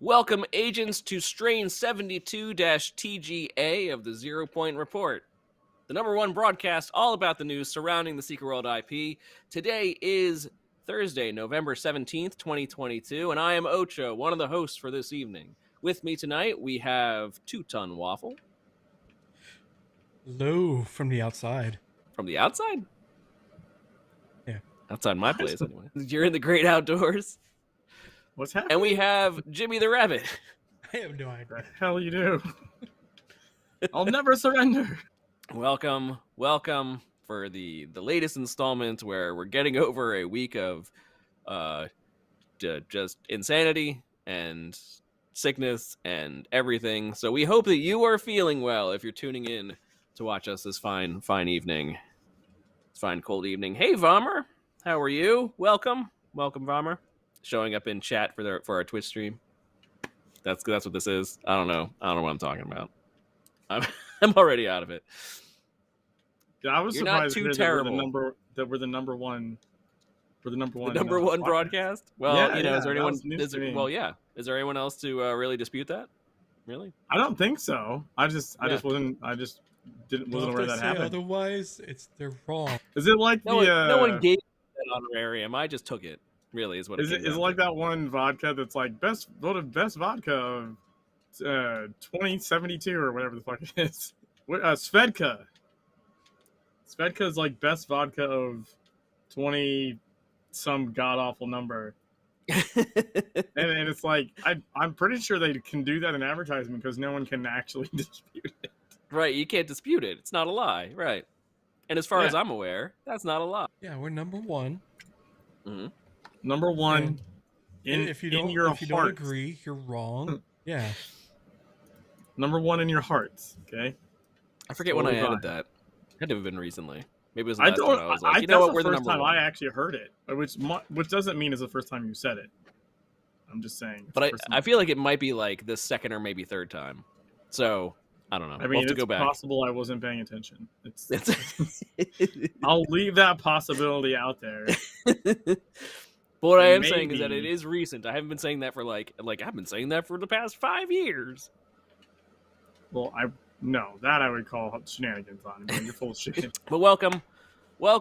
Welcome, agents, to Strain 72-TGA of the 0 Point Report, the #1 broadcast all about the news surrounding the Secret World IP. Today is Thursday, November 17th, 2022, and I am Ocho, one of the hosts for this evening. With me tonight, we have Two-Ton Waffle. Hello from the outside. From the outside? Yeah. Outside my place, anyway. You're in the great outdoors. What's happening? And we have Jimmy the Rabbit. I have no idea. The hell you do? I'll never surrender. Welcome for the latest installment where we're getting over a week of just insanity and sickness and everything. So we hope that you are feeling well if you're tuning in to watch us this fine evening. This fine cold evening. Hey Vomher, how are you? Welcome Vomher. Showing up in chat for our Twitch stream. That's what this is. I don't know what I'm talking about. I'm already out of it. Yeah, I was You're not surprised too to hear terrible. that we're the number one. We're the number one. The number one broadcast. Well, Yeah, is there anyone? Is there anyone else to really dispute that? Really? I don't think so. I just wasn't aware that happened. Otherwise, they're wrong. Is it like no one gave that honorarium. I just took it. Really, is what is it it like that one vodka that's like voted best vodka of 2072 or whatever the fuck it is. Svedka. Svedka is like best vodka of 20 some god awful number. and it's like I'm pretty sure they can do that in advertisement because no one can actually dispute it. Right, you can't dispute it. It's not a lie, right? And as far as I'm aware, that's not a lie. Yeah, we're number one. Mm-hmm. Number one. If you don't agree, you're wrong. Yeah. Number one in your hearts. Okay. I forget when I added that. It had to have been recently. Maybe it was the last one. I was like, we're the first time I actually heard it, which doesn't mean it's the first time you said it. I'm just saying. But I feel like it might be like the second or maybe third time. So I don't know. I mean, we'll have to go back. Possible I wasn't paying attention. I'll leave that possibility out there. But what I am saying is that it is recent. I haven't been saying that for like I've been saying that for the past 5 years. Well, I would call shenanigans on. I mean, you're full of shit. But welcome. We're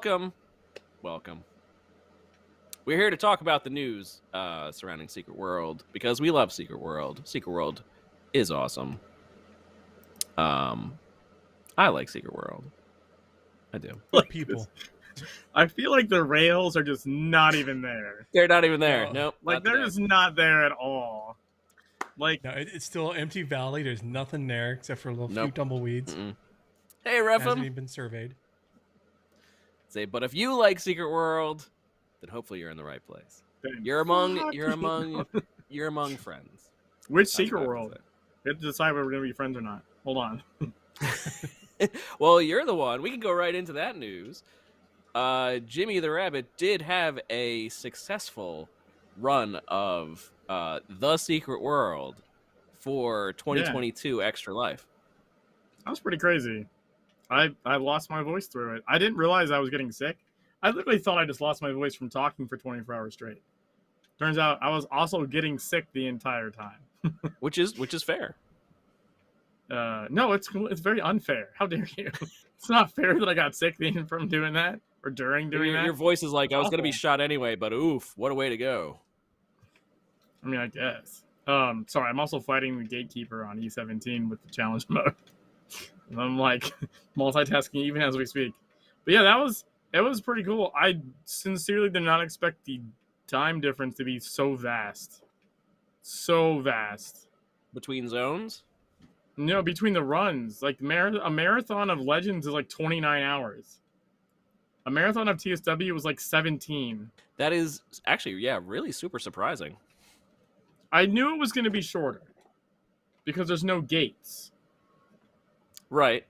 here to talk about the news surrounding Secret World because we love Secret World. Secret World is awesome. I like Secret World. I do. People. I feel like the rails are just not even there. They're not even there. Nope. Like they're just not there at all. Like no, it's still an empty valley. There's nothing there except for a little few tumbleweeds. Mm-mm. Hey, Refum. Hasn't even been surveyed. But if you like Secret World, then hopefully you're in the right place. You're among friends. Which Secret World? We have to decide whether we're gonna be friends or not. Hold on. Well, you're the one. We can go right into that news. Jimmy the Rabbit did have a successful run of The Secret World for 2022 ExtraLife. That was pretty crazy. I lost my voice through it. I didn't realize I was getting sick. I literally thought I just lost my voice from talking for 24 hours straight. Turns out I was also getting sick the entire time. which is fair. No, it's very unfair. How dare you? It's not fair that I got sick from doing that or during doing that. Your voice is like, I was going to be shot anyway, but oof, what a way to go. I mean, I guess. Sorry, I'm also fighting the Gatekeeper on E17 with the challenge mode. And I'm like multitasking even as we speak. But yeah, it was pretty cool. I sincerely did not expect the time difference to be so vast. So vast. Between zones? No, between the runs. Like a marathon of Legends is like 29 hours. A marathon of TSW was like 17. That is actually, really super surprising. I knew it was going to be shorter because there's no gates. Right.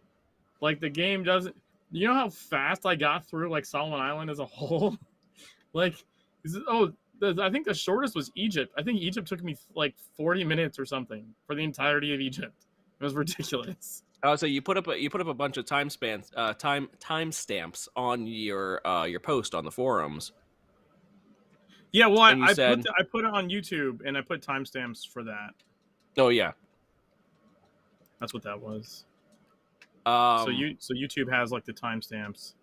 Like the game doesn't. You know how fast I got through like Solomon Island as a whole? I think the shortest was Egypt. I think Egypt took me like 40 minutes or something for the entirety of Egypt. It was ridiculous. Oh, so you put up a bunch of time stamps on your post on the forums. Yeah, well, And you I said- put it on YouTube, and I put timestamps for that. Oh yeah. That's what that was. So YouTube has like the timestamps,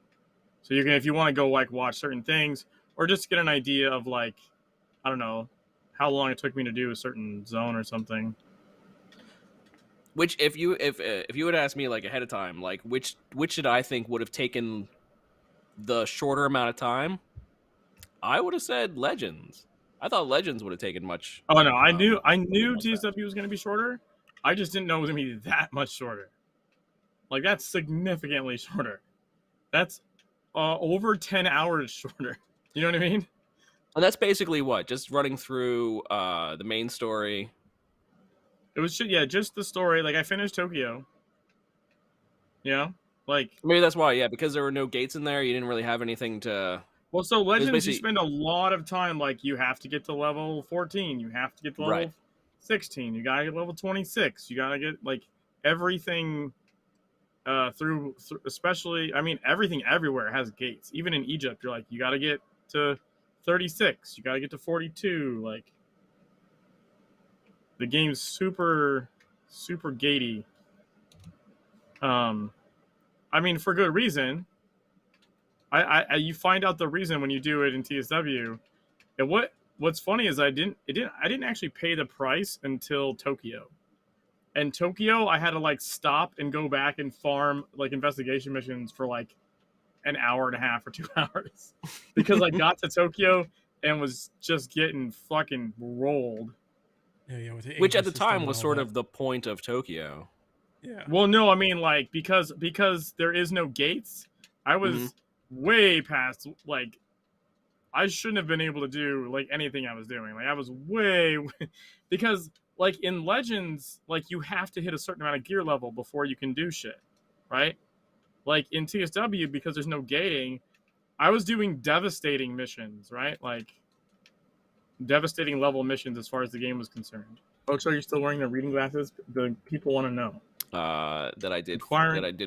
so you can, if you want to go like watch certain things or just get an idea of like, I don't know, how long it took me to do a certain zone or something. Which if you would ask me like ahead of time, like which did I think would have taken the shorter amount of time, I would have said Legends. I thought Legends would have taken much. Oh no, I knew much TSW was going to be shorter. I just didn't know it was going to be that much shorter. Like that's significantly shorter. That's over 10 hours shorter. You know what I mean? And that's basically what, just running through the main story. It was just the story. Like I finished Tokyo. Yeah, like Maybe that's why. Yeah, because there were no gates in there. You didn't really have anything to. well, so Legends, basically- you spend a lot of time. Like you have to get to level 14. You have to get to level Right. 16. You gotta get level 26. You gotta get like everything through, especially. I mean, everything everywhere has gates. Even in Egypt, you're like you gotta get to 36. You gotta get to 42. Like the game's super gatey. I mean, for good reason. I you find out the reason when you do it in TSW. And what's funny is I didn't actually pay the price until Tokyo. And Tokyo, I had to like stop and go back and farm like investigation missions for like an hour and a half or 2 hours because I got to Tokyo and was just getting fucking rolled. Yeah, with the Which at the agent system time and was all sort that. of the point of Tokyo. Yeah. Well, no, I mean like because there is no gates. I was way past like I shouldn't have been able to do like anything I was doing. Like I was way because like in Legends, like you have to hit a certain amount of gear level before you can do shit, right? Like in TSW, because there's no gating, I was doing devastating missions, right? Like devastating level missions as far as the game was concerned. Ocho, you're still wearing the reading glasses? The people want to know. That I did.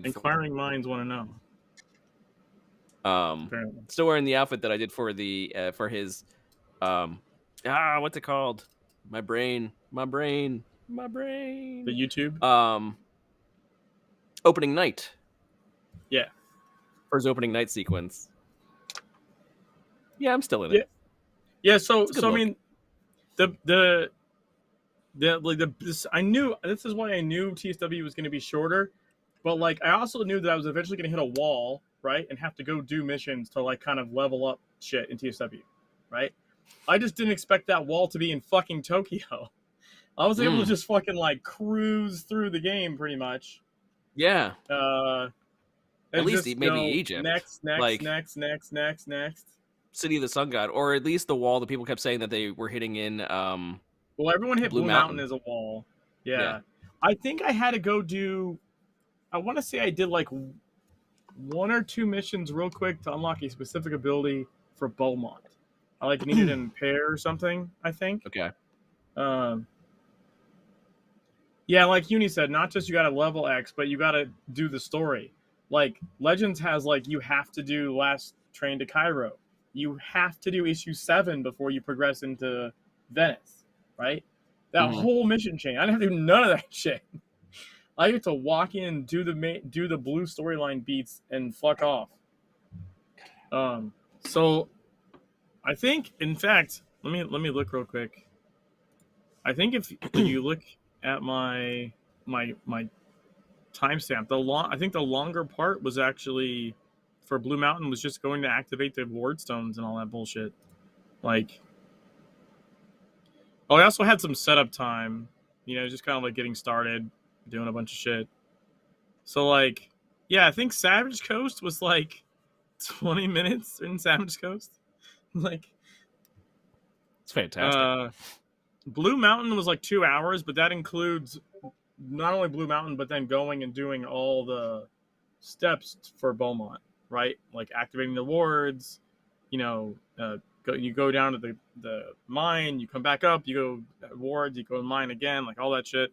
Inquiring minds want to know. Apparently. Still wearing the outfit that I did for the for his what's it called? My brain. The YouTube. Opening night. Yeah. For his opening night sequence. Yeah, I'm still in it. Yeah. So It's a good I look. mean, I knew this is why I knew TSW was going to be shorter, but like I also knew that I was eventually going to hit a wall, right, and have to go do missions to like kind of level up shit in TSW, right? I just didn't expect that wall to be in fucking Tokyo. I was able to just fucking like cruise through the game pretty much. Yeah. And least just maybe go Egypt. Next. City of the Sun God, or at least the wall that people kept saying that they were hitting in. Well, everyone hit Blue Blue Mountain. Mountain as a wall. Yeah. Yeah. I think I had to go do. I want to say I did like 1 or 2 missions real quick to unlock a specific ability for Beaumont. I like needed an impair or something, I think. Okay. Yeah, like Uni said, not just you got to level X, but you got to do the story. Like Legends has like you have to do Last Train to Cairo. You have to do issue 7 before you progress into Venice, right? That whole mission chain. I didn't have to do none of that shit. I get to walk in, do the blue storyline beats, and fuck off. So I think, in fact, let me look real quick. I think if you look at my timestamp, I think the longer part was actually for Blue Mountain was just going to activate the ward stones and all that bullshit. Like, I also had some setup time, just kind of like getting started, doing a bunch of shit. So like, yeah, I think Savage Coast was like 20 minutes in Savage Coast. Like, it's fantastic. Blue Mountain was like 2 hours, but that includes not only Blue Mountain, but then going and doing all the steps for Beaumont, right? Like activating the wards, you go down to the mine, you come back up, you go wards, you go mine again, like all that shit.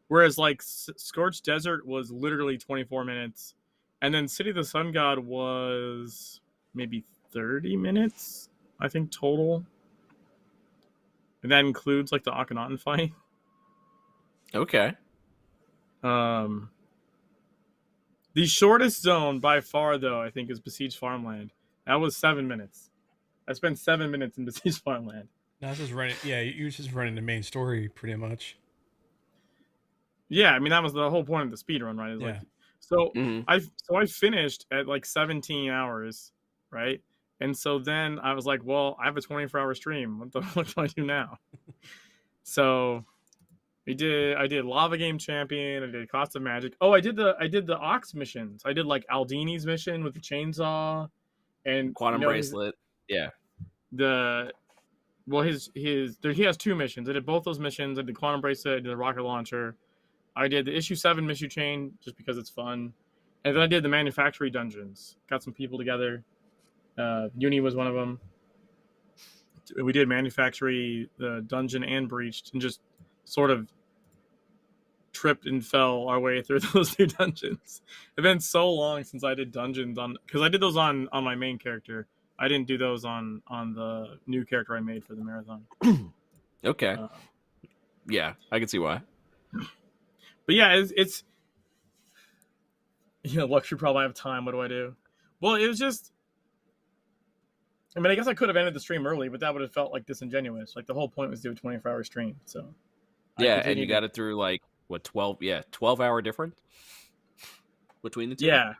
Whereas like Scorched Desert was literally 24 minutes, and then City of the Sun God was maybe 30 minutes. I think, total. And that includes like the Akhenaten fight. Okay. The shortest zone by far, though, I think, is Besieged Farmland. That was 7 minutes. I spent 7 minutes in Besieged Farmland. That's just running. Yeah, you just running the main story pretty much. Yeah, I mean that was the whole point of the speed run, right? Yeah. I finished at like 17 hours, right? And so then I was like, well, I have a 24-hour stream. What do I do now? So I did Lava Game Champion, I did Cost of Magic. Oh, I did the Ox missions. I did like Aldini's mission with the chainsaw and Quantum Bracelet. He has 2 missions. I did both those missions. I did Quantum Bracelet, I did the rocket launcher. I did the issue 7 mission chain just because it's fun. And then I did the manufactory dungeons. Got some people together. Uni was one of them. We did manufactory, the dungeon, and breached, and just sort of tripped and fell our way through those 2 dungeons. It's been so long since I did dungeons because I did those on my main character. I didn't do those on the new character I made for the marathon. Okay. Yeah, I can see why. But yeah, it's luxury problem. I have time. What do I do? Well, it was just. I mean, I guess I could have ended the stream early, but that would have felt like disingenuous. Like the whole point was to do a 24-hour stream. So. Yeah, and you got it through like what 12-hour difference between the 2. Yeah,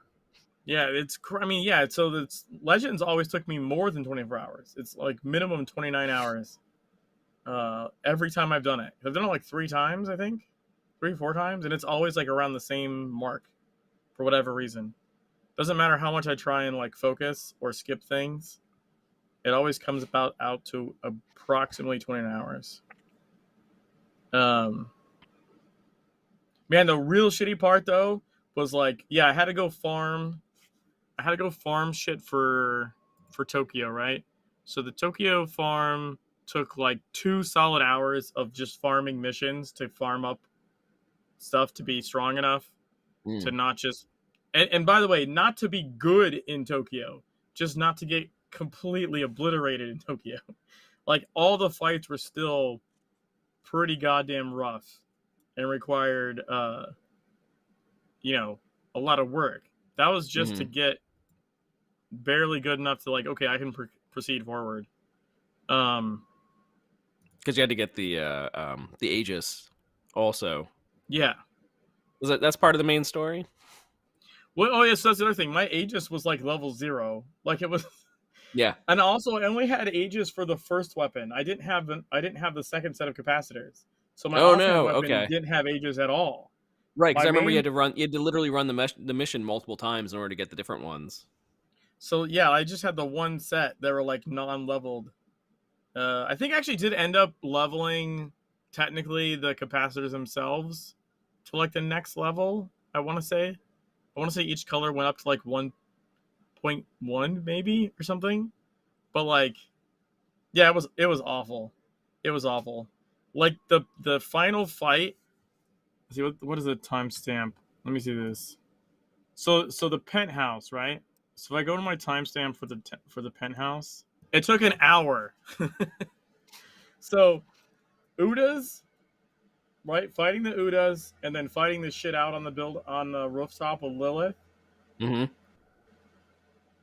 it's. I mean, yeah. So the Legends always took me more than 24 hours. It's like minimum 29 hours. Every time I've done it, I've done it like 3 times, I think. 3-4 times, and it's always like around the same mark for whatever reason. Doesn't matter how much I try and like focus or skip things, it always comes out to approximately 29 hours. Man, the real shitty part though was like, yeah, I had to go farm shit for Tokyo, right? So the Tokyo farm took like 2 solid hours of just farming missions to farm up stuff to be strong enough to not just and by the way, not to be good in Tokyo, just not to get completely obliterated in Tokyo. Like all the fights were still pretty goddamn rough and required a lot of work. That was just to get barely good enough to like, okay, I can proceed forward. Because you had to get the Aegis also. Yeah. That's part of the main story? Well, oh yeah, so that's the other thing. My Aegis was like level 0. Like it was. Yeah. And also, I only had Aegis for the first weapon. I didn't have the second set of capacitors. So my weapon didn't have Aegis at all. Right, because I remember you had to literally run the mission multiple times in order to get the different ones. So yeah, I just had the one set that were like non-leveled. I think I actually did end up leveling technically the capacitors themselves to like the next level. I want to say each color went up to like 1.1 maybe or something. But like, yeah, it was awful. It was awful. Like the final fight. Let's see what is the timestamp? Let me see this. So the penthouse, right? So if I go to my timestamp for the penthouse, it took an hour. So Udas, right? Fighting the Udas and then fighting the shit out on the rooftop with Lilith. Mm-hmm.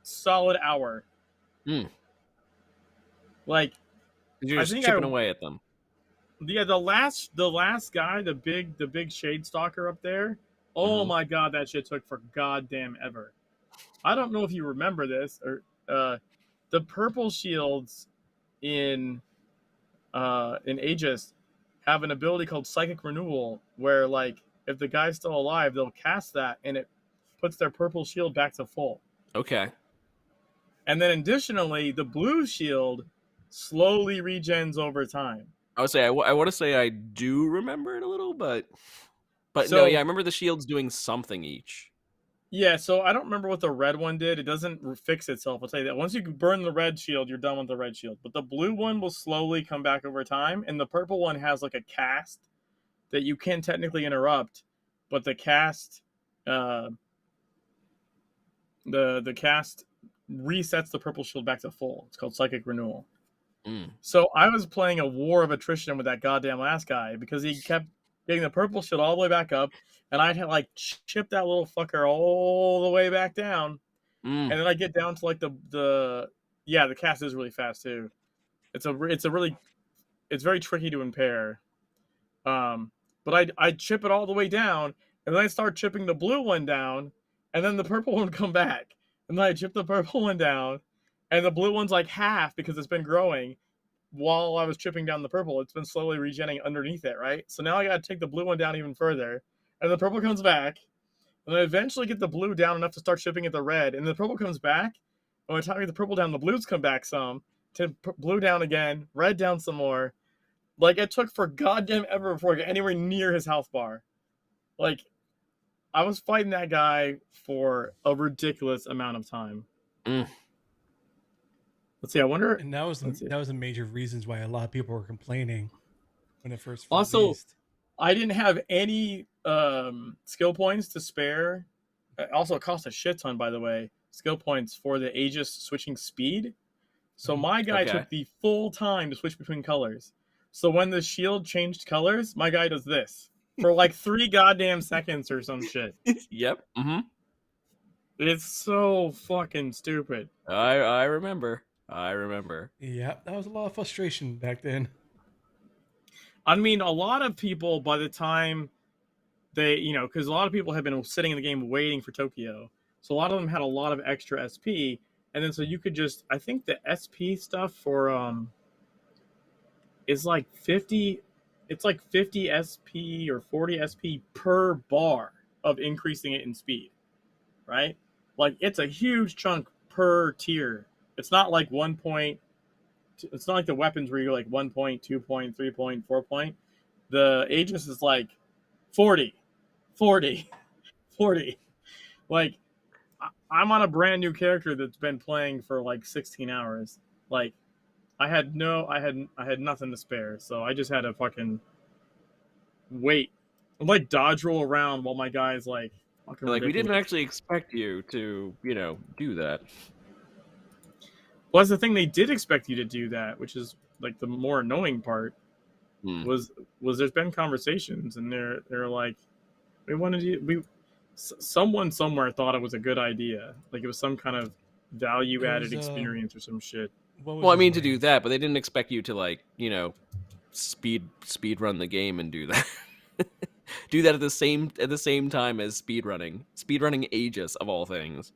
Solid hour. Like you're just chipping away at them. Yeah, the last guy, the big shade stalker up there. Oh my god, that shit took for goddamn ever. I don't know if you remember this or the purple shields in Aegis have an ability called Psychic Renewal, where like if the guy's still alive, they'll cast that and it puts their purple shield back to full. Okay. And then additionally, the blue shield slowly regens over time. I would say I want to say I do remember it a little, but so, no, yeah, I remember the shields doing something each. Yeah, so I don't remember what the red one did. It doesn't fix itself. I'll tell you that. Once you burn the red shield, you're done with the red shield. But the blue one will slowly come back over time, and the purple one has like a cast that you can technically interrupt, but the cast the cast resets the purple shield back to full. It's called Psychic Renewal. Mm. So I was playing a war of attrition with that goddamn last guy because he kept getting the purple shield all the way back up, and I'd like chip that little fucker all the way back down, and then I get down to like the cast is really fast too. It's very tricky to impair. But I'd chip it all the way down, and then I start chipping the blue one down, and then the purple one would come back, and then I chip the purple one down, and the blue one's like half because it's been growing. While I was chipping down the purple, it's been slowly regenerating underneath it, right? So now I gotta take the blue one down even further, and the purple comes back, and I eventually get the blue down enough to start chipping at the red, and the purple comes back. And by the time I get the purple down, the blues come back some, to blue down again, red down some more. Like, it took for goddamn ever before I got anywhere near his health bar. Like, I was fighting that guy for a ridiculous amount of time. Let's see, I wonder... And that was the major reasons why a lot of people were complaining when it first released. Also, I didn't have any skill points to spare. Also, it cost a shit ton, by the way, skill points for the Aegis switching speed. So my guy took the full time to switch between colors. So when the shield changed colors, my guy does this for like 3 goddamn seconds or some shit. Yep. Mm-hmm. It's so fucking stupid. I remember. Yeah, that was a lot of frustration back then. I mean, a lot of people, by the time they, because a lot of people have been sitting in the game waiting for Tokyo. So a lot of them had a lot of extra SP. And then so you could just, I think the SP stuff for, is like 50, it's like 50 SP or 40 SP per bar of increasing it in speed, right? Like, it's a huge chunk per tier. It's not like 1 point, it's not like the weapons where you're like 1 point, 2 point, 3 point, 4 point. The Aegis is like 40. Like, I'm on a brand new character that's been playing for like 16 hours. Like, I had nothing to spare, so I just had to fucking wait. I'm like dodge roll around while my guy's like fucking Like, ridiculous. we didn't actually expect you to, do that. Well, that's the thing, they did expect you to do that, which is like the more annoying part. Was there's been conversations, and they're like, someone somewhere thought it was a good idea, like it was some kind of value added experience or some shit. Well, I mean, to do that, but they didn't expect you to, like, speed run the game and do that. Do that at the same time as speedrunning Aegis of all things.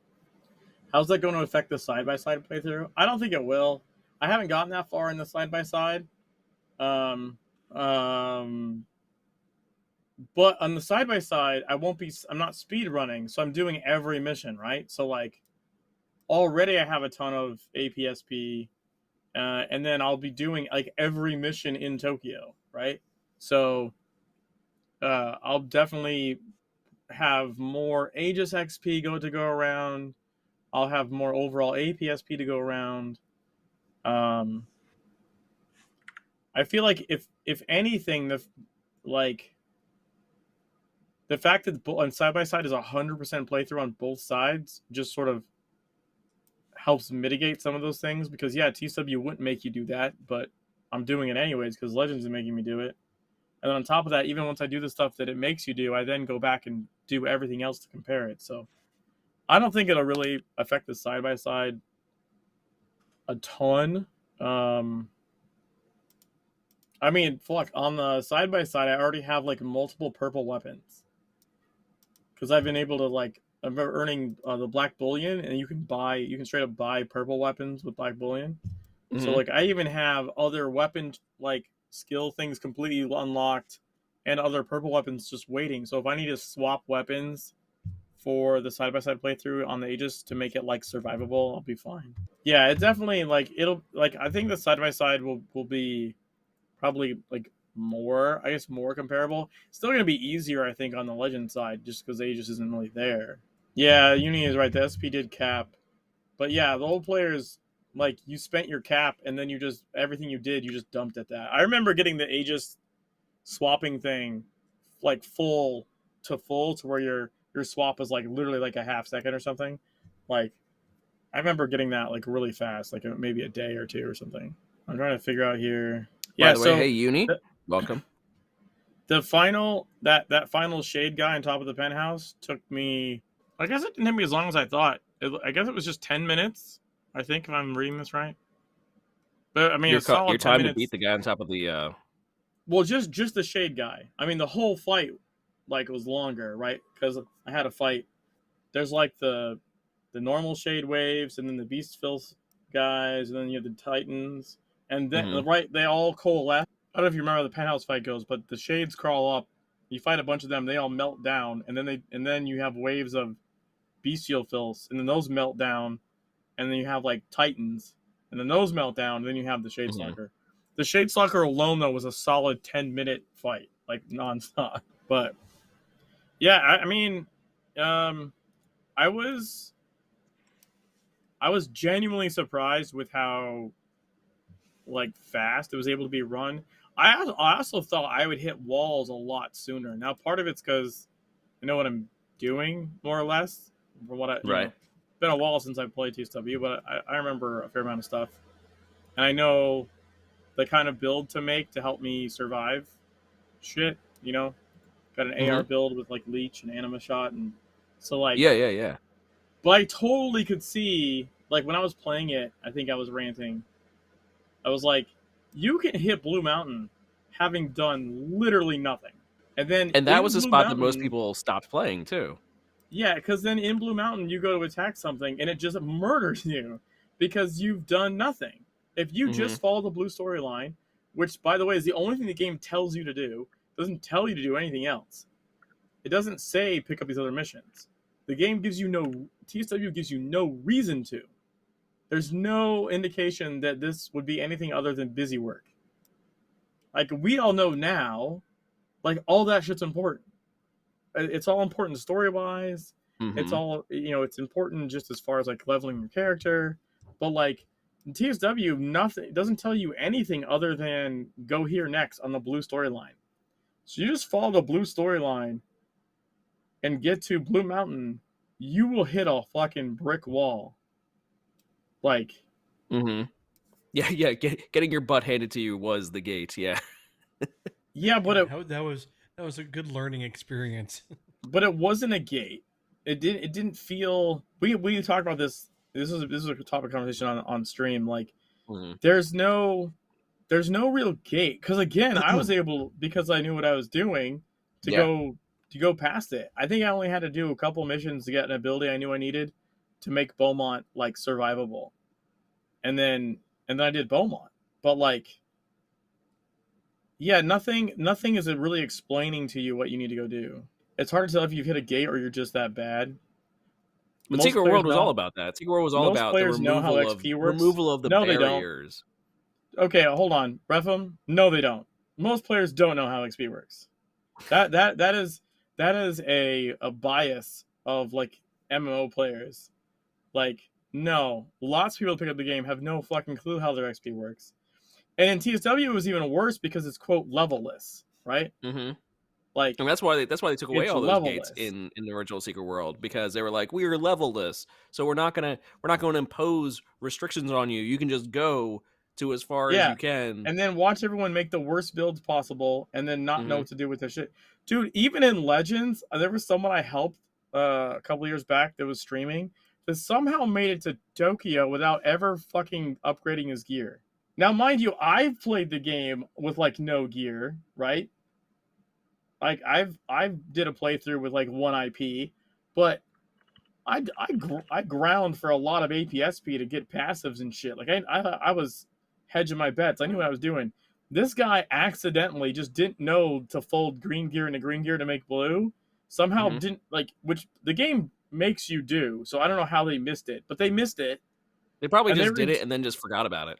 How's that going to affect the side-by-side playthrough? I don't think it will. I haven't gotten that far in the side-by-side. But on the side-by-side, I'm not speedrunning, so I'm doing every mission, right? So, like, already I have a ton of APSP, and then I'll be doing, like, every mission in Tokyo, right? So, I'll definitely have more Aegis XP to go around. I'll have more overall APSP to go around. I feel like if anything, the fact that on side by side is 100% playthrough on both sides just sort of helps mitigate some of those things, because TSW wouldn't make you do that, but I'm doing it anyways because Legends is making me do it. And then on top of that, even once I do the stuff that it makes you do, I then go back and do everything else to compare it. So I don't think it'll really affect the side by side a ton. I mean, fuck, on the side by side, I already have like multiple purple weapons because I've been able to I'm earning the black bullion, and you can straight up buy purple weapons with black bullion. Mm-hmm. So I even have other weapon skill things completely unlocked, and other purple weapons just waiting. So if I need to swap weapons for the side-by-side playthrough on the Aegis to make it survivable, I'll be fine. Yeah, it definitely I think the side-by-side will be probably more comparable. Still gonna be easier, I think, on the Legend side, just because Aegis isn't really there. Yeah, Uni is right, the SP did cap. But yeah, the old players, you spent your cap, and then everything you did, you just dumped at that. I remember getting the Aegis swapping thing full to where your swap was literally a half second or something. I remember getting that like really fast, like maybe a day or two or something. I'm trying to figure out here. By Yeah, the way, so hey Uni, the, welcome. the final that final shade guy on top of the penthouse took me. I guess it didn't take me as long as I thought. I guess it was just 10 minutes. I think if I'm reading this right. But I mean, a Your solid 10 time to beat minutes. the guy on top of the. Well, just the shade guy. I mean, the whole fight like was longer, right? Because I had a fight. There's like the normal shade waves, and then the beast filth guys, and then you have the titans, and then right they all coalesce. I don't know if you remember how the penthouse fight goes, but the shades crawl up. You fight a bunch of them, they all melt down, and then you have waves of bestial filths, and then those melt down, and then you have like titans, and then those melt down, and then you have the shade stalker. The shade stalker alone though was a solid 10-minute fight, like nonstop. But yeah, I mean, I was genuinely surprised with how like fast it was able to be run. I also thought I would hit walls a lot sooner. Now part of it's because I know what I'm doing more or less. From what it's been a while since I played TSW, but I remember a fair amount of stuff, and I know the kind of build to make to help me survive shit. You know, got an AR build with like leech and anima shot, and so like yeah. But I totally could see, like, when I was playing it, I think I was ranting. I was like, you can hit Blue Mountain having done literally nothing. And that was a spot that most Mountain, people stopped playing, too. Yeah, because then in Blue Mountain, you go to attack something, and it just murders you because you've done nothing. If you just follow the blue storyline, which, by the way, is the only thing the game tells you to do, doesn't tell you to do anything else. It doesn't say pick up these other missions. The game gives you TSW gives you no reason to. There's no indication that this would be anything other than busy work. Like, we all know now, like, all that shit's important. It's all important story-wise. It's all, it's important just as far as, like, leveling your character. But, like, TSW, nothing, doesn't tell you anything other than go here next on the blue storyline. So you just follow the blue storyline and get to Blue Mountain, you will hit a fucking brick wall. Like, yeah. Getting your butt handed to you was the gate. Yeah, yeah, but that was a good learning experience. But it wasn't a gate. It didn't feel. We talked about this. This is a topic of conversation on stream. Like, there's no real gate because again, I was able, because I knew what I was doing, to go past it. I think I only had to do a couple missions to get an ability I knew I needed to make Beaumont like survivable, and then I did Beaumont. But like, yeah, nothing is really explaining to you what you need to go do. It's hard to tell if you've hit a gate or you're just that bad. But Secret World was all about that. Secret World was all about the removal of the barriers. They don't. Okay, hold on, Refum. No, they don't. Most players don't know how XP works. That is a bias of like MMO players. Like, no, lots of people that pick up the game have no fucking clue how their XP works. And in TSW it was even worse because it's quote levelless, right? Like, and that's why they took away all those gates in the original Secret World, because they were like, we are levelless, so we're not gonna impose restrictions on you. You can just go to as far as you can, and then watch everyone make the worst builds possible, and then not know what to do with their shit. Dude, even in Legends, there was someone I helped a couple years back that was streaming that somehow made it to Tokyo without ever fucking upgrading his gear. Now, mind you, I've played the game with like no gear, right? Like I've did a playthrough with like one IP, but I ground for a lot of APSP to get passives and shit. Like I was hedging my bets. I knew what I was doing. This guy accidentally just didn't know to fold green gear into green gear to make blue. Somehow didn't, like, which the game makes you do. So I don't know how they missed it, but they missed it. They probably just did it and then just forgot about it.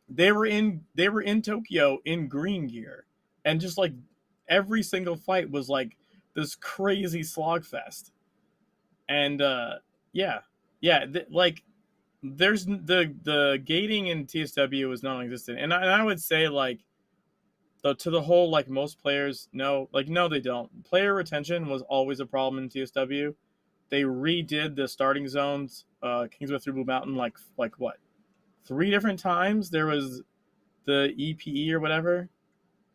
They were in Tokyo in green gear, and just like every single fight was like this crazy slogfest. And like there's the gating in TSW is non-existent, and I would say like to the whole, like, most players no, they don't. Player retention was always a problem in TSW. They redid the starting zones Kingsmouth through Blue Mountain like what, 3 different times. There was the EPE or whatever.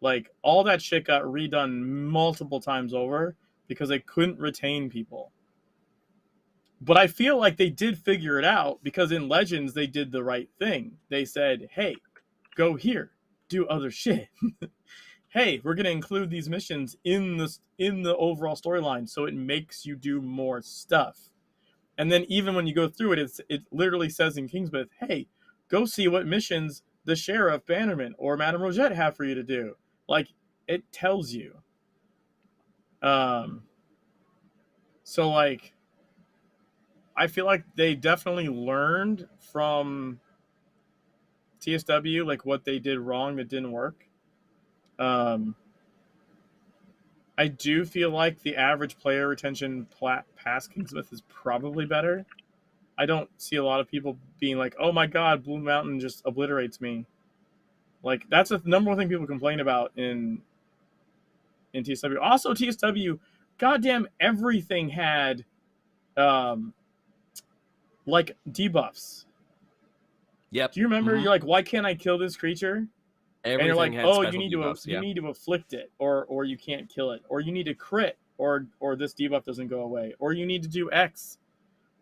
Like all that shit got redone multiple times over because they couldn't retain people. But I feel like they did figure it out because in Legends they did the right thing. They said, "Hey, go here, do other shit." Hey, we're gonna include these missions in the overall storyline, so it makes you do more stuff. And then even when you go through it, it literally says in Kingsmouth, "Hey, go see what missions the Sheriff, Bannerman, or Madame Rogette have for you to do." Like it tells you. So like, I feel like they definitely learned from TSW, like what they did wrong that didn't work. I do feel like the average player retention past Kingsmouth is probably better. I don't see a lot of people being like, "Oh my god, Blue Mountain just obliterates me." Like that's the number one thing people complain about in TSW. Also, TSW, goddamn everything had like debuffs. Yep. Do you remember? You're like, "Why can't I kill this creature?" Everything and you're like, had "Oh, special you need debuffs, to you need to afflict it, or you can't kill it, or you need to crit, or this debuff doesn't go away, or you need to do X,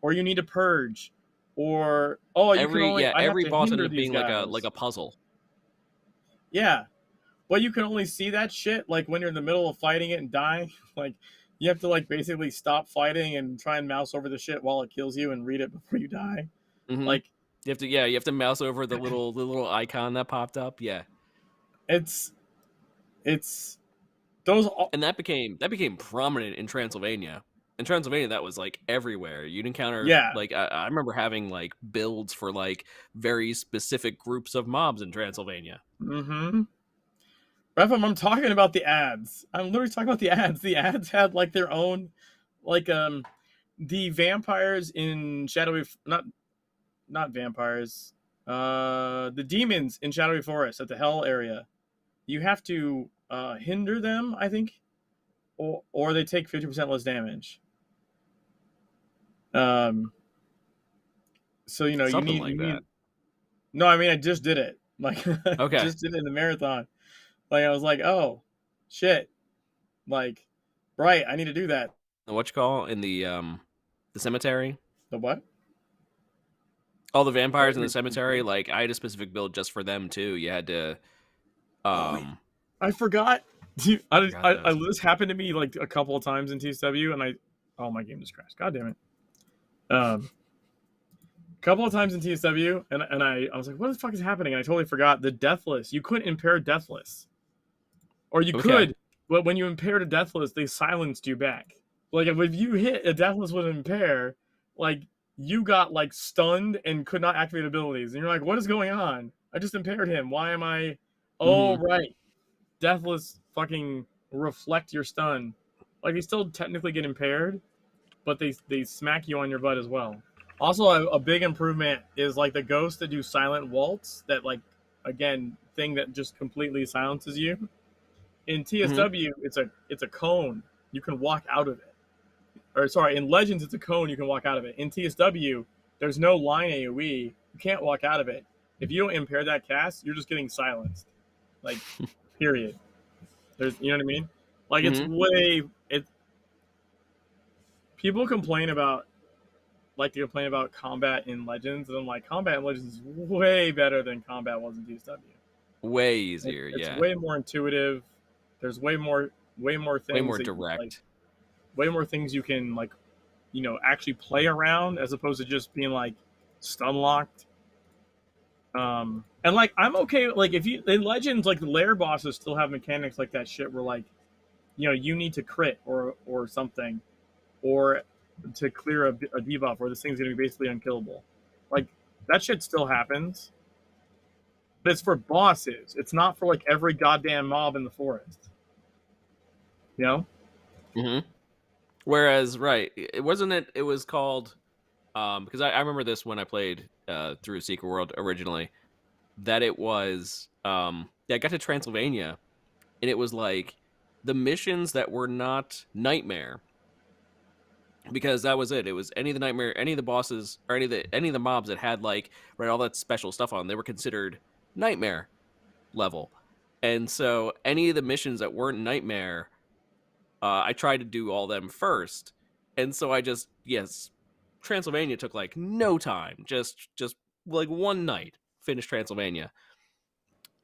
or you need to purge, or I have every to boss hinder ended up these being guys." like a puzzle. Yeah, but you can only see that shit like when you're in the middle of fighting it and dying. Like you have to like basically stop fighting and try and mouse over the shit while it kills you and read it before you die. Mm-hmm. Like you have to mouse over the little icon that popped up. Yeah, it's those and that became prominent in Transylvania. In Transylvania, that was like everywhere. You'd encounter like I remember having like builds for like very specific groups of mobs in Transylvania. Mm-hmm. Refam, I'm talking about the ads. I'm literally talking about the ads. The ads had like their own, like the vampires in Shadowy, not vampires, the demons in Shadowy Forest at the Hell area. You have to hinder them, I think, or they take 50% less damage. So you know Something you like need. that. No, I mean I just did it. Like Okay. just did it in the marathon. Like I was like, oh, shit. Like, right, I need to do that. What you call in the cemetery? The what? All the vampires in the cemetery. Like I had a specific build just for them too. You had to. I forgot. This happened to me like a couple of times in TSW, and my game just crashed. God damn it. A couple of times in TSW, and I was like, what the fuck is happening? And I totally forgot the Deathless. You couldn't impair Deathless. Or you could, but when you impaired a Deathless, they silenced you back. Like, if you hit a Deathless with an impair, like, you got, like, stunned and could not activate abilities. And you're like, what is going on? I just impaired him. Why am I... Oh, right. Deathless fucking reflect your stun. Like, they still technically get impaired, but they smack you on your butt as well. Also, a big improvement is, like, the ghosts that do silent waltz, that, like, again, thing that just completely silences you. In TSW, it's a cone. You can walk out of it. Or sorry, in Legends, it's a cone. You can walk out of it. In TSW, there's no line AoE. You can't walk out of it. If you don't impair that cast, you're just getting silenced. Like, period. You know what I mean? Like, people complain about combat in Legends, and I'm like, combat in Legends is way better than combat was in TSW. Way easier, It's way more intuitive. There's way more things. Way more direct. Way more things you can like, actually play around as opposed to just being like stun locked. And like I'm okay. Like if you in Legends, like the lair bosses still have mechanics like that shit where like, you need to crit or something, or to clear a debuff, or this thing's gonna be basically unkillable. Like that shit still happens. But it's for bosses. It's not for like every goddamn mob in the forest. You know? Mm-hmm. Whereas, right, it wasn't it. It was called because I remember this when I played through Secret World originally. That it was I got to Transylvania, and it was like the missions that were not Nightmare because that was it. It was any of the nightmare, any of the bosses, or any of the mobs that had like all that special stuff on. They were considered nightmare level, and so any of the missions that weren't nightmare, I tried to do all them first, and so I just Transylvania took like no time, just like one night, finished Transylvania,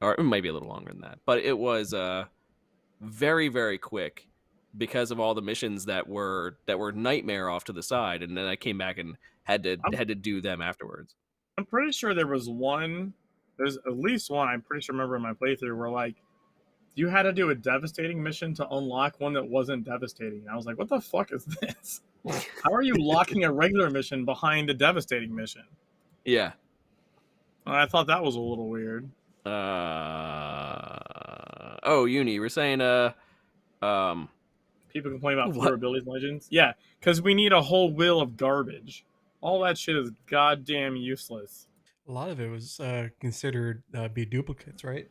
or maybe a little longer than that, but it was very very quick because of all the missions that were nightmare off to the side, and then I came back and had to do them afterwards. I'm pretty sure there was one. There's at least one. I'm pretty sure I remember in my playthrough where like you had to do a devastating mission to unlock one that wasn't devastating. And I was like, what the fuck is this? How are you locking a regular mission behind a devastating mission? Yeah. And I thought that was a little weird. Uni, you were saying people complain about fewer abilities legends. Yeah, because we need a whole wheel of garbage. All that shit is goddamn useless. A lot of it was considered be duplicates, right?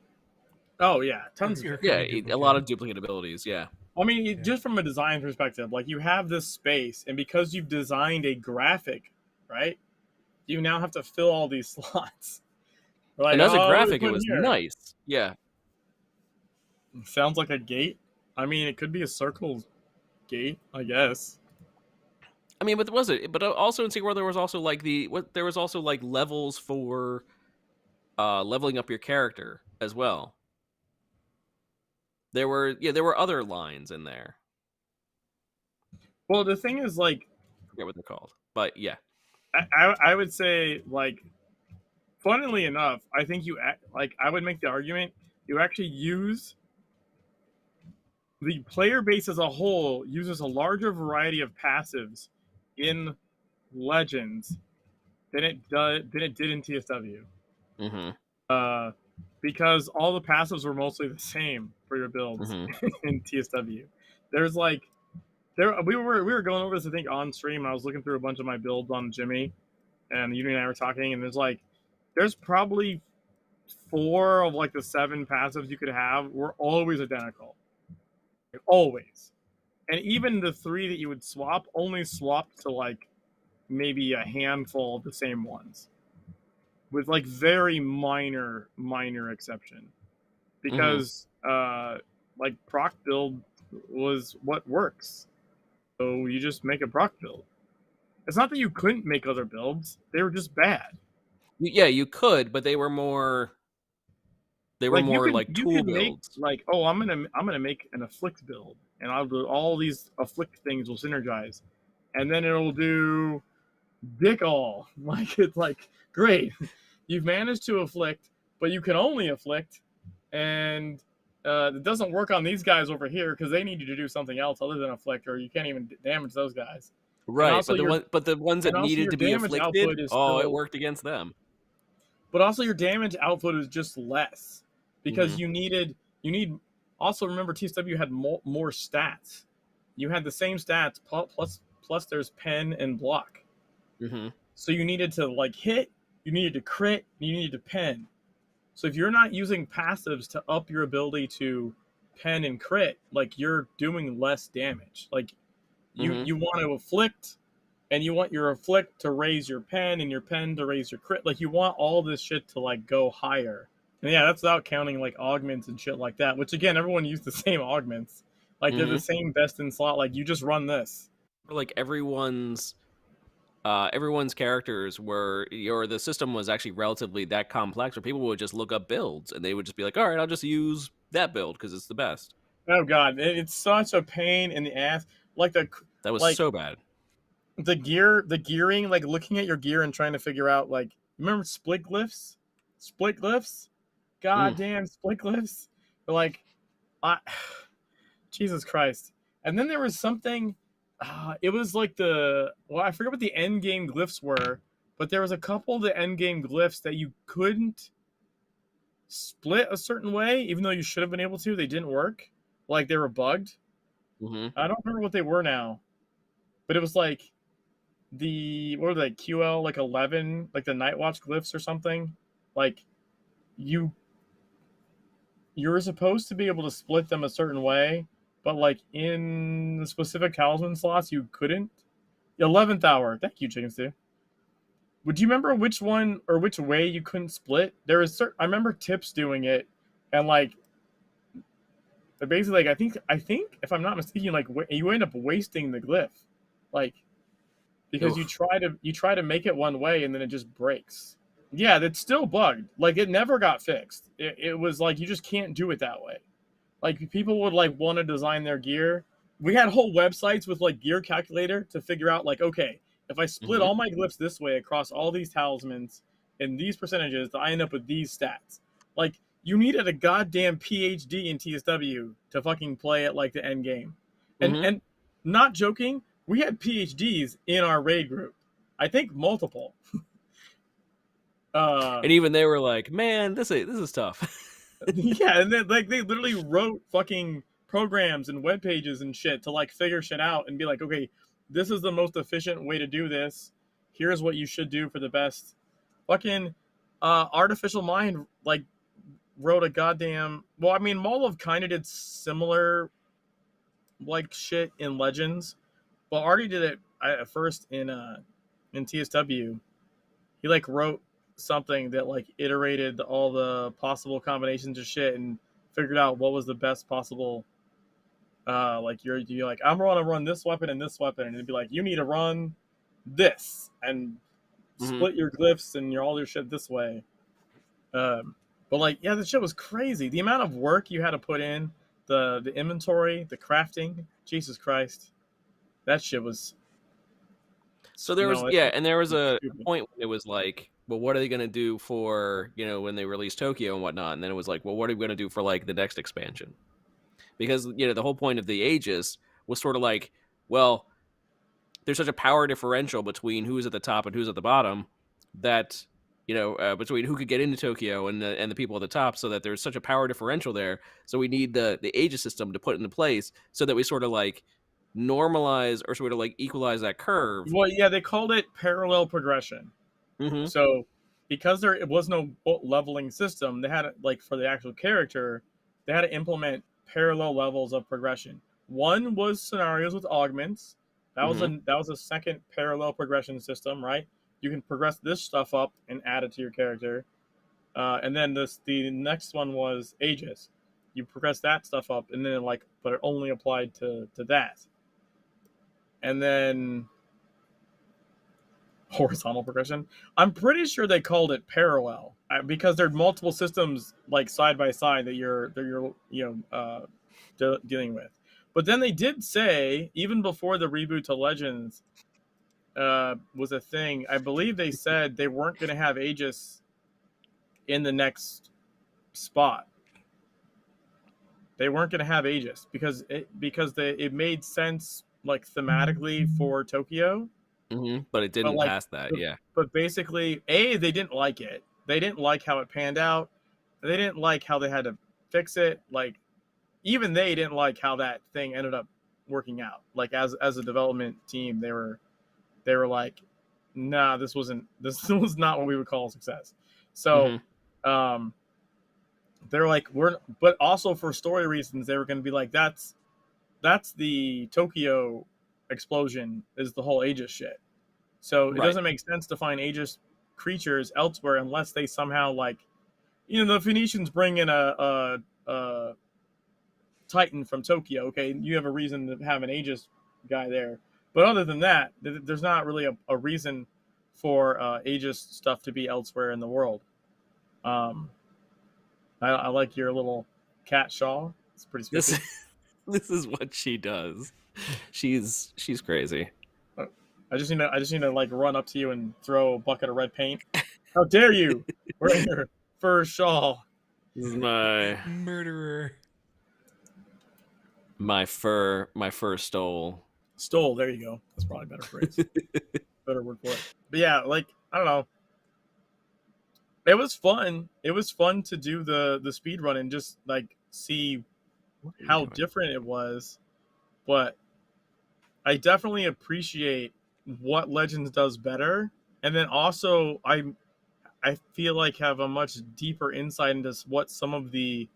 Oh yeah, tons. A lot of duplicate abilities. Yeah. I mean, just from a design perspective, like you have this space, and because you've designed a graphic, right? You now have to fill all these slots. Like, and as a graphic, it was nice. Yeah. Sounds like a gate. I mean, it could be a circle gate, I guess. I mean, but was it? But also in Secret World, there was also like there was also like levels for leveling up your character as well. There were other lines in there. Well, the thing is, like, I forget what they're called, but yeah, I would say, like, funnily enough, I think I would make the argument you actually use the player base as a whole uses a larger variety of passives in Legends than it did in TSW. Mm-hmm. Because all the passives were mostly the same for your builds in TSW. There's like we were going over this I think on stream. And I was looking through a bunch of my builds on Jimmy, and you and I were talking, and there's probably 4 of like the 7 passives you could have were always identical, always, and even the 3 that you would swap only swapped to like maybe a handful of the same ones, with like very minor exception, because like proc build was what works, so you just make a proc build. It's not that you couldn't make other builds; they were just bad. Yeah, you could, but they were more. They were more like tool builds. Like, oh, I'm gonna make an afflict build, and I'll do all these afflict things will synergize, and then it'll do dick all. Like, it's like, great, you've managed to afflict, but you can only afflict, and it doesn't work on these guys over here because they need you to do something else other than afflict, or you can't even damage those guys. Right, but the ones that needed to be afflicted, it worked against them. But also your damage output is just less, because you need also remember TSW had more stats. You had the same stats plus there's pen and block. So you needed to like hit, you needed to crit, you needed to pen. So if you're not using passives to up your ability to pen and crit, like you're doing less damage. Like you want to afflict, and you want your afflict to raise your pen, and your pen to raise your crit. Like you want all this shit to like go higher. And yeah, that's without counting like augments and shit like that. Which again, everyone used the same augments. Like they're the same best in slot. Like you just run this. Like everyone's characters were, or the system was actually relatively that complex, where people would just look up builds and they would just be like, all right, I'll just use that build because it's the best. Oh god, it's such a pain in the ass. Like that was like, so bad. The gearing, like looking at your gear and trying to figure out, like, remember split glyphs? Goddamn split glyphs. Like, Jesus Christ. And then there was something, it was like I forget what the end game glyphs were, but there was a couple of the end game glyphs that you couldn't split a certain way, even though you should have been able to. They didn't work. Like, they were bugged. I don't remember what they were now, but it was like what were they, QL like 11, like the Night Watch glyphs or something. Like you were supposed to be able to split them a certain way, but like in the specific talisman slots you couldn't. 11th hour. Thank you, Chicken Stew. Would you remember which one or which way you couldn't split? There was I remember Tips doing it, and like basically, like I think if I'm not mistaken, like you end up wasting the glyph, like because Oof. you try to make it one way and then it just breaks. Yeah, that's still bugged. Like it never got fixed. It was like you just can't do it that way. Like people would like want to design their gear. We had whole websites with like gear calculator to figure out like, okay, if I split Mhm. all my glyphs this way across all these talismans in these percentages, I end up with these stats. Like you needed a goddamn PhD in TSW to fucking play at like the end game. Mhm. And not joking, we had PhDs in our raid group. I think multiple. And even they were like, "Man, this is tough." Yeah, and then like they literally wrote fucking programs and web pages and shit to like figure shit out and be like, okay, this is the most efficient way to do this. Here's what you should do for the best. Fucking Artificial Mind like wrote a goddamn. Well, I mean, Molov kind of did similar like shit in Legends, but Artie did it at first in TSW. He like wrote something that like iterated all the possible combinations of shit and figured out what was the best possible like you're like I'm gonna run this weapon and this weapon and it'd be like you need to run this and Mhm. split your glyphs and your all your shit this way. But like yeah, the shit was crazy. The amount of work you had to put in, the inventory, the crafting, Jesus Christ. That shit was So there was it and there was was a stupid. point when it was like, well, what are they gonna do for when they release Tokyo and whatnot? And then it was like, well, what are we gonna do for like the next expansion? Because the whole point of the Aegis was sort of like, well, there's such a power differential between who's at the top and who's at the bottom that between who could get into Tokyo and the people at the top, so that there's such a power differential there. So we need the Aegis system to put into place so that we sort of like normalize or sort of like equalize that curve. Well, yeah, they called it parallel progression. Mm-hmm. So because there it was no leveling system, they had like for the actual character, they had to implement parallel levels of progression. One was scenarios with augments. Mm-hmm. That was a second parallel progression system, right? You can progress this stuff up and add it to your character. And then the next one was Aegis. You progress that stuff up, and then like, but it only applied to that. And then horizontal progression. I'm pretty sure they called it parallel because there are multiple systems like side by side that you're dealing with. But then they did say even before the reboot to Legends was a thing, I believe they said they weren't going to have Aegis in the next spot. They weren't going to have Aegis because it made sense like thematically for Tokyo. Mm-hmm. But it But didn't like, pass that. but, Yeah. but basically, they didn't like it. They didn't like how it panned out. They didn't like how they had to fix it. Like, even they didn't like how that thing ended up working out. Like, as a development team, they were like, nah, this was not what we would call a success. So, Mm-hmm. um, they're like, but also for story reasons, they were going to be like, that's the Tokyo explosion is the whole Aegis shit. So it Right. doesn't make sense to find Aegis creatures elsewhere unless they somehow like, the Phoenicians bring in a Titan from Tokyo. Okay, you have a reason to have an Aegis guy there, but other than that, there's not really a reason for Aegis stuff to be elsewhere in the world. Um, I like your little cat shawl. It's pretty This spooky. this is what she does. She's crazy. I just need to like run up to you and throw a bucket of red paint. How dare you wearing your fur shawl? This is my Murderer. my fur stole. Stole. There you go. That's probably a better phrase. Better word for it. But yeah, like I don't know. It was fun. It was fun to do the speed run and just like see What are you how doing? different it was. But I definitely appreciate what Legends does better, and then also I feel like have a much deeper insight into what some of the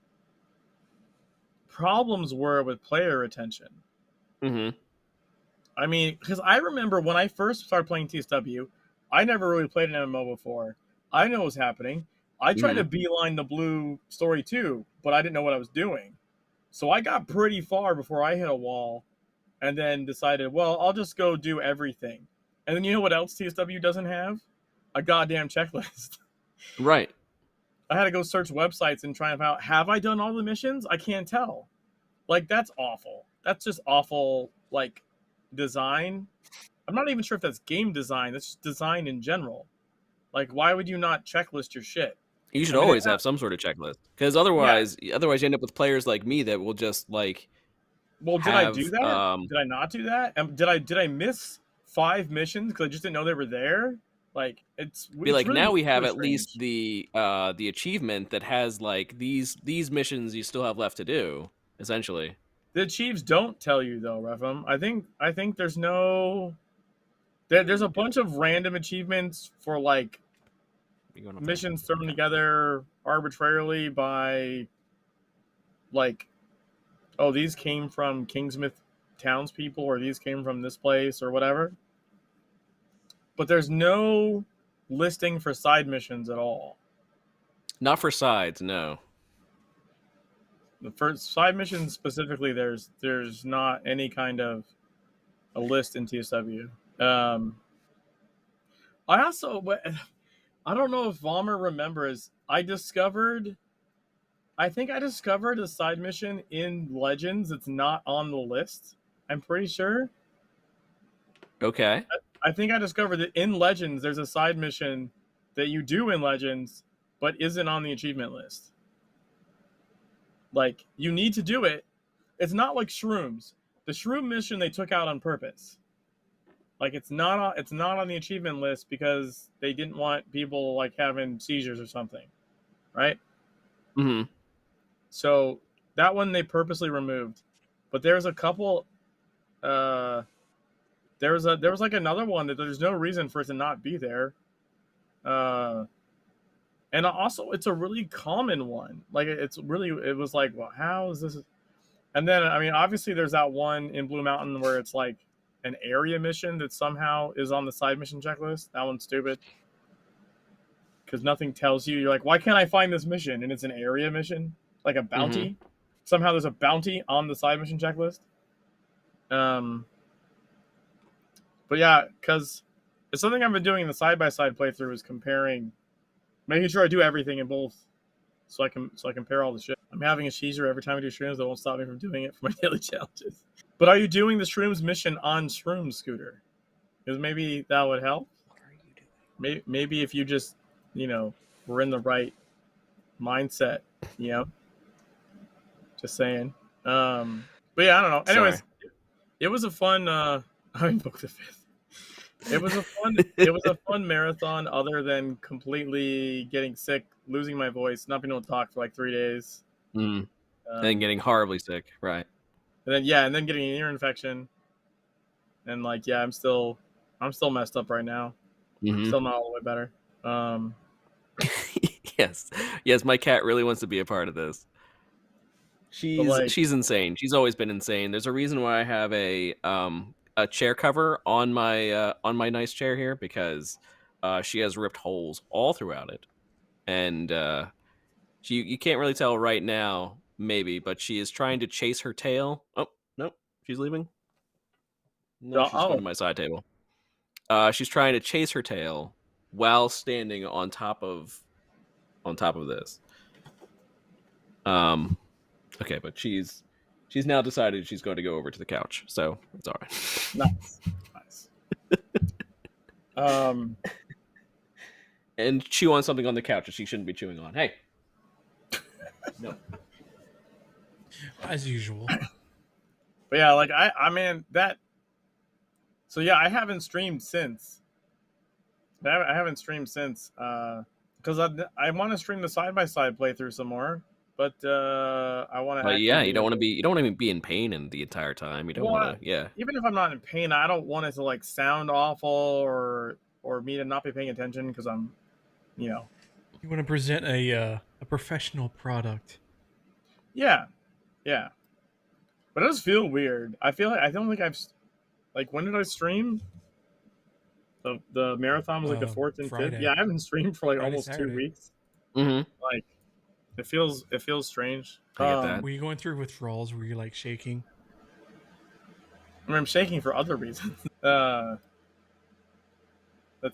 problems were with player retention. Mm-hmm. I mean, because I remember when I first started playing TSW, I never really played an MMO before. I know what's happening. I tried to beeline the blue story too, but I didn't know what I was doing. So I got pretty far before I hit a wall, and then decided, well, I'll just go do everything. And then you know what else TSW doesn't have? A goddamn checklist. Right. I had to go search websites and try and find out, have I done all the missions? I can't tell. Like, that's awful. That's just awful, like, design. I'm not even sure if that's game design. That's just design in general. Like, why would you not checklist your shit? You should I mean, always have some sort of checklist, because otherwise you end up with players like me that will just like. Well, did I do that? Did I not do that? Did I miss 5 missions because I just didn't know they were there? Like, it's like really, now we have really at least the achievement that has like these missions you still have left to do, essentially. The Chiefs don't tell you though, Refum. I think there's no there's a bunch of random achievements for like missions thrown together arbitrarily by like, oh, these came from Kingsmouth townspeople, or these came from this place, or whatever. But there's no listing for side missions at all. Not for sides, no. The first side missions specifically, there's not any kind of a list in TSW. I also, I don't know if Vomher remembers. I think I discovered a side mission in Legends that's not on the list. I'm pretty sure. Okay. I think I discovered that in Legends there's a side mission that you do in Legends but isn't on the achievement list. Like, you need to do it. It's not like shrooms. The shroom mission they took out on purpose. Like, it's not on the achievement list because they didn't want people like having seizures or something, right? Mm-hmm. So that one they purposely removed. But there's a couple. There was like another one that there's no reason for it to not be there. And also it's a really common one. Like, it was like, well, how is this? And then, I mean, obviously there's that one in Blue Mountain where it's like an area mission that somehow is on the side mission checklist. That one's stupid. Because nothing tells you. You're like, why can't I find this mission? And it's an area mission, like a bounty. Mm-hmm. Somehow there's a bounty on the side mission checklist. But yeah, because it's something I've been doing in the side-by-side playthrough is making sure I do everything in both, so I can compare all the shit. I'm having a seizure every time I do shrooms. That won't stop me from doing it for my daily challenges. But are you doing the shrooms mission on Shroom Scooter? Because maybe that would help. What are you doing? Maybe if you just, were in the right mindset, Just saying. But yeah, I don't know. Anyways, sorry. It was a fun. I invoked the fifth. It was a fun marathon. Other than completely getting sick, losing my voice, not being able to talk for like 3 days, and getting horribly sick, right? And then getting an ear infection, and like, yeah, I'm still messed up right now. Mm-hmm. Still not all the way better. Yes, my cat really wants to be a part of this. She's insane. She's always been insane. There's a reason why I have a chair cover on my nice chair here, because she has ripped holes all throughout it, and you can't really tell right now, maybe, but she is trying to chase her tail. Oh no, she's leaving. No, she's going to my side table. She's trying to chase her tail while standing on top of this. Okay, but she's now decided she's going to go over to the couch, so it's all right. Nice. And chew on something on the couch that she shouldn't be chewing on. Hey. No. As usual. But yeah, like I mean that. So yeah, I haven't streamed since. I haven't streamed since because I want to stream the side-by-side playthrough some more. But I want to. Yeah, you don't want to be in pain in the entire time. You don't want to. Yeah. Even if I'm not in pain, I don't want it to like sound awful or me to not be paying attention because I'm, You want to present a professional product. Yeah. But it does feel weird. I feel like I don't think I've. like when did I stream? The marathon was like the 4th and 5th. Friday. Yeah, I haven't streamed for like Friday, almost Saturday. 2 weeks. Mm-hmm. Like it feels strange. I get that. Were you going through withdrawals? Were you like shaking? I mean, I'm shaking for other reasons. That's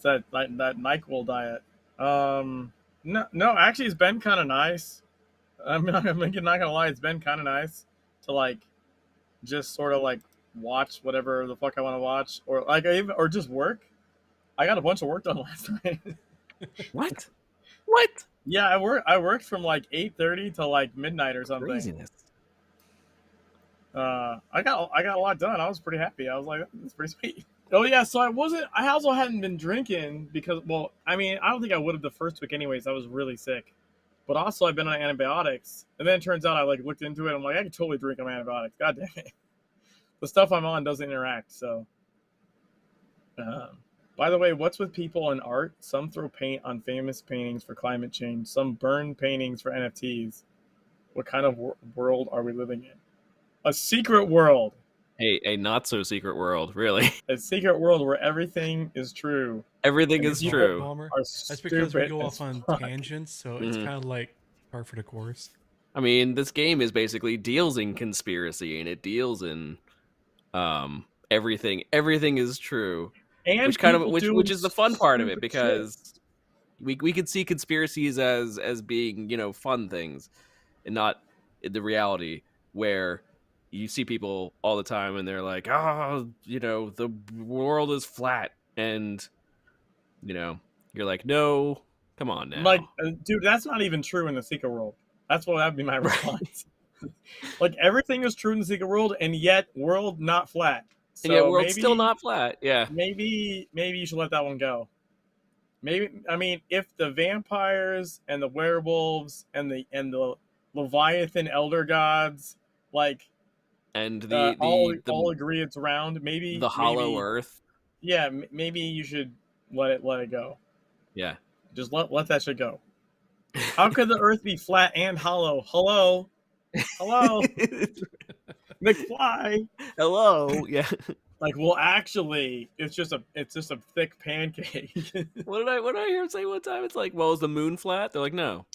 that NyQuil diet. No, actually, it's been kind of nice. I'm not gonna lie, it's been kind of nice to like just sort of like watch whatever the fuck I want to watch, or like or just work. I got a bunch of work done last night. What? Yeah, I worked from like 8:30 to like midnight or something. Craziness. I got a lot done. I was pretty happy. I was like, that's pretty sweet. Oh yeah, so I also hadn't been drinking because, well, I mean, I don't think I would have the first week anyways. I was really sick. But also I've been on antibiotics. And then it turns out I like looked into it. I'm like, I could totally drink on antibiotics. God damn it. The stuff I'm on doesn't interact, so. By the way, what's with people in art? Some throw paint on famous paintings for climate change. Some burn paintings for NFTs. What kind of world are we living in? A secret world. A not so secret world, really. A secret world where everything is true. Everything is true. Palmer, Are that's because we stupid go as off on fuck. tangents, so it's kind of like par for the course. I mean, this game is basically deals in conspiracy, and it deals in everything. Everything is true, And which is the fun part of it, stupid because we could see conspiracies as being, you know, fun things, and not the reality where you see people all the time and they're like, oh, you know, the world is flat, and you know, you're like, no, come on now. Like, dude, that's not even true in the secret world. That's what that'd be my response. Like, everything is true in the secret world, and yet world not flat. So and yet world's still not flat. Yeah. Maybe you should let that one go. Maybe, I mean, if the vampires and the werewolves and the Leviathan elder gods, like, And all agree it's round, maybe the hollow maybe, earth. Yeah, maybe you should let it go. Yeah. Just let that shit go. How could the earth be flat and hollow? Hello? McFly. Hello. Yeah. Like, well, actually, it's just a thick pancake. What did I hear him say one time? It's like, well, is the moon flat? They're like, no.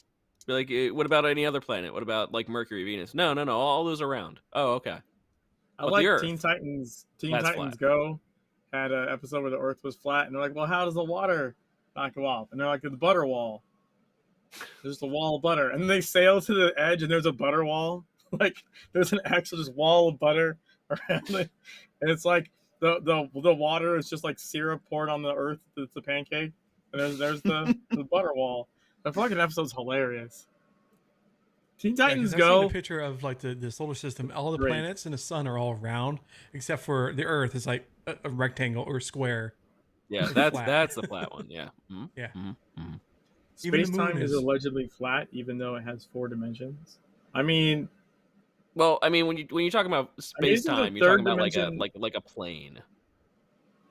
Be like, what about any other planet? What about like Mercury, Venus? No. All those are round. Oh, okay. I But like the Earth, Teen Titans. Teen that's Titans flat. Go had an episode where the Earth was flat, and they're like, well, how does the water not go off? And they're like, the butter wall. There's just a wall of butter, and they sail to the edge, and there's a butter wall. Like, there's an actual just wall of butter around it, and it's like the water is just like syrup poured on the earth. It's a pancake, and there's the butter wall. The fucking episode's hilarious. Teen Titans I've Go. seen a picture of like the solar system. All the Great. planets and the sun are all round, except for the Earth is like a rectangle or square. Yeah, that's the flat one. Yeah. Mm-hmm. Yeah. Mm-hmm. Even the Space-time moon is is- allegedly flat, even though it has 4 dimensions. I mean, Well, I mean, when you talk about space isn't the time, you're talking third about dimension- like a plane.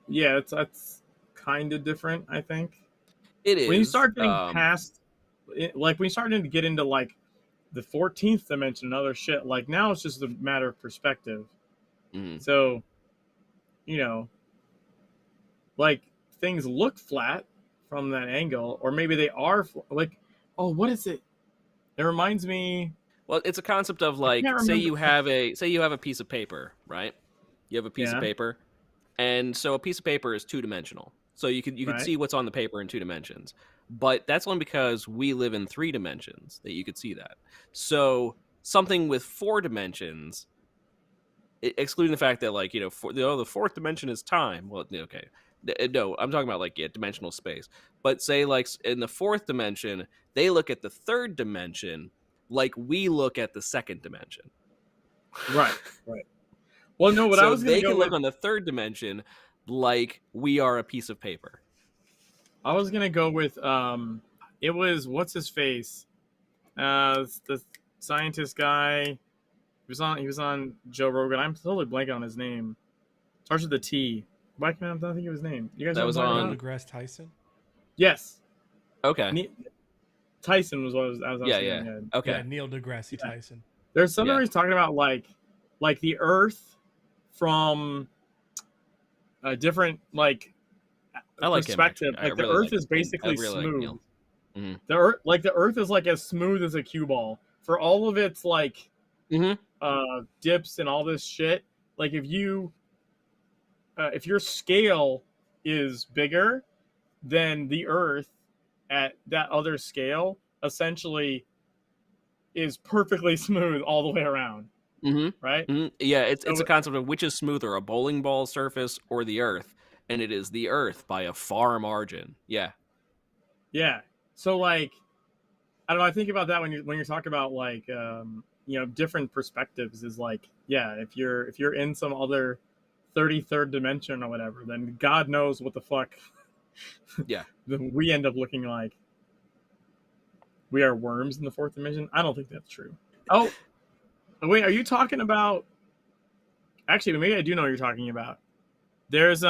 yeah, that's kind of different, I think. It is. When you start getting past, like when you start to get into like the 14th dimension and other shit, like now it's just a matter of perspective. Mhm. So, you know, like things look flat from that angle, or maybe they are like, oh, what is it? It reminds me. Well, it's a concept of like, can't say remember. you have a piece of paper, right? You have a piece of Yeah. paper, and so a piece of paper is 2-dimensional. So you could Right. see what's on the paper in 2 dimensions, but that's only because we live in 3 dimensions that you could see that. So something with 4 dimensions, excluding the fact that like, you know, the 4th dimension is time. Well, okay, no, I'm talking about like, yeah, dimensional space. But say like in the 4th dimension, they look at the 3rd dimension like we look at the 2nd dimension. Right. Well, no, what So I was going they to can go look with, on the 3rd dimension like we are a piece of paper. I was going to go with, it was, what's his face? The scientist guy. He was on Joe Rogan. I'm totally blanking on his name. Starts with a T. Why can't I not think of his name? You guys That know was what I'm talking on- Neil about? deGrasse Tyson. Yes. Okay. Tyson was what I was Yeah. thinking in my head. Okay. Yeah, Neil deGrasse Tyson. There's something Yeah. where he's talking about like the Earth from different like I like him, perspective. actually. I Like the really Earth like is I basically really like smooth. Neil. Mm-hmm. The Earth is like as smooth as a cue ball for all of its like dips and all this shit. Like if your scale is bigger than the Earth at that other scale, essentially is perfectly smooth all the way around. Right? Yeah, it's So a concept of which is smoother, a bowling ball surface or the Earth, and it is the Earth by a far margin. Yeah. yeah. So like I don't know. I think about that when you're talking about like different perspectives. Is like if you're in some other 33rd dimension or whatever, then God knows what the fuck Yeah. we end up looking like. We are worms in the fourth dimension. I don't think that's true. Oh wait, are you talking about? Actually, maybe I do know what you're talking about. There's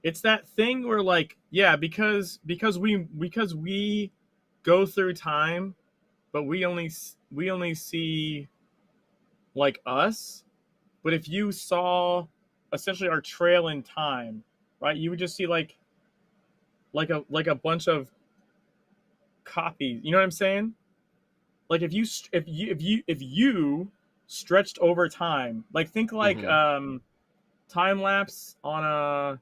it's that thing where like because we go through time, but we only see like us. But if you saw essentially our trail in time, right, you would just see like a bunch of copies. You know what I'm saying? Like if you stretched over time, like think like time lapse on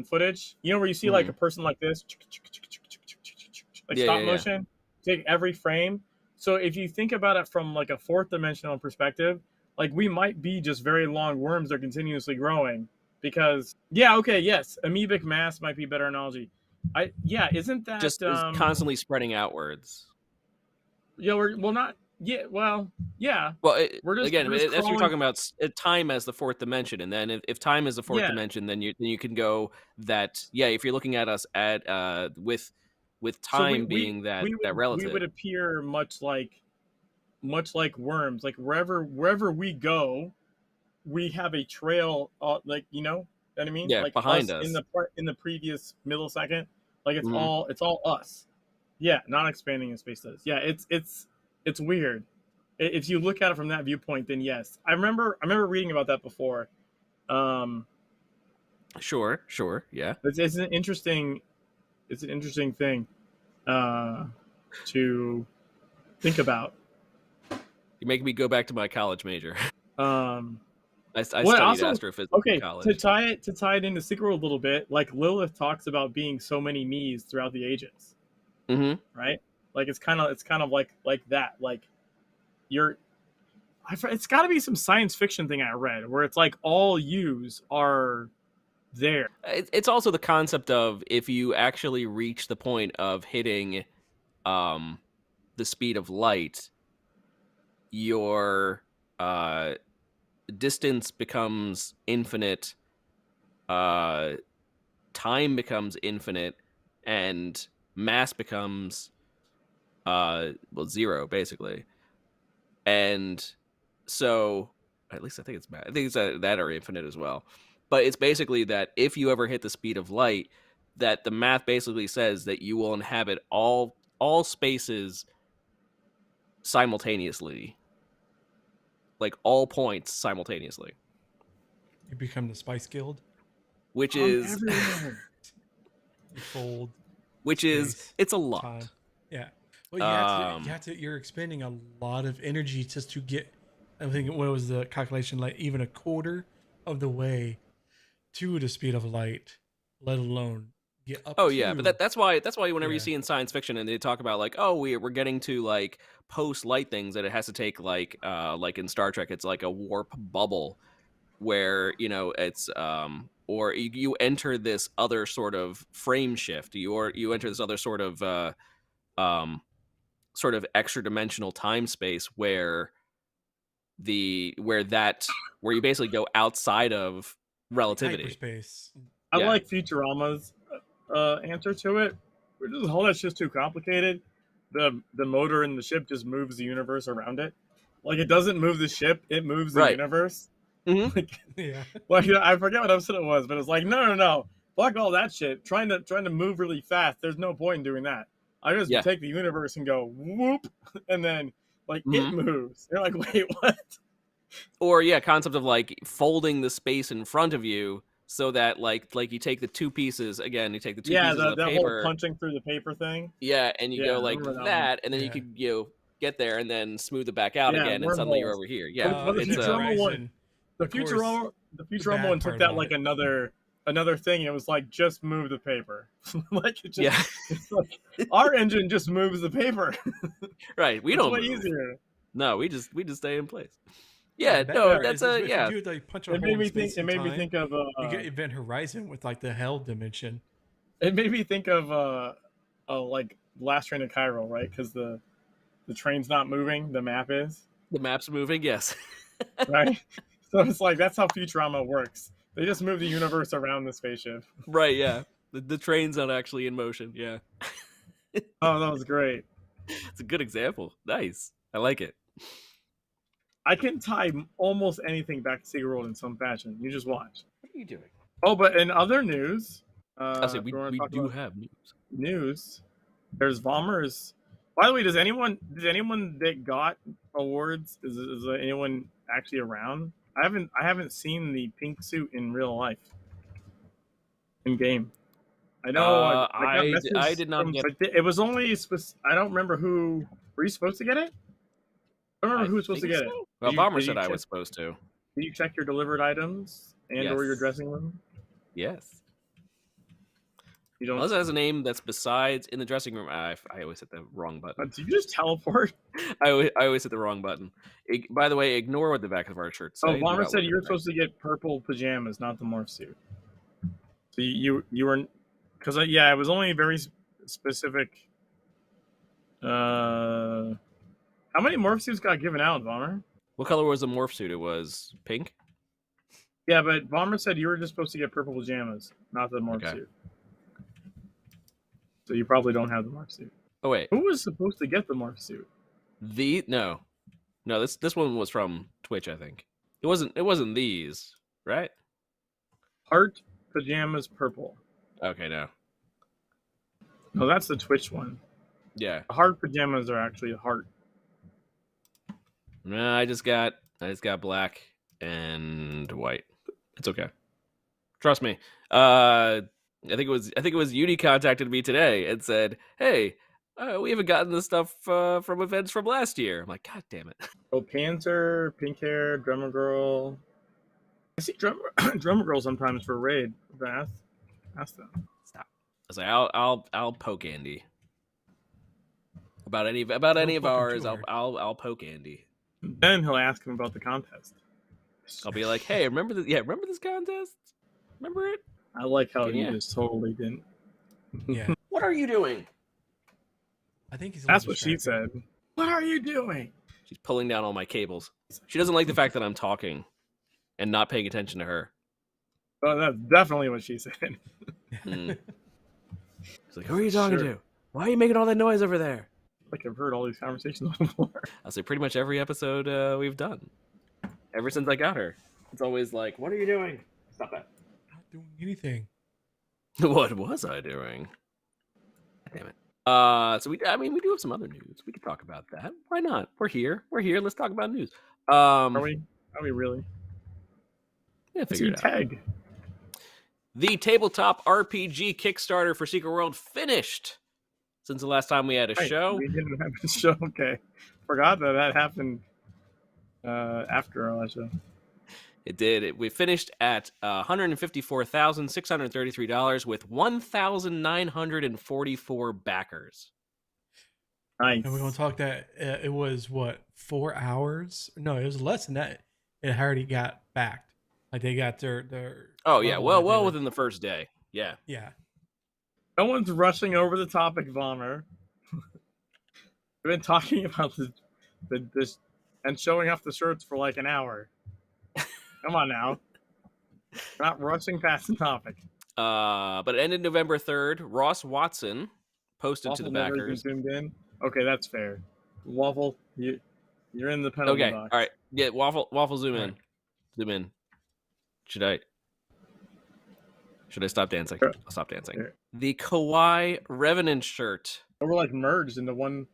footage. You know where you see like a person like this, like stop motion, take every frame. So if you think about it from like a fourth dimensional perspective, like we might be just very long worms that are continuously growing because amoebic mass might be a better analogy. Isn't that Just is constantly spreading outwards. Well, Well, again, that's what you're talking about time as the fourth dimension, and then if time is the fourth dimension, then you can go that if you're looking at us at with time being that relative, we would appear much like worms. Like wherever we go, we have a trail. Like you know what I mean? Yeah, like behind us in the previous millisecond. Like it's all us. Yeah, not expanding in space does. Yeah, it's weird. If you look at it from that viewpoint, then yes, I remember reading about that before. Sure, yeah. It's an interesting thing to think about. You make me go back to my college major. I studied astrophysics in college. To tie it into Secret World a little bit, like Lilith talks about being so many me's throughout the ages. Right? Like it's kind of like that. Like it's got to be some science fiction thing I read where it's like all yous are there. It's also the concept of if you actually reach the point of hitting the speed of light, your distance becomes infinite, time becomes infinite, and mass becomes zero basically. And so at least I think it's that are infinite as well. But it's basically that if you ever hit the speed of light, that the math basically says that you will inhabit all spaces simultaneously, like all points simultaneously. You become the Spice Guild, which is everywhere. You fold, which is it's a lot. Time. Yeah. Well, you're expending a lot of energy just to get. I think what was the calculation, like even a quarter of the way to the speed of light, let alone get up. But that's why whenever you see in science fiction and they talk about like, oh, we're getting to like post light things, that it has to take like in Star Trek, it's like a warp bubble where it's or you enter this other sort of frame shift, you enter this other sort of extra dimensional time space where you basically go outside of relativity. Hyperspace. I like Futurama's answer to it. All that shit's too complicated. The motor in the ship just moves the universe around it. Like it doesn't move the ship; it moves the universe. Like, well, I forget what episode it was, but it's like no, fuck all that shit. Trying to move really fast. There's no point in doing that. I just take the universe and go whoop, and then like it moves. You're like, wait, what? Or yeah, concept of like folding the space in front of you so that like you take the two pieces again, you take the two Yeah, pieces of the that whole paper, punching through the paper thing. yeah, and you Yeah, go I like remember that one. that, and then you Yeah. could get there and then smooth it back out Yeah, again, and suddenly you're wormholes. over here. Yeah, But the it's Futurama one, the of course, Futurama bad one took part that about like it. another thing. It was like just move the paper, like it just, yeah, it's like our engine just moves the paper. right. We It's don't way move. easier. No, we just stay in place. Yeah, the bad no, part that's is a if yeah. you do like punch a It hole made in me space think. It and made me time, think of. you get Event Horizon with like the hell dimension. It made me think of like Last Train to Cairo, right? Because the train's not moving, the map is, The map's moving. Yes. right? So it's like that's how Futurama works. They just move the universe around the spaceship. Right. Yeah. The train's not actually in motion. Yeah. Oh, that was great. It's a good example. Nice. I like it. I can tie almost anything back to Secret World in some fashion. You just watch. What are you doing? Oh, but in other news, I say if we wanna talk do about have news. news. There's Vomher's. By the way, did anyone that got awards is anyone actually around? I haven't seen the pink suit in real life in game. I know I got I messages did not from, get. but it was only I don't remember who. Were you supposed to get it? I don't remember who was supposed to think get it. so. Well, Did Bomber you said I check- was supposed to. Did you check your delivered items and or your Yes. dressing room? Yes. You don't. Unless it has a name that's besides in the dressing room. I always hit the wrong button. Did you just teleport? I always hit the wrong button. By the way, ignore what the back of our shirt says. Oh, Vomher said you were supposed to get purple pajamas, not the morph suit. So you were, because it was only very specific. How many morph suits got given out, Vomher? What color was the morph suit? It was pink. Yeah, but Vomher said you were just supposed to get purple pajamas, not the morph Okay. suit. So you probably don't have the morph suit. Oh wait, Who was supposed to get the morph suit? no. This one was from Twitch. I think it wasn't these, right? Heart pajamas purple. Okay, no. No, that's the Twitch one. Yeah. The heart pajamas are actually heart. No, I just got black and white. It's okay. Trust me. I think it was Uni contacted me today and said, "Hey, we haven't gotten this stuff from events from last year." I'm like, "God damn it!" Oh, Panther, pink hair, drummer girl. I see drummer girl sometimes for raid. Ask them. Stop. I was like, I'll poke Andy about any of ours. I'll poke Andy. Then he'll ask him about the contest. I'll be like, "Hey, remember this contest? Remember it?" I like how Yeah. he just totally didn't. Yeah, What are you doing? I think he's. That's what she said. What are you doing? She's pulling down all my cables. She doesn't like the fact that I'm talking and not paying attention to her. Oh, that's definitely what she said. Mm. She's like, "Who are you talking Sure. to? Why are you making all that noise over there?" Like I've heard all these conversations before. I'll say pretty much every episode we've done. Ever since I got her. It's always like, "What are you doing? Stop that." Not doing anything. What was I doing? God damn it. So we do have some other news. We could talk about that. Why not? We're here. Let's talk about news. Are we really? Yeah, figure it out. Tag. The tabletop RPG Kickstarter for Secret World finished. Since the last time we had a show. We didn't have a show. Okay. Forgot that happened after our last show. It did. We finished at $154,633 with 1,944 backers. Nice. And we're gonna talk that it was what 4 hours? No, it was less than that. It already got backed. Like they got their. Oh yeah, well within the first day. Yeah. Yeah. No one's rushing over the topic, Vomher. We've been talking about this and showing off the shirts for like an hour. Come on now. We're not rushing past the topic. But it ended November 3rd. Ross Watson posted Waffle to the never even backers. zoomed in. Okay, that's fair. Waffle, you're in the penalty Okay, box. all right. Yeah, Waffle, zoom in. Right. Zoom in. Should I stop dancing? Sure. I'll stop dancing. Sure. The Kawhi Revenant shirt. We're like merged into one.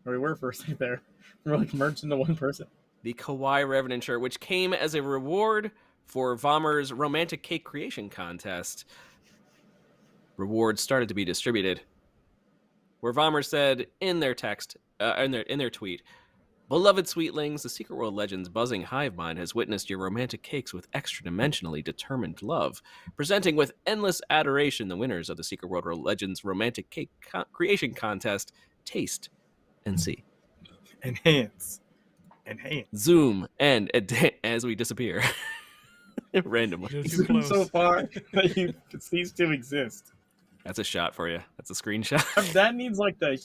Or we were for a second there. We're like merged into one person. the Kawaii Revenant shirt, which came as a reward for Vomher's romantic cake creation contest. Rewards started to be distributed, where Vomher said in their text, in their tweet, "Beloved sweetlings, the Secret World Legends buzzing hive mind has witnessed your romantic cakes with extra-dimensionally determined love, presenting with endless adoration the winners of the Secret World Legends romantic cake creation contest. Taste and see. Enhance. Zoom and as we disappear randomly. You're too Zoom close. so far that you cease to exist. That's a shot for you. That's a screenshot. That needs like the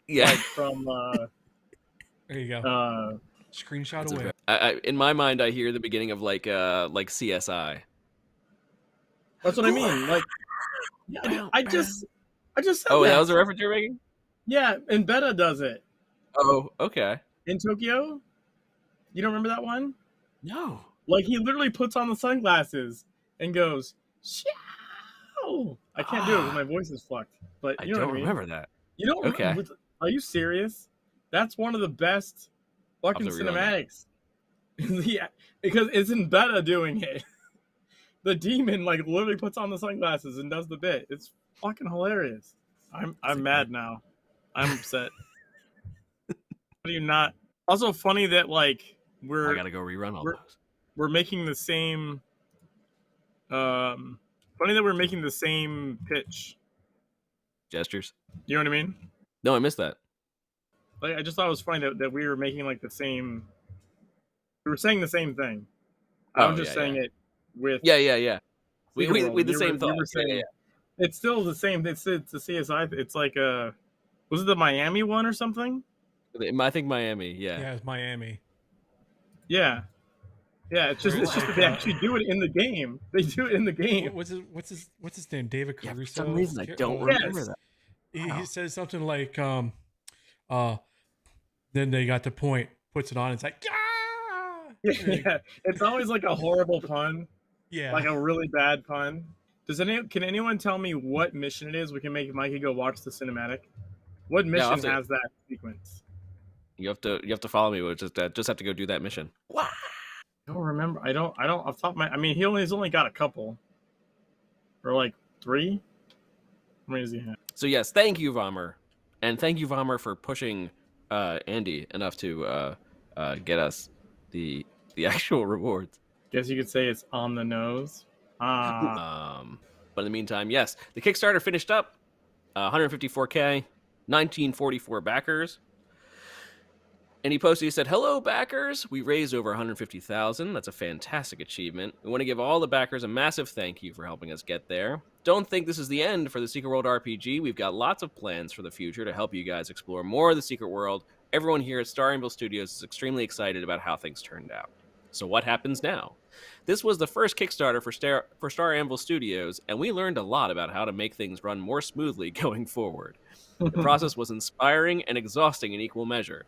Yeah. like from There you go. Screenshot That's away. in my mind, I hear the beginning of like CSI. That's what I mean. Like, yeah, I just said Oh, that. that was a reference you're making? Yeah, and Beta does it Oh, okay. in Tokyo. You don't remember that one? No. Like he literally puts on the sunglasses and goes, "Ciao." I can't do it because my voice is fucked. But I you know don't what I mean? remember that. You don't? Okay. Are you serious? That's one of the best fucking I'll have to rerun that. cinematics. Yeah, because it's in Beta doing it. The demon like literally puts on the sunglasses and does the bit. It's fucking hilarious. I'm mad now. I'm upset. How do you not? Also funny that like I gotta go rerun all those. we're making the same. Funny that we're making the same pitch. Gestures. You know what I mean? No, I missed that. Like I just thought it was funny that we were making like the same. We were saying the same thing. I was just saying it with. Yeah. We the You same were thought. saying Yeah. It's still the same. It's the CSI. It's like was it the Miami one or something? I think Miami. Yeah, it's Miami. Yeah. It's just that they actually do it in the game. They do it in the game. What's his name? David Yeah, Caruso. for some reason, I don't Yes. remember that. He says something like, then they got the point, puts it on, it's like, Yeah. It's always like a horrible pun, yeah. like a really bad pun. Can anyone tell me what mission it is? We can make Mikey go watch the cinematic. What mission has that sequence? You have to follow me. We'll just have to go do that mission. I don't remember. I don't off the top of my. I mean, he's only got a couple, or like 3. How many does he have? So yes, thank you, Vomher, and thank you, Vomher, for pushing Andy enough to get us the actual rewards. Guess you could say it's on the nose. But in the meantime, yes, the Kickstarter finished up. 154K, 1944 backers. And he posted, he said, "Hello, backers. We raised over 150,000. That's a fantastic achievement. We want to give all the backers a massive thank you for helping us get there. Don't think this is the end for the Secret World RPG. We've got lots of plans for the future to help you guys explore more of the Secret World. Everyone here at Star Anvil Studios is extremely excited about how things turned out. So what happens now? This was the first Kickstarter for Star Anvil Studios, and we learned a lot about how to make things run more smoothly going forward. The process was inspiring and exhausting in equal measure.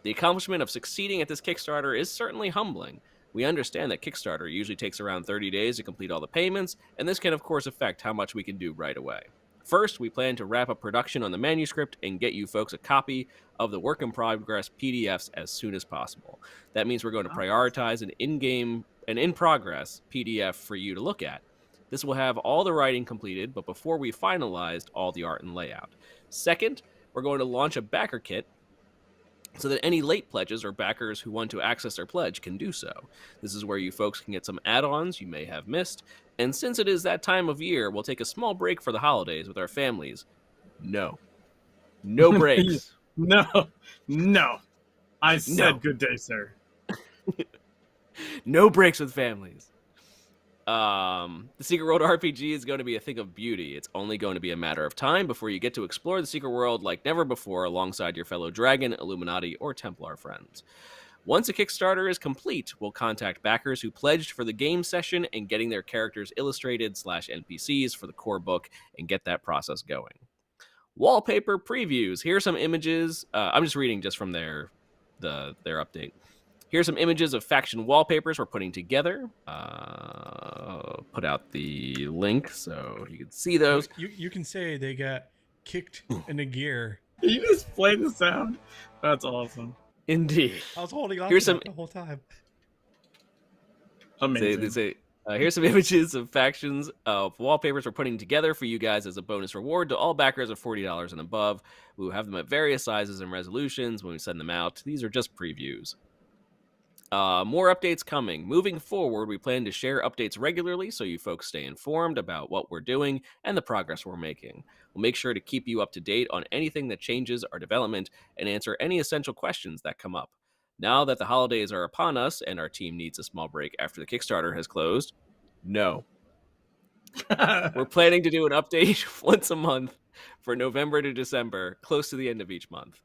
The accomplishment of succeeding at this Kickstarter is certainly humbling. We understand that Kickstarter usually takes around 30 days to complete all the payments, and this can of course affect how much we can do right away. First, we plan to wrap up production on the manuscript and get you folks a copy of the work in progress PDFs as soon as possible. That means we're going to prioritize an in-game and in-progress PDF for you to look at. This will have all the writing completed, but before we finalized all the art and layout. Second, we're going to launch a backer kit so that any late pledges or backers who want to access their pledge can do so. This is where you folks can get some add-ons you may have missed, and since it is that time of year, we'll take a small break for the holidays with our families. No breaks. No. I said good day, sir. No breaks with families. The Secret World RPG is going to be a thing of beauty. It's only going to be a matter of time before you get to explore the Secret World like never before alongside your fellow Dragon, Illuminati, or Templar friends. Once a Kickstarter is complete, we'll contact backers who pledged for the game session and getting their characters illustrated /NPCs for the core book and get that process going. Wallpaper previews. Here are some images. I'm just reading just from their update. Here's some images of faction wallpapers we're putting together. Put out the link so you can see those. You can say they got kicked in the gear. Can you just play the sound? That's awesome. Indeed. I was holding on Here's to some- that the whole time. Amazing. Here's some images of factions of wallpapers we're putting together for you guys as a bonus reward to all backers of $40 and above. We will have them at various sizes and resolutions when we send them out. These are just previews. More updates coming. Moving forward, we plan to share updates regularly so you folks stay informed about what we're doing and the progress we're making. We'll make sure to keep you up to date on anything that changes our development and answer any essential questions that come up. Now that the holidays are upon us and our team needs a small break after the Kickstarter has closed, no. We're planning to do an update once a month for November to December, close to the end of each month.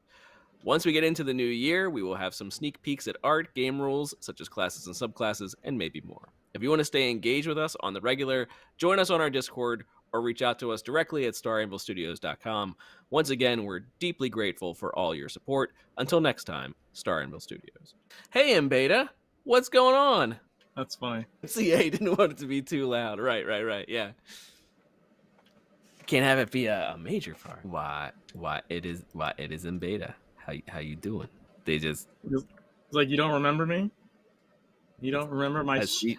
Once we get into the new year, we will have some sneak peeks at art, game rules, such as classes and subclasses, and maybe more. If you want to stay engaged with us on the regular, join us on our Discord or reach out to us directly at staranvilstudios.com. Once again, we're deeply grateful for all your support. Until next time, Star Anvil Studios. Hey, Mbeta, what's going on? That's funny. CA didn't want it to be too loud. Right. Yeah. Can't have it be a major part. Why it is in beta. How you doing? They just It's like, you don't remember me? You don't remember my I see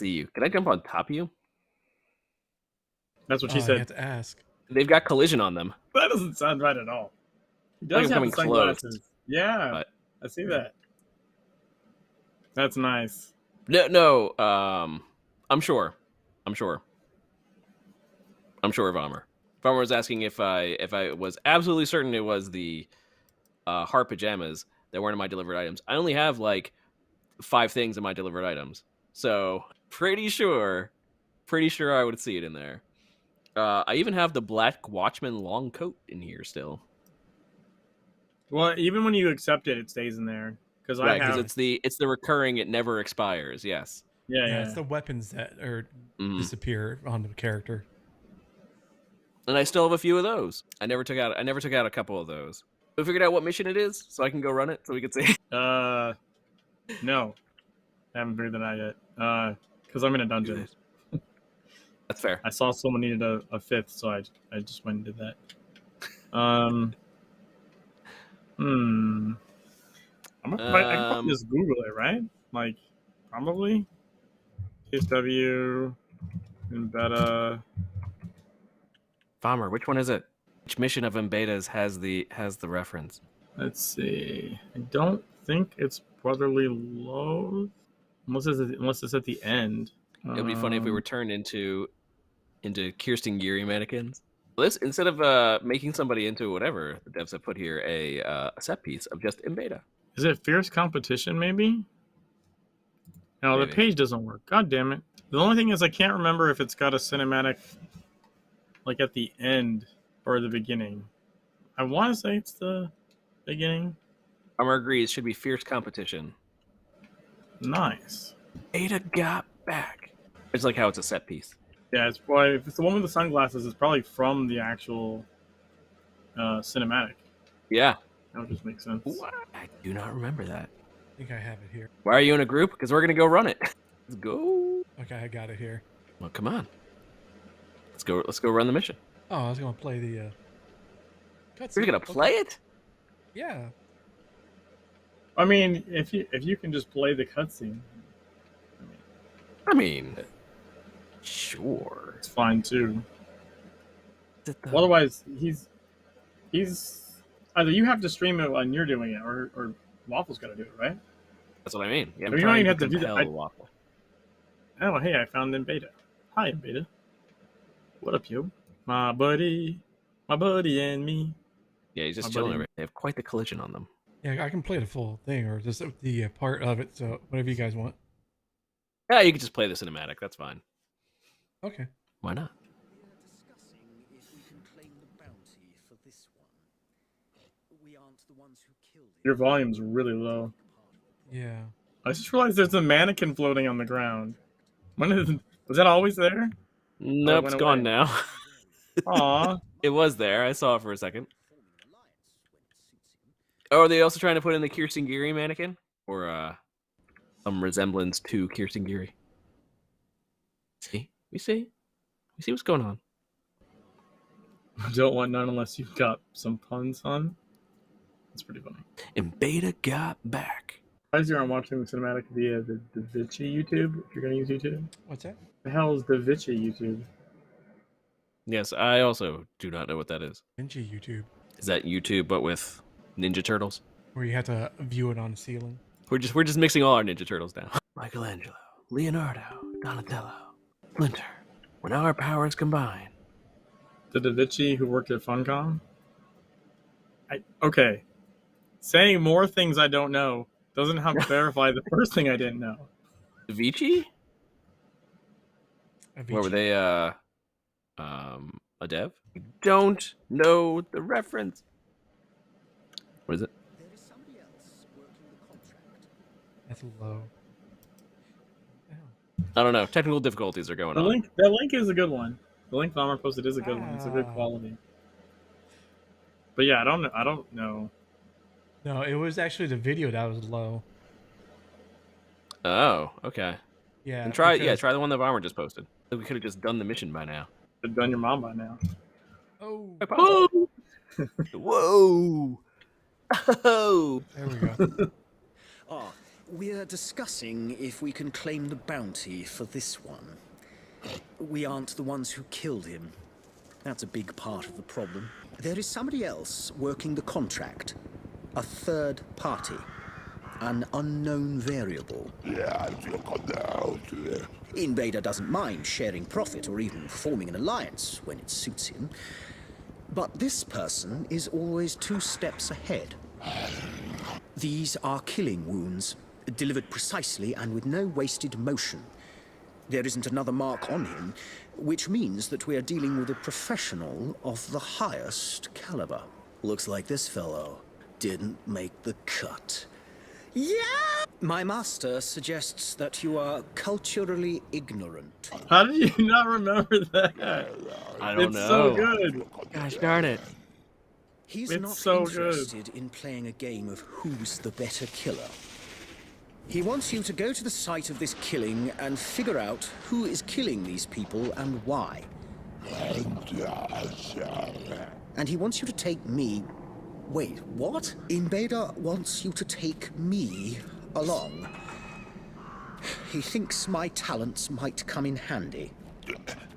you. Can I jump on top of you? That's what she You said. have to ask. They've got collision on them. That doesn't sound right at all. He Like does I'm have the coming close. sunglasses. Yeah, But- I see that. That's nice. No. I'm sure. Vomher was asking if I was absolutely certain it was the heart pajamas that weren't in my delivered items. I only have like 5 things in my delivered items, so pretty sure I would see it in there. I even have the Black Watchman long coat in here still. Well, even when you accept it, it stays in there. Because Right, I have. because it's the recurring. It never expires. Yes. Yeah. It's the weapons that are Mhm. disappear on the character. And I still have a few of those. I never took out a couple of those. We figured out what mission it is, so I can go run it, so we could say. No, I haven't figured that out yet. Because I'm in a dungeon. That's fair. I saw someone needed a fifth, so I just went and did that. I can probably just Google it, right? Like, probably. TSW and beta. Vomher, which one is it? Which mission of Mbeta's has the reference? Let's see. I don't think it's Brotherly Loathe, unless it's at the end. It would be funny if we were turned into Kirsten Geary mannequins. This, instead of making somebody into whatever, the devs have put here a set piece of just Mbeta. Is it Fierce Competition, maybe? No, Maybe. the page doesn't work. God damn it. The only thing is I can't remember if it's got a cinematic like at the end or the beginning. I want to say it's the beginning. Armor agrees, should be Fierce Competition. Nice. Beta got back. It's like how it's a set piece. Yeah, it's probably, if it's the one with the sunglasses, it's probably from the actual cinematic. Yeah. That would just make sense. What? I do not remember that. I think I have it here. Why are you in a group? Because we're going to go run it. Let's go. Okay, I got it here. Well, come on. Let's go run the mission. Oh, I was gonna play the cutscene. You're going to play it? Yeah. I mean, if you can just play the cutscene, I mean, sure. it's fine too. Is it the- Well, otherwise, he's either you have to stream it when you're doing it, or Waffle's got to do it, right? That's what I mean. Yeah, I'm You don't trying even have to do that. compel Waffle. Oh, hey, I found in beta. Hi, in beta. What up, yo? My buddy and me. Yeah, he's just My chilling buddy. over. They have quite the collision on them. Yeah, I can play the full thing or just the part of it. So whatever you guys want. Yeah, you can just play the cinematic. That's fine. Okay. Why not? We are discussing if we can claim the bounty for this one. We aren't the ones who killed Your volume's really low. Yeah. I just realized there's a mannequin floating on the ground. Was that always there? Nope, went it's gone away. now. Aw. It was there. I saw it for a second. Oh, are they also trying to put in the Kirsten Geary mannequin? Or some resemblance to Kirsten Geary? See? We see what's going on. I don't want none unless you've got some puns on. It's pretty funny. And Beta got back. Guys, you're watching the cinematic via the DaVinci YouTube. If you're gonna use YouTube, What's that? the hell is DaVinci YouTube? Yes, I also do not know what that is. Ninja YouTube, Is that YouTube but with Ninja Turtles? where you have to view it on the ceiling. We're just mixing all our Ninja Turtles now. Michelangelo, Leonardo, Donatello, Splinter. When our powers combine. The DaVinci who worked at Funcom. Okay, saying more things I don't know doesn't help verify the first thing I didn't know. Vici? Avicii. What were they? A dev? Don't know the reference. What is it? There is somebody else working the contract. That's low. I don't know. Technical difficulties are going The on. link, that link is a good one. The link Vomher posted is a good one. It's a good quality. But yeah, I don't know. No, it was actually the video that was low. Oh, okay. Yeah. And try because- the one that Vomher just posted. We could have just done the mission by now. I've done your mom by now. Oh, Whoa! Oh! there we go. We're discussing if we can claim the bounty for this one. We aren't the ones who killed him. That's a big part of the problem. There is somebody else working the contract. A third party. An unknown variable. Invader doesn't mind sharing profit or even forming an alliance when it suits him. But this person is always 2 steps ahead. These are killing wounds, delivered precisely and with no wasted motion. There isn't another mark on him, which means that we are dealing with a professional of the highest caliber. Looks like this fellow didn't make the cut. Yeah! My master suggests that you are culturally ignorant. How did you not remember that? I don't It's know. so good. Gosh darn it. He's It's not so good. interested in playing a game of who's the better killer. He wants you to go to the site of this killing and figure out who is killing these people and why. And he wants you to take me... Wait, what? Invader wants you to take me along. He thinks my talents might come in handy.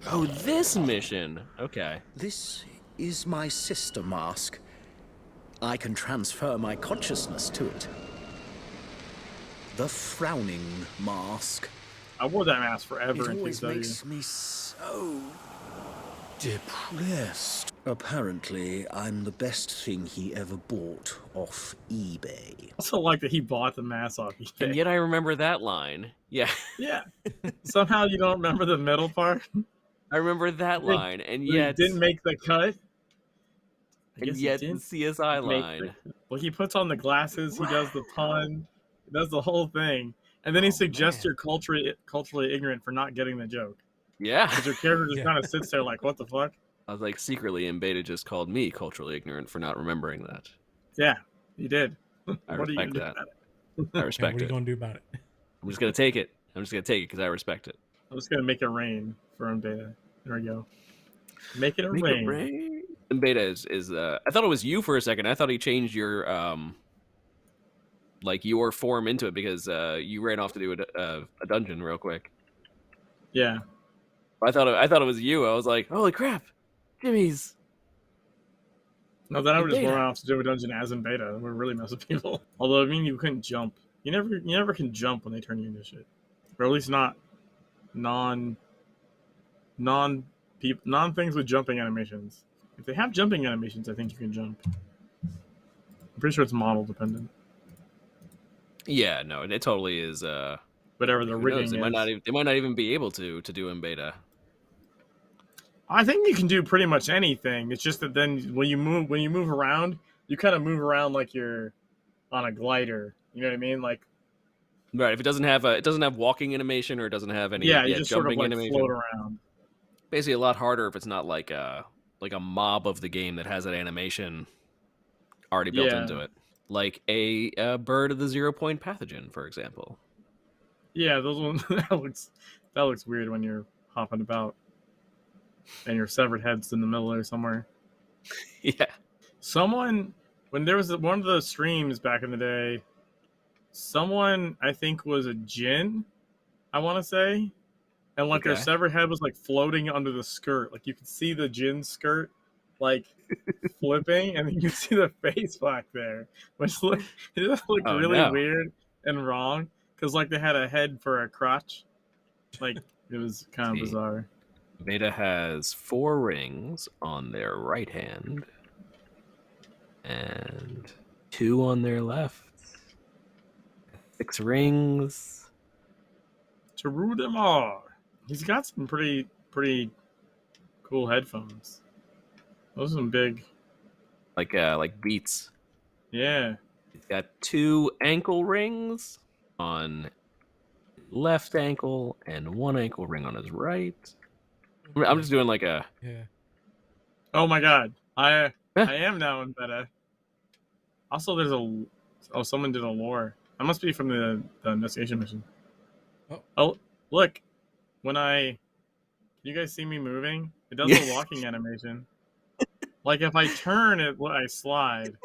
Oh, this mission. Okay. This is my sister mask. I can transfer my consciousness to it. The frowning mask. I wore that mask forever It in always TTRPG. makes me so depressed. Apparently, I'm the best thing he ever bought off eBay. I also like that he bought the mask off eBay. And yet I remember that line. Yeah. Yeah. Somehow you don't remember the middle part? I remember that line. And He yet didn't make the cut? I and guess he yet the didn't CSI make line. the- Well, he puts on the glasses, he does the pun, he does the whole thing. And then he suggests man. you're culturally ignorant for not getting the joke. Yeah. Because your character just Yeah. kind of sits there like, what the fuck? I was like, secretly, and Beta just called me culturally ignorant for not remembering that. Yeah, he did. I What are you respect gonna do that. about it? I Yeah, what respect are you it. gonna do about it? I'm just gonna take it. I'm just gonna take it because I respect it. I'm just gonna make it rain for him, Beta. There we go. Make it Make rain. it rain. And Beta is I thought it was you for a second. I thought he changed your like your form into it because you ran off to do a dungeon real quick. Yeah. I thought it was you. I was like, holy crap, Jimmy's. No, then I would just Beta. run off to do a dungeon as in Beta. We're really messing with people. Although I mean, you couldn't jump. You never can jump when they turn you into shit, or at least not non things with jumping animations. If they have jumping animations, I think you can jump. I'm pretty sure it's model dependent. Yeah, no, it totally is. Whatever the Who rigging knows? is. They might not even be able to do in Beta. I think you can do pretty much anything. It's just that then when you move around, you kind of move around like you're on a glider. You know what I mean? Like Right. If it doesn't have walking animation or it doesn't have any you just sort jumping of like animation. float around. Basically, a lot harder if it's not like a mob of the game that has that animation already built Yeah. into it, like a bird of the 0 point pathogen, for example. Yeah, those ones that looks weird when you're hopping about and your severed head's in the middle there somewhere. Yeah. Someone when there was one of those streams back in the day, someone I think was a djinn, I want to say, and like their Okay. severed head was like floating under the skirt. Like you could see the djinn skirt like flipping, and you could see the face back there, which looked it just looked Oh, really no. weird and wrong because like they had a head for a crotch. Like it was kind of See. bizarre. Veda has 4 rings on their right hand and 2 on their left. 6 rings. To rule them all. He's got some pretty cool headphones. Those are some big. Like Beats. Yeah. He's got 2 ankle rings on left ankle and 1 ankle ring on his right. I'm just doing like a Yeah. Oh my god. I am now in beta. Also, there's someone did a lore. That must be from the investigation mission. Oh, look. Can you guys see me moving? It does a walking animation. Like if I turn it, I slide.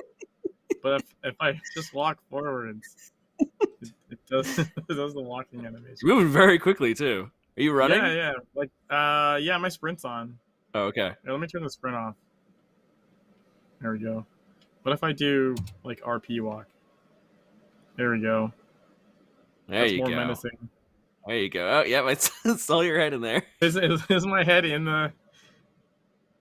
But if I just walk forwards, it does the walking animation. You're moving very quickly too. Are you running? Yeah. Like yeah, my sprint's on. Oh, okay. Here, let me turn the sprint off. There we go. What if I do like RP walk? There we go. That's more go. menacing. There you go. Oh, yeah, I saw your head in there. Is my head in the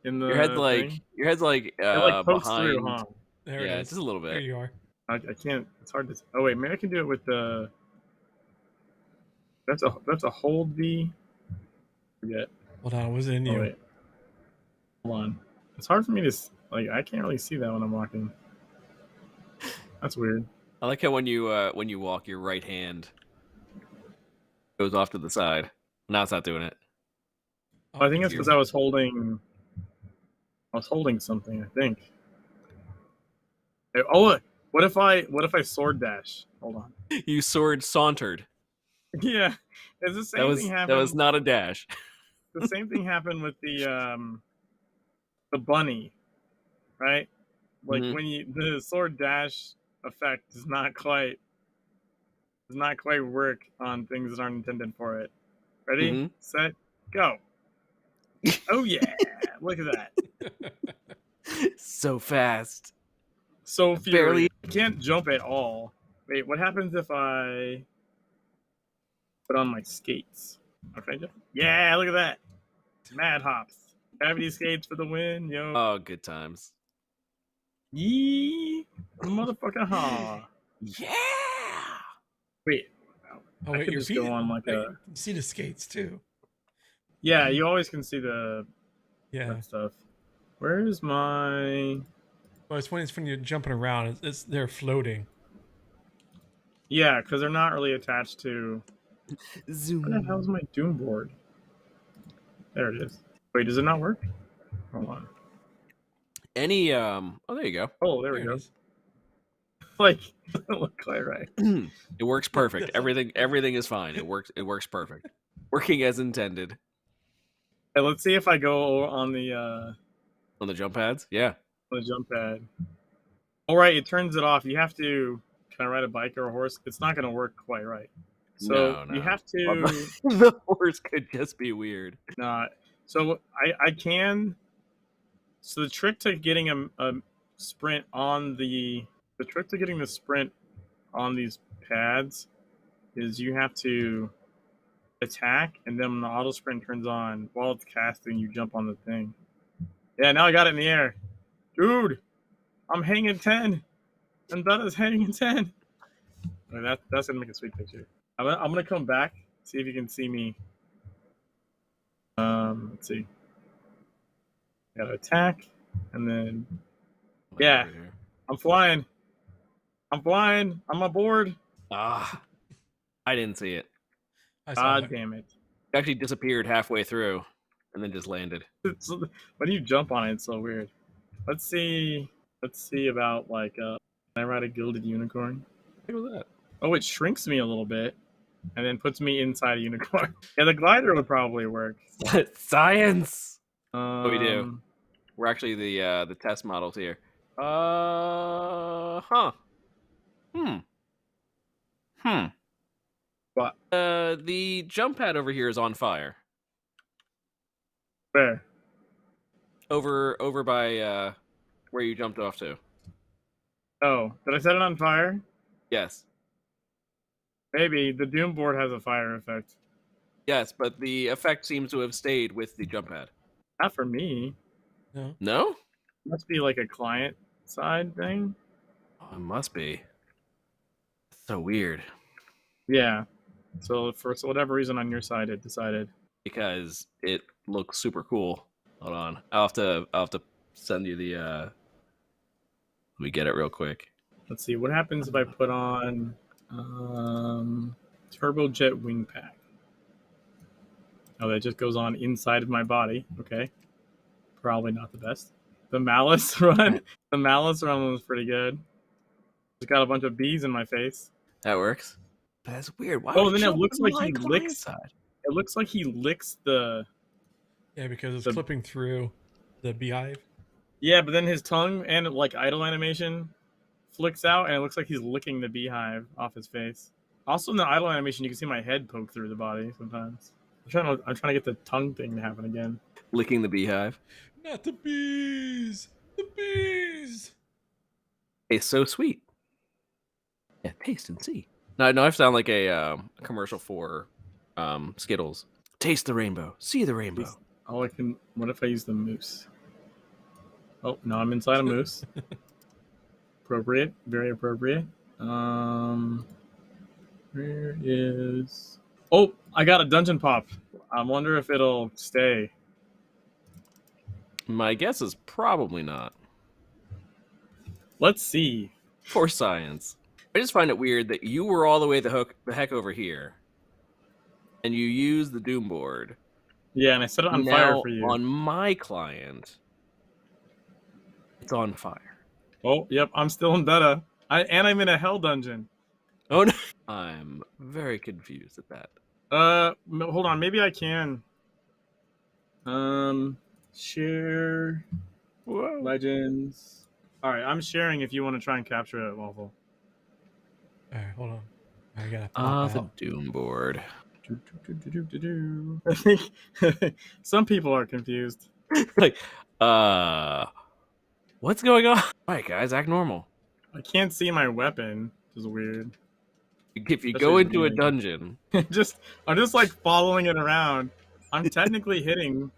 your head's thing? Your head's like It like pokes behind. through, huh? There it is. Just a little bit. There you are. I can't. It's hard to. Oh wait, maybe I can do it with the. That's a hold V. Forget. Hold on, was it in you? Wait. Hold on. It's hard for me to like. I can't really see that when I'm walking. That's weird. I like how when you walk, your right hand goes off to the side. Now it's not doing it. I think it's because I was holding something. I think. Oh, what if I sword dash? Hold on. You sword sauntered. Yeah, it's the same thing happened. That was not a dash. The same thing happened with the bunny, right? Like when the sword dash effect does not quite work on things that aren't intended for it. Ready, set, go. Oh yeah, look at that. So fast. So furious. I can't jump at all. Wait, what happens if I put on my skates? Okay, jump. Yeah, look at that. Mad hops. Gravity skates for the win, yo. Oh, good times. Yee, motherfucking ha. Yeah. Wait. Oh, I wait, could your just feet. go on like You can see the skates too. Yeah, you always can see the Yeah. stuff. Where is my? Well, it's when you're jumping around. They're floating. Yeah, because they're not really attached to. Zoom. Where the hell's my Dune board? There it is. Wait, does it not work? Hold on. Any oh, there you go. Oh, there we go. Is. Like, doesn't look quite right. It works perfect. Everything is fine. It works perfect. Working as intended. Hey, let's see if I go on the jump pads. Yeah. On the jump pad. All right, it turns it off. You have to kind of ride a bike or a horse. It's not going to work quite right. So No. you have to. The horse could just be weird. Not. So I can. So the trick to getting a sprint on the sprint on these pads is you have to attack, and then when the auto sprint turns on while it's casting, you jump on the thing. Yeah, now I got it in the air, dude. I'm hanging 10, and that is hanging 10. That's gonna make a sweet picture. I'm gonna come back, see if you can see me. Let's see. Gotta attack, and then yeah, I'm flying. I'm aboard. Ah, I didn't see it. God damn it! It actually disappeared halfway through, and then just landed. When you jump on it, it's so weird. Let's see about like can I ride a gilded unicorn? Look at that. Oh, it shrinks me a little bit, and then puts me inside a unicorn. Yeah, the glider would probably work. Science. What we do? We're actually the test models here. Huh. Hmm. What? The jump pad over here is on fire. Where? Over by where you jumped off to. Oh, did I set it on fire? Yes. Maybe. The Dune board has a fire effect. Yes, but the effect seems to have stayed with the jump pad. Not for me. No. No? It must be like a client side thing. Oh, it must be. So weird. Yeah. So for whatever reason on your side, it decided. Because it looks super cool. Hold on. I'll have to send you the let me get it real quick. Let's see. What happens if I put on Turbojet Wing Pack? Oh, that just goes on inside of my body. Okay. Probably not the best. The Malice run. The Malice run was pretty good. Just got a bunch of bees in my face. That works. That's weird. Why Oh, would then you it looks jump on like he my client licks. side? It looks like he licks the. Yeah, because it's clipping through the beehive. Yeah, but then his tongue and like idle animation flicks out, and it looks like he's licking the beehive off his face. Also, in the idle animation, you can see my head poke through the body sometimes. I'm trying to get the tongue thing to happen again. Licking the beehive. Not the bees. The bees. It's so sweet. Yeah, taste and see. No, I sound like a commercial for Skittles. Taste the rainbow. See the rainbow. All I can. What if I use the moose? Oh no, I'm inside a moose. Appropriate, very appropriate. Where is? Oh, I got a dungeon pop. I wonder if it'll stay. My guess is probably not. Let's see. For science. I just find it weird that you were all the way the heck over here, and you used the Doom board. Yeah, and I set it on now, fire for you. On my client, it's on fire. Oh, yep, I'm still in beta. And I'm in a hell dungeon. Oh no! I'm very confused at that. Hold on, maybe I can. Share. Whoa. Legends. All right, I'm sharing if you want to try and capture it, Waffle. All right, hold on. I gotta The out. Doom board. I think some people are confused. Like, what's going on? All right, guys, act normal. I can't see my weapon, which is weird. If you go into a dungeon, I'm just like following it around. I'm technically hitting.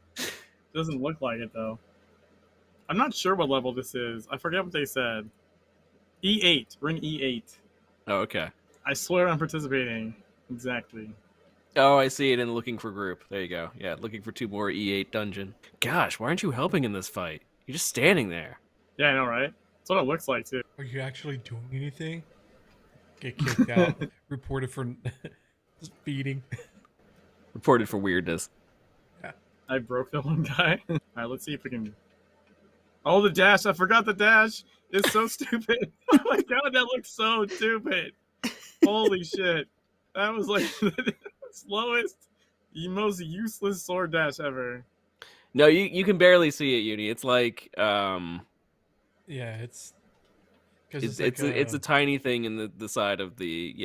Doesn't look like it though. I'm not sure what level this is. I forget what they said. E8. We're in E8. oh, okay. I swear I'm participating. Exactly. Oh, I see it in looking for group. There you go. Yeah, looking for 2 more E8 dungeon. Gosh, why aren't you helping in this fight? You're just standing there. Yeah, I know, right? That's what it looks like too. Are you actually doing anything? Get kicked out. Reported for just feeding. Reported for weirdness. I broke the one guy. All right, let's see if we can. Oh, the dash! I forgot the dash. It's so stupid. Oh my god, that looks so stupid. Holy shit! That was like the slowest, most useless sword dash ever. No, you can barely see it, Uni. It's like Yeah, it's because it's a tiny thing in the side of the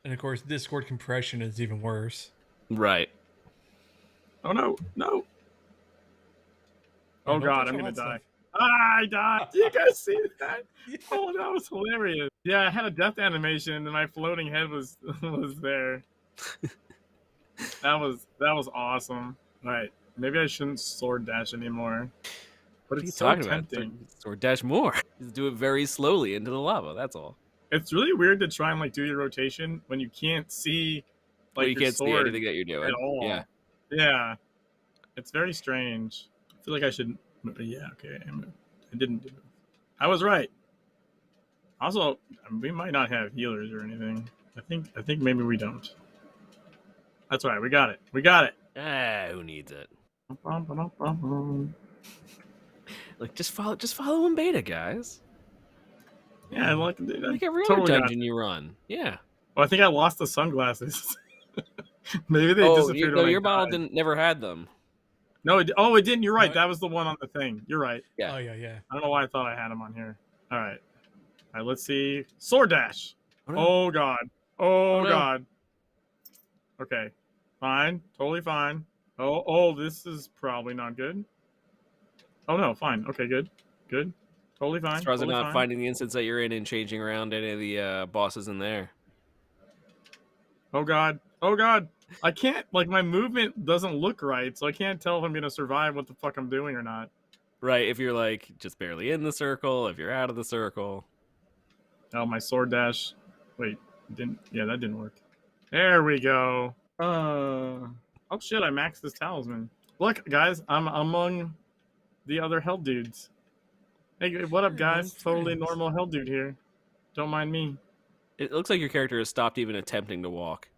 and of course Discord compression is even worse. Right. Oh no, no. Oh don't god, touch I'm all gonna that die. stuff. I died. You guys see that? Oh, that was hilarious. Yeah, I had a death animation and my floating head was there. That was awesome. All right, maybe I shouldn't sword dash anymore. But it's so tempting. Sword dash more. Just do it very slowly into the lava. That's all. It's really weird to try and like do your rotation when you can't see like you can't see sword anything that you're doing at all. Yeah. Yeah. It's very strange. I feel like I should. Yeah. Okay. I didn't do it. I was right. Also, we might not have healers or anything. I think maybe we don't. That's right. We got it. We got it. Who needs it? Like just follow in beta, guys. Yeah, like every other dungeon you run. Yeah. Well, I think I lost the sunglasses. Maybe they disappeared. No, your model never had them. No, it didn't. You're right. That was the one on the thing. You're right. Yeah. Oh yeah. I don't know why I thought I had him on here. All right. All right, let's see. Sword dash. Oh, no. Oh God. Oh, no. God. Okay. Fine. Totally fine. Oh, this is probably not good. Oh no, fine. Okay, good. Good. Totally fine. As far as totally I'm not fine. finding the instance that you're in and changing around any of the bosses in there. Oh God. Oh God. I can't, like, my movement doesn't look right, so I can't tell if I'm gonna survive what the fuck I'm doing or not. Right, if you're like just barely in the circle, if you're out of the circle. Oh, my sword dash. Wait, that didn't work. There we go. Oh shit, I maxed this talisman. Look, guys, I'm among the other hell dudes. Hey, what up, guys? Totally normal hell dude here. Don't mind me. It looks like your character has stopped even attempting to walk.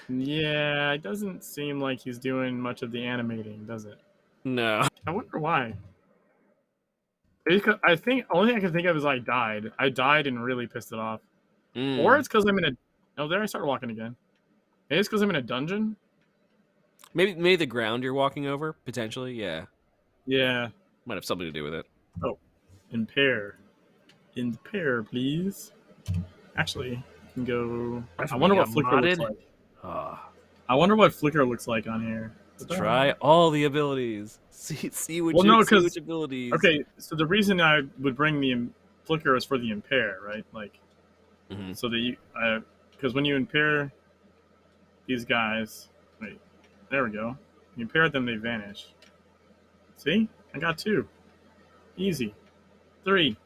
Yeah, it doesn't seem like he's doing much of the animating, does it? No. I wonder why. I think only thing I can think of is I died. I died and really pissed it off. Or it's because I'm in a. Oh, there I start walking again. Maybe it's because I'm in a dungeon. Maybe the ground you're walking over, potentially, yeah. Yeah. Might have something to do with it. Oh, impair, please. Actually, I can go. I wonder what flicker looks like. I wonder what flicker looks like on here. Try all the abilities. See which abilities. Okay, so the reason I would bring the flicker is for the impair, right? Like, so that you, because when you impair these guys, wait, there we go. You impair them, they vanish. See, I got 2. Easy. 3.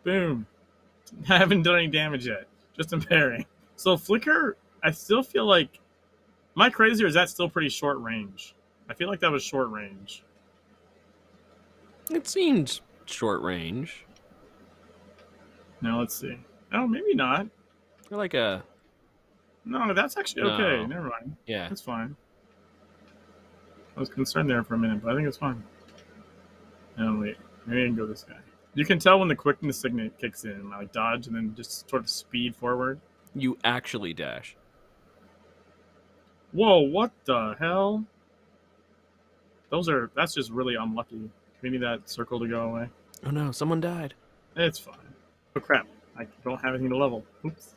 Boom. I haven't done any damage yet. Just impairing. So flicker, I still feel like. Am I crazy or is that still pretty short range? I feel like that was short range. It seemed short range. Now let's see. Oh, maybe not. You're like a. No, that's actually okay. Never mind. Yeah. That's fine. I was concerned there for a minute, but I think it's fine. Oh, wait. Maybe I can go this guy. You can tell when the quickness signet kicks in. I like dodge and then just sort of speed forward. You actually dash. Whoa, what the hell? That's just really unlucky. We need that circle to go away. Oh no, someone died. It's fine. Oh crap, I don't have anything to level. Oops.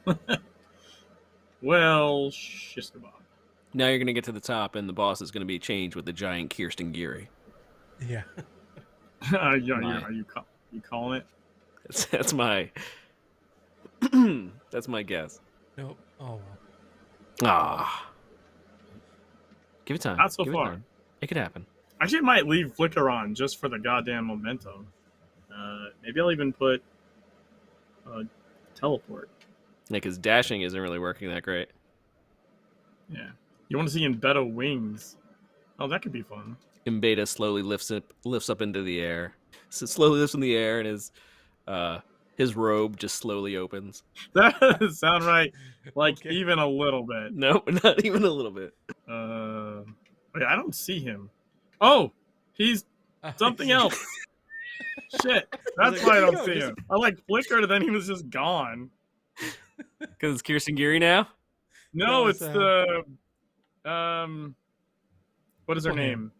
Well, shish kebab. Now you're going to get to the top and the boss is going to be changed with the giant Kirsten Geary. Yeah. Are you calling it? That's my that's my guess. Nope. Oh well. Ah. Give it time. Not so Give far. It time. It could happen. Actually, I might leave Flicker on just for the goddamn momentum. Maybe I'll even put teleport. Yeah, because dashing isn't really working that great. Yeah. You want to see in beta wings? Oh, that could be fun. In beta slowly lifts up into the air. So slowly lifts in the air and his robe just slowly opens. That doesn't sound right. Like, okay. Even a little bit. No, not even a little bit. Wait, I don't see him. Oh, he's something else. Shit, that's why I don't see him. I like flickered and then he was just gone. Because it's Kirsten Geary now? No, it's the what is her name?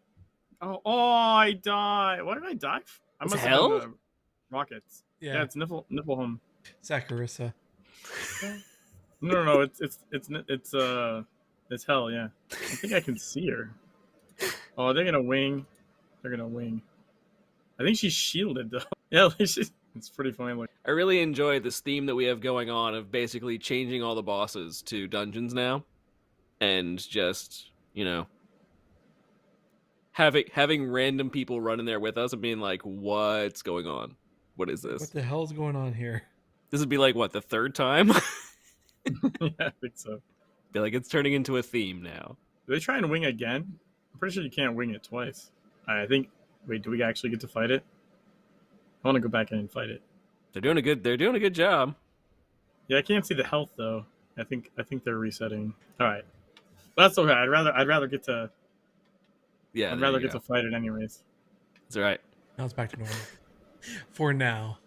Oh, I died. What did I die? I must have done the rockets. Yeah, it's Niflheim. Saccharissa. No, it's hell. Yeah, I think I can see her. Oh, they're gonna wing. I think she's shielded though. Yeah, it's pretty funny. Look, I really enjoy this theme that we have going on of basically changing all the bosses to dungeons now, and just having random people run in there with us and being like, "What's going on? What is this? What the hell's going on here?" This would be like what, the third time? Yeah, I think so. I feel like it's turning into a theme now. Do they try and wing again? I'm pretty sure you can't wing it twice. I think. Wait, do we actually get to fight it? I want to go back in and fight it. They're doing a good job. Yeah, I can't see the health though. I think they're resetting. All right, that's okay. I'd rather get to. Yeah, I'd rather get to fight it anyways. That's all right. Now it's back to normal. For now.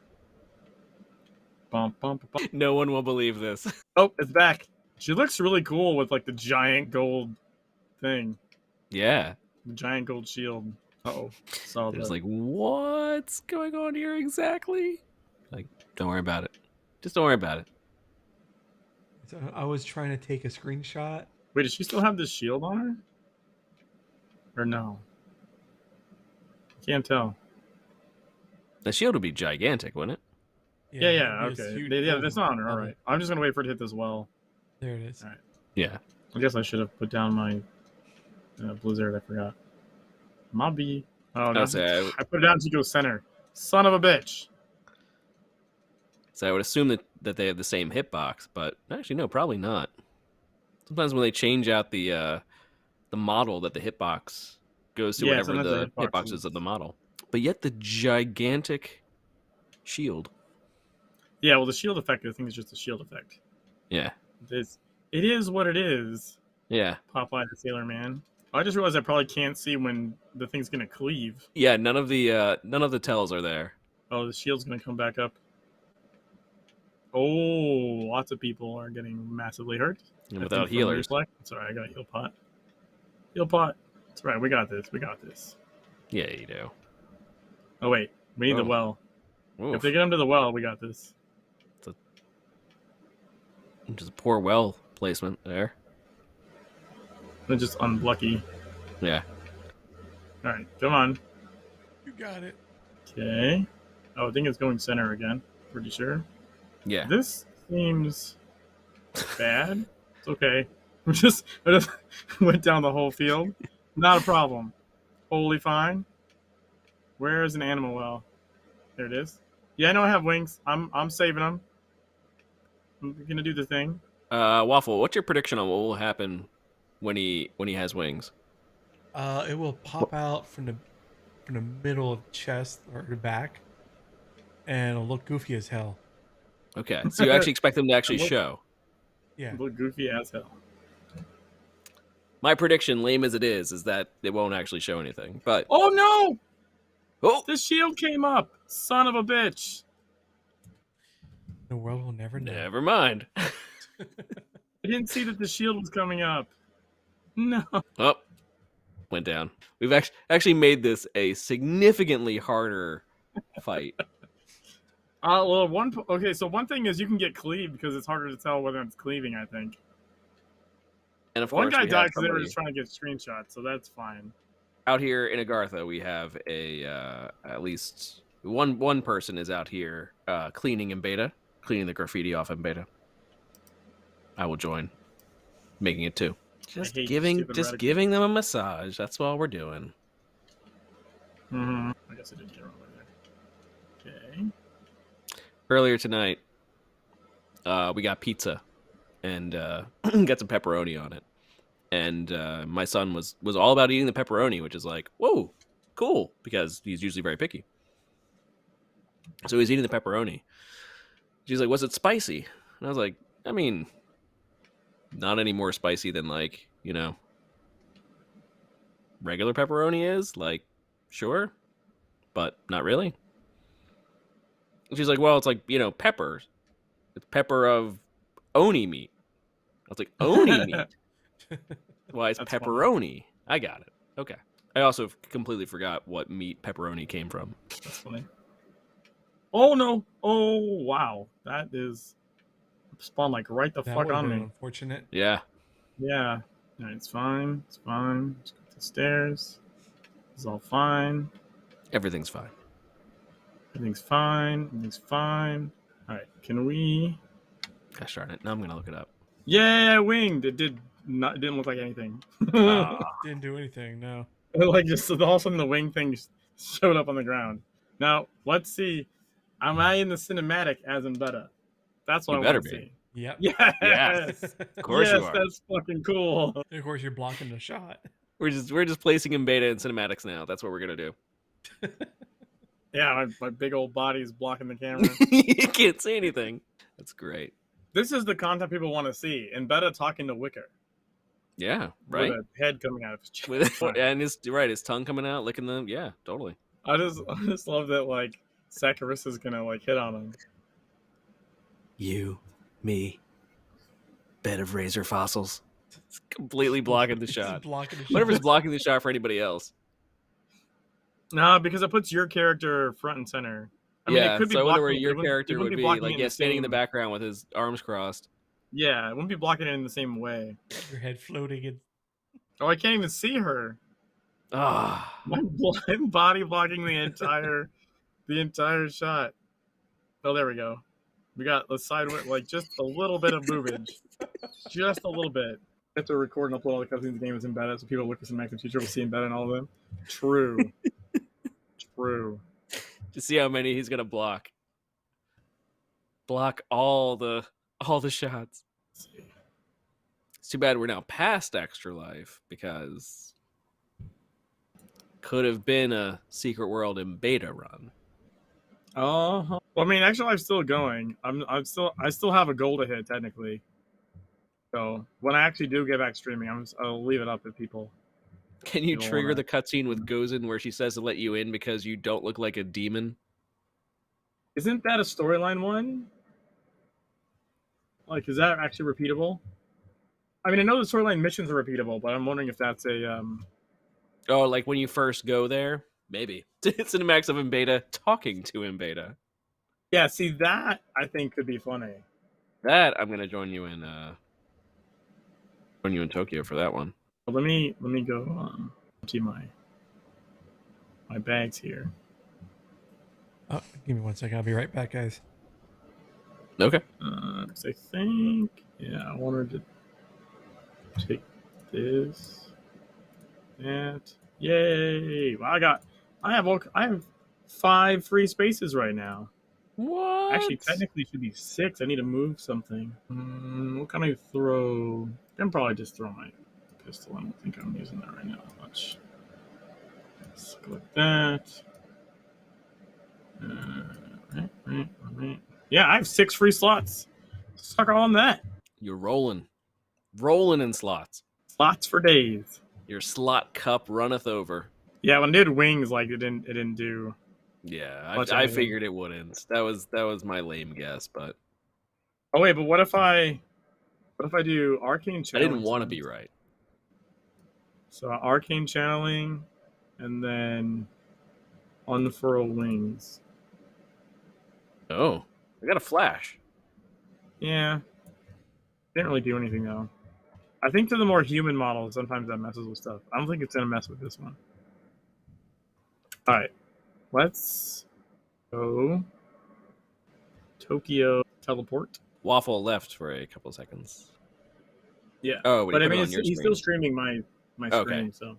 Bum, bum, bum. No one will believe this. Oh, it's back. She looks really cool with like the giant gold thing. Yeah. The giant gold shield. Uh-oh. Saw There's that. like, what's going on here exactly? Like, don't worry about it. Just don't worry about it. So I was trying to take a screenshot. Wait, does she still have this shield on her? Or no? Can't tell. The shield would be gigantic, wouldn't it? Yeah, it'd be this okay. huge Yeah, golden that's not on her. All bubble. right. I'm just going to wait for it to hit this well. There it is. All right. Yeah. I guess I should have put down my blizzard. I forgot. Mobby. Oh, no. I put it down to go center. Son of a bitch. So I would assume that they have the same hitbox, but actually, no, probably not. Sometimes when they change out the model that the hitbox goes to, whatever the hitbox is of the model. But yet the gigantic shield. Yeah, well, the shield effect, I think, is just a shield effect. Yeah. It is what it is. Yeah. Popeye the Sailor Man. I just realized I probably can't see when the thing's gonna cleave. Yeah, none of the tells are there. Oh, the shield's gonna come back up. Oh, lots of people are getting massively hurt. And without healers. It's alright, I got a heal pot. Heal pot. That's right, we got this. We got this. Yeah, you do. Oh wait, we need the well. Oof. If they get them to the well, we got this. Just a poor well placement there. They're just unlucky. Yeah. Alright, come on. You got it. Okay. Oh, I think it's going center again. Pretty sure. Yeah. This seems bad. It's okay. I just went down the whole field. Not a problem. Totally fine. Where is an animal well? There it is. Yeah, I know I have wings. I'm saving them. I'm gonna do the thing. Waffle, what's your prediction on what will happen when he has wings? It will pop out from the middle of the chest or the back, and it'll look goofy as hell. Okay, so you actually expect them to actually show? Yeah. Look goofy as hell. My prediction, lame as it is that it won't actually show anything. But oh no! Oh, the shield came up. Son of a bitch. The world will never know. Never mind. I didn't see that the shield was coming up. No. Oh, went down. We've actually made this a significantly harder fight. Well, okay, so one thing is you can get cleaved because it's harder to tell whether it's cleaving, I think. And of one course, guy died because they were just trying to get screenshots, so that's fine. Out here in Agartha, we have at least one person is out here cleaning in beta, cleaning the graffiti off in beta. I will join, making it too. Just giving them a massage. That's all we're doing. Mm-hmm. I guess I didn't get wrong there. Okay. Earlier tonight, we got pizza and got some pepperoni on it. And my son was all about eating the pepperoni, which is like, whoa, cool, because he's usually very picky. So he's eating the pepperoni. She's like, was it spicy? And I was like, I mean, not any more spicy than, like, you know, regular pepperoni is. Like, sure, but not really. And she's like, well, it's like, you know, pepper. It's pepper of oni meat. I was like, oni meat? Why it's pepperoni? Funny. I got it. Okay. I also completely forgot what meat pepperoni came from. That's funny. Oh, no. Oh, wow. That is... spawned, like, right the fuck on me. Unfortunate. Yeah. Yeah. All right, it's fine. It's fine. Just go to the stairs. It's all fine. Everything's fine. Everything's fine. Everything's fine. All right, can we... Gosh darn it. Now I'm going to look it up. Yeah, winged. It didn't look like anything. Didn't do anything, no. Like, just all of a sudden the wing thing showed up on the ground. Now, let's see. Am I in the cinematic as in beta? That's what I want to see. Yep. Yes. Of course you are. That's fucking cool. Of course you're blocking the shot. We're just placing in beta and cinematics now. That's what we're going to do. Yeah, my big old body is blocking the camera. You can't see anything. That's great. This is the content people want to see. In beta, talking to Wicker. Yeah, right. With a head coming out of his chest. And his tongue coming out, licking them. Yeah, totally. I just love that, like, Sacharissa's gonna, like, hit on him. You, me, bed of razor fossils. It's completely blocking the It's shot. blocking the shot. Whatever's blocking the shot for anybody else. No, because it puts your character front and center. I mean, it could be so I wonder blocking. where your it wouldn't- it character wouldn't would be, blocking like, it in the standing in the same- background with his arms crossed. Yeah, it wouldn't be blocking it in the same way. Your head floating in. Oh, I can't even see her. Ah, I'm body blocking the entire shot. Oh, there we go. We got the side with like just a little bit of boobage, just a little bit. I have to record and upload all the cutscenes the game is embedded, so people look at some active future will see embedded in all of them. True. True. to see how many he's gonna block. Block all the shots. Let's see. It's too bad we're now past Extra Life because could have been a Secret World in beta run. Well, I mean, ExtraLife's still going. I still have a goal to hit technically. So when I actually do get back streaming, I'll leave it up to people. Can you don't trigger wanna- the cutscene with Gozen where she says to let you in because you don't look like a demon? Isn't that a storyline one? Like, is that actually repeatable? I mean, I know the storyline missions are repeatable, but I'm wondering if that's a Oh, like when you first go there? Maybe. Cinemax of in beta talking to in beta. Yeah, see that I think could be funny. That I'm gonna join you in Tokyo for that one. But let me go empty my bags here. Oh, give me 1 second. I'll be right back, guys. Okay. 'Cause I think I wanted to take this. That. Yay! Well, I have 5 free spaces right now. What? Actually, technically, it should be 6. I need to move something. What can I throw? I can probably just throw my pistol. I don't think I'm using that right now much. Let's go like that. Right. Yeah, I have 6 free slots. Sucker on that. You're rolling in slots. Slots for days. Your slot cup runneth over. Yeah, when I did wings, like it didn't do. Yeah, Much I anything. figured it wouldn't. That was my lame guess, but Oh wait, but what if I do arcane I channeling? didn't want to be right. So arcane channeling, and then unfurl wings. Oh, I got a flash. Yeah, didn't really do anything though. I think to the more human models, sometimes that messes with stuff. I don't think it's gonna mess with this one. All right, let's go Tokyo teleport. Waffle left for a couple seconds. Yeah. Oh, But I put it mean, on your he's screen. still streaming my Okay. stream, so.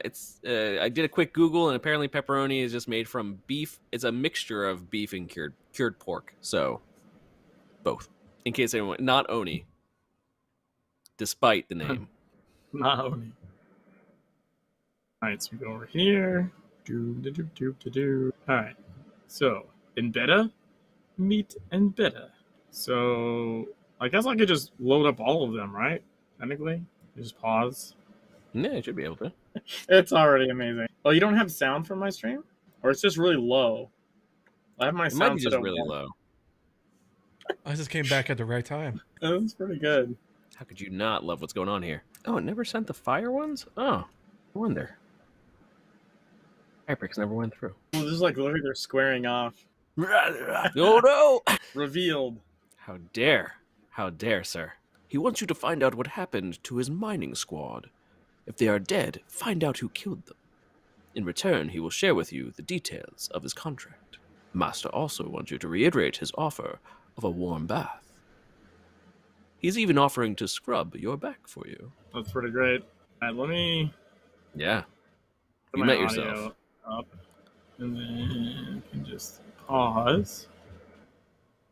It's I did a quick Google, and apparently pepperoni is just made from beef. It's a mixture of beef and cured pork. So both, in case anyone, not oni, despite the name. Not only. Alright, so we go over here. Do. Alright. So, in beta, meet and beta. So, I guess I could just load up all of them, right? Technically. You just pause. Yeah, you should be able to. It's already amazing. Oh, you don't have sound from my stream? Or it's just really low? I have my It sound might be set just at really 1. low. I just came back at the right time. That's pretty good. How could you not love what's going on here? Oh, it never sent the fire ones? Oh, I wonder. Firebricks never went through. Well, this is like, look, they're squaring off. Oh no! Revealed. How dare, sir. He wants you to find out what happened to his mining squad. If they are dead, find out who killed them. In return, he will share with you the details of his contract. Master also wants you to reiterate his offer of a warm bath. He's even offering to scrub your back for you. That's pretty great. Alright, let me Yeah. put You my met audio yourself. up. And then I can just pause.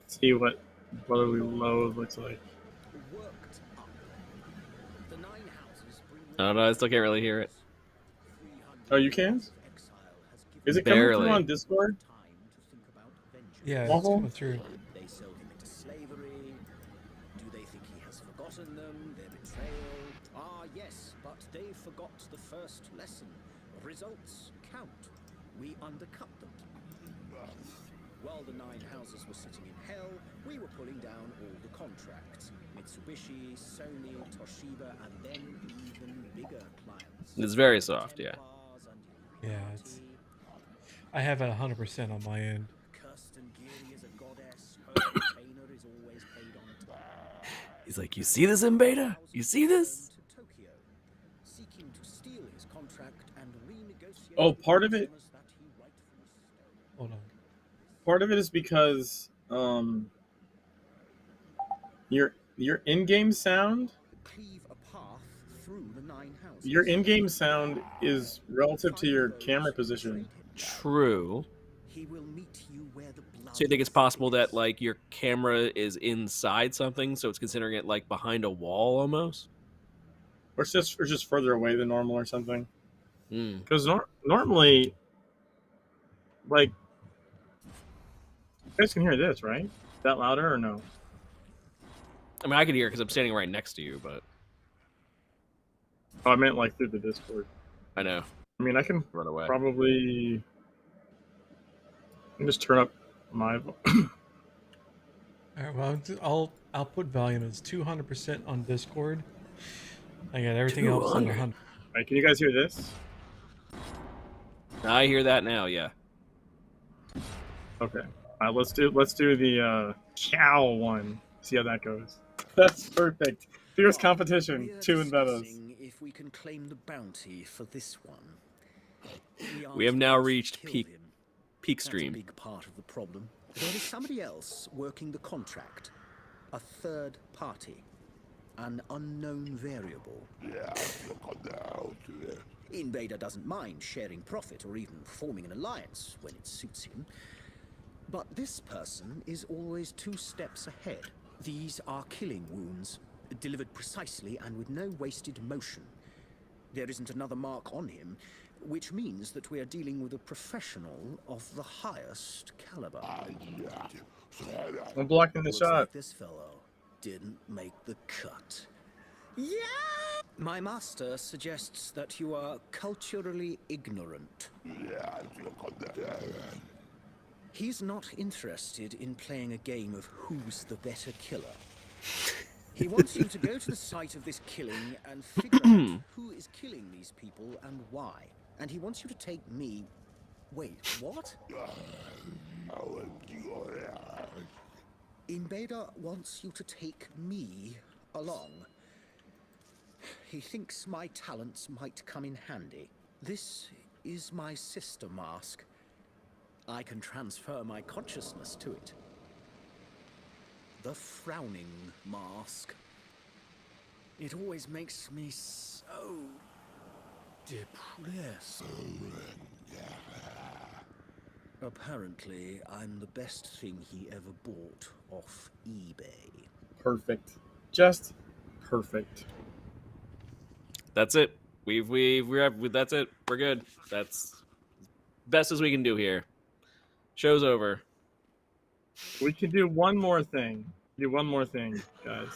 See what we load looks like. Worked up. The 9 houses bring Oh no, I still can't really hear it. 300 Oh, you can? exile has given Is it coming Barely. through on Discord? time to think about vengeance. Yeah, it's Waffle? coming through. They sell him into slavery. Do they think he has forgotten them, their betrayal? Ah, yes, but they forgot the first lesson. Results count. We undercut them. While the 9 houses were sitting in hell, we were pulling down all the contracts. Mitsubishi, Sony, Toshiba, and then even bigger clients. It's very soft, yeah. Yeah, I have it 100% on my end. Kirsten Geary is a goddess. Her retainer is always paid on time. He's like, you see this in beta? You see this? To Tokyo, seeking to steal his contract and renegotiate. Oh, part of it. that he rightfully stole. Hold on. Part of it is because your in-game sound. Cleave a path through the 9 houses. Your in-game sound is relative to your camera position. True. He will meet you where the blood So you think it's possible that like your camera is inside something, so it's considering it like behind a wall almost? Or it's just further away than normal or something. Hmm. Because normally, like, you guys can hear this, right? Is that louder or no? I mean, I can hear it because I'm standing right next to you, but Oh, I meant like through the Discord. I know. I mean, I can Run away. probably just turn up my. All right, well, I'll put volume as 200% on Discord. I got everything else on 200. 100. Right, can you guys hear this? I hear that now. Yeah. Okay. Let's do the cow one. See how that goes. That's perfect. Fierce competition. We're 2 in betas. discussing if we can claim the bounty for this one. We have now aren't reached killed peak him. That's a stream. big part of the problem. There is somebody else working the contract. A third party. An unknown variable. Invader doesn't mind sharing profit or even forming an alliance when it suits him. But this person is always 2 steps ahead. These are killing wounds, delivered precisely and with no wasted motion. There isn't another mark on him, which means that we are dealing with a professional of the highest caliber. I'm blocking the Looks shot. like this fellow didn't make the cut. Yeah! My master suggests that you are culturally ignorant. He's not interested in playing a game of who's the better killer. He wants you to go to the site of this killing and figure out who is killing these people and why. And he wants you to take me... Wait, what? Invader wants you to take me along. He thinks my talents might come in handy. This is my sister mask. I can transfer my consciousness to it. The frowning mask. It always makes me so depressed. Apparently, I'm the best thing he ever bought off eBay. Perfect. Just perfect. That's it. That's it. We're good. That's best as we can do here. Show's over. We can do one more thing. Guys.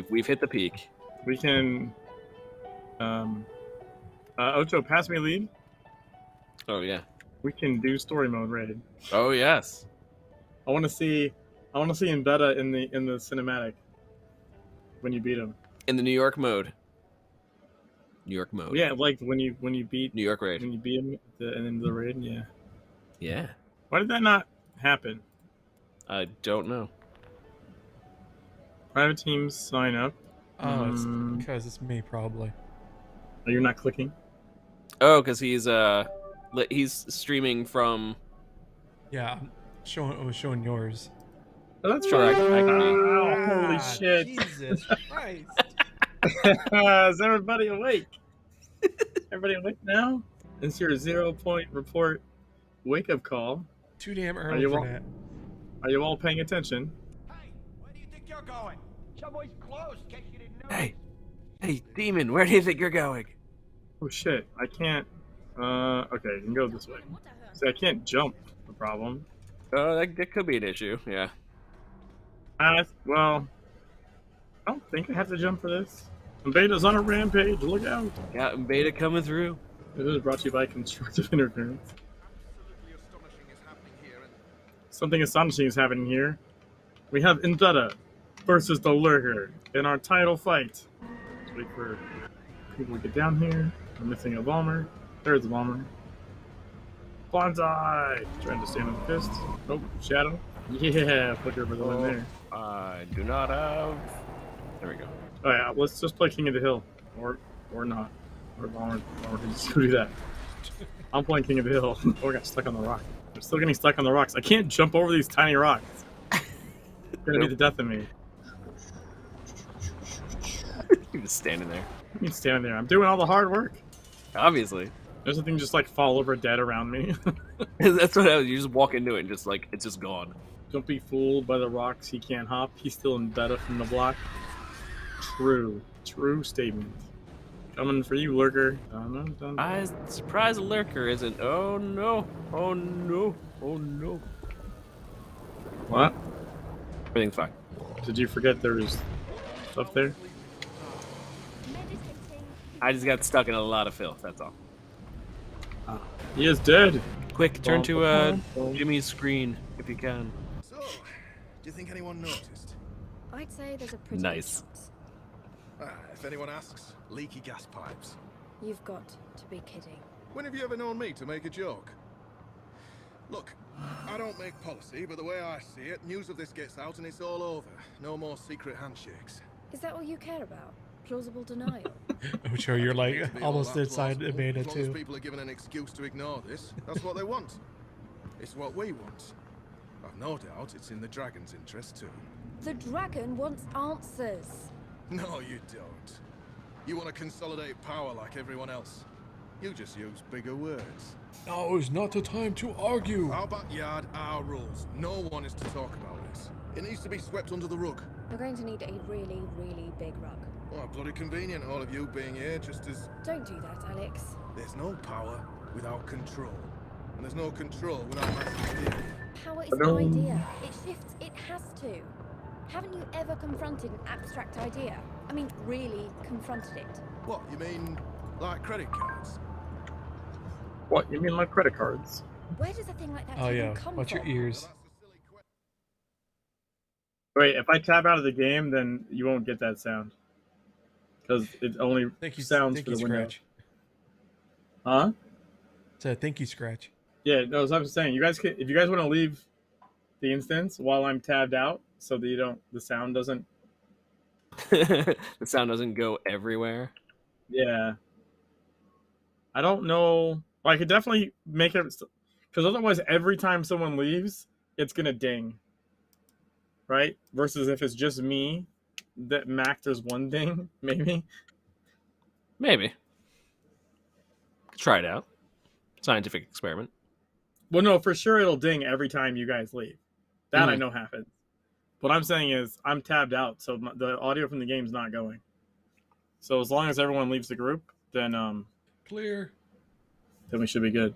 We've hit the peak. We can. Ocho, pass me lead. Oh yeah. We can do story mode raid. Oh yes. I want to see in beta in the cinematic when you beat him. In the New York mode. New York mode. Yeah, like when you beat New York raid. when you beat him and then the raid. Yeah. Yeah. Why did that not happen? I don't know. Private teams sign up. Oh, it's because it's me, probably. Oh, you're not clicking. Oh, because he's streaming from. Yeah, I was showing yours. Oh, that's Sure, I can Oh, holy Ah, shit! Jesus Christ. Is everybody awake? Everybody awake now? It's your 0-point report wake-up call. Too damn early you for all- that. Are you all paying attention? Hey, where do you think you're going? Subway's closed, in case you didn't know. Hey, demon, where do you think you're going? Oh shit! I can't. Okay, you can go this way. See, I can't jump. The problem. Oh, that could be an issue. Yeah. Well, I don't think I have to jump for this. Beta's on a rampage. Look out! Got beta coming through. This is brought to you by constructive interference. Something astonishing is happening here. We have in beta versus the Lurker in our title fight. Let's wait for people to get down here. I'm missing a Vomher. There's a Vomher. Bonsai! Trying to stand on the fist. Oh, Shadow. Yeah, flicker for the win there. I do not have. There we go. Oh yeah, let's just play King of the Hill. Or not. Or Vomher can just do that. I'm playing King of the Hill. Oh, I got stuck on the rock. I'm still getting stuck on the rocks. I can't jump over these tiny rocks. It's gonna be the death of me. You're just standing there. I'm standing there. I'm doing all the hard work. Obviously. There's nothing just like fall over dead around me. That's what I was. You just walk into it and just like it's just gone. Don't be fooled by the rocks. He can't hop. He's still embedded from the block. True statement. Coming for you, Lurker. I surprised the Lurker isn't. Oh no! Oh no! Oh no! What? Everything's fine. Did you forget there was stuff there? I just got stuck in a lot of filth. That's all. He is dead. Quick, turn to Jimmy's screen if you can. So, do you think anyone noticed? I'd say there's a pretty Nice. good chance. If anyone asks, leaky gas pipes. You've got to be kidding. When have you ever known me to make a joke? Look, I don't make policy, but the way I see it, news of this gets out and it's all over. No more secret handshakes. Is that all you care about? Plausible denial? I'm sure you're like To be almost all that inside plausible, Amanda as long as too. people are given an excuse to ignore this, that's what they want. It's what we want. I've no doubt it's in the dragon's interest too. The dragon wants answers. No, you don't. You want to consolidate power like everyone else. You just use bigger words. Now is not the time to argue. Our backyard, our rules. No one is to talk about this. It needs to be swept under the rug. You're going to need a really, really big rug. Oh, bloody convenient, all of you being here just as... Don't do that, Alex. There's no power without control. And there's no control without massive fear. Power is an idea. It shifts. It has to. Haven't you ever confronted an abstract idea? I mean, really confronted it? What, you mean like credit cards? What? You mean like credit cards? Where does a thing like that Oh even yeah, come watch your from? ears. Well, that's a silly question. Wait, if I tap out of the game, then you won't get that sound. Because it only sounds for the window. Scratch. Huh? So thank you, Scratch. Yeah, no, as I was saying, you guys can, if you guys want to leave the instance while I'm tabbed out, so that the sound doesn't. The sound doesn't go everywhere. Yeah. I don't know. Well, I could definitely make it, because otherwise, every time someone leaves, it's gonna ding. Right? Versus if it's just me, that Mac does one ding, maybe. Maybe. Try it out. Scientific experiment. Well, no, for sure it'll ding every time you guys leave. That I Mhm. know happens. What I'm saying is I'm tabbed out, so the audio from the game's not going. So as long as everyone leaves the group, then Clear. we should be good.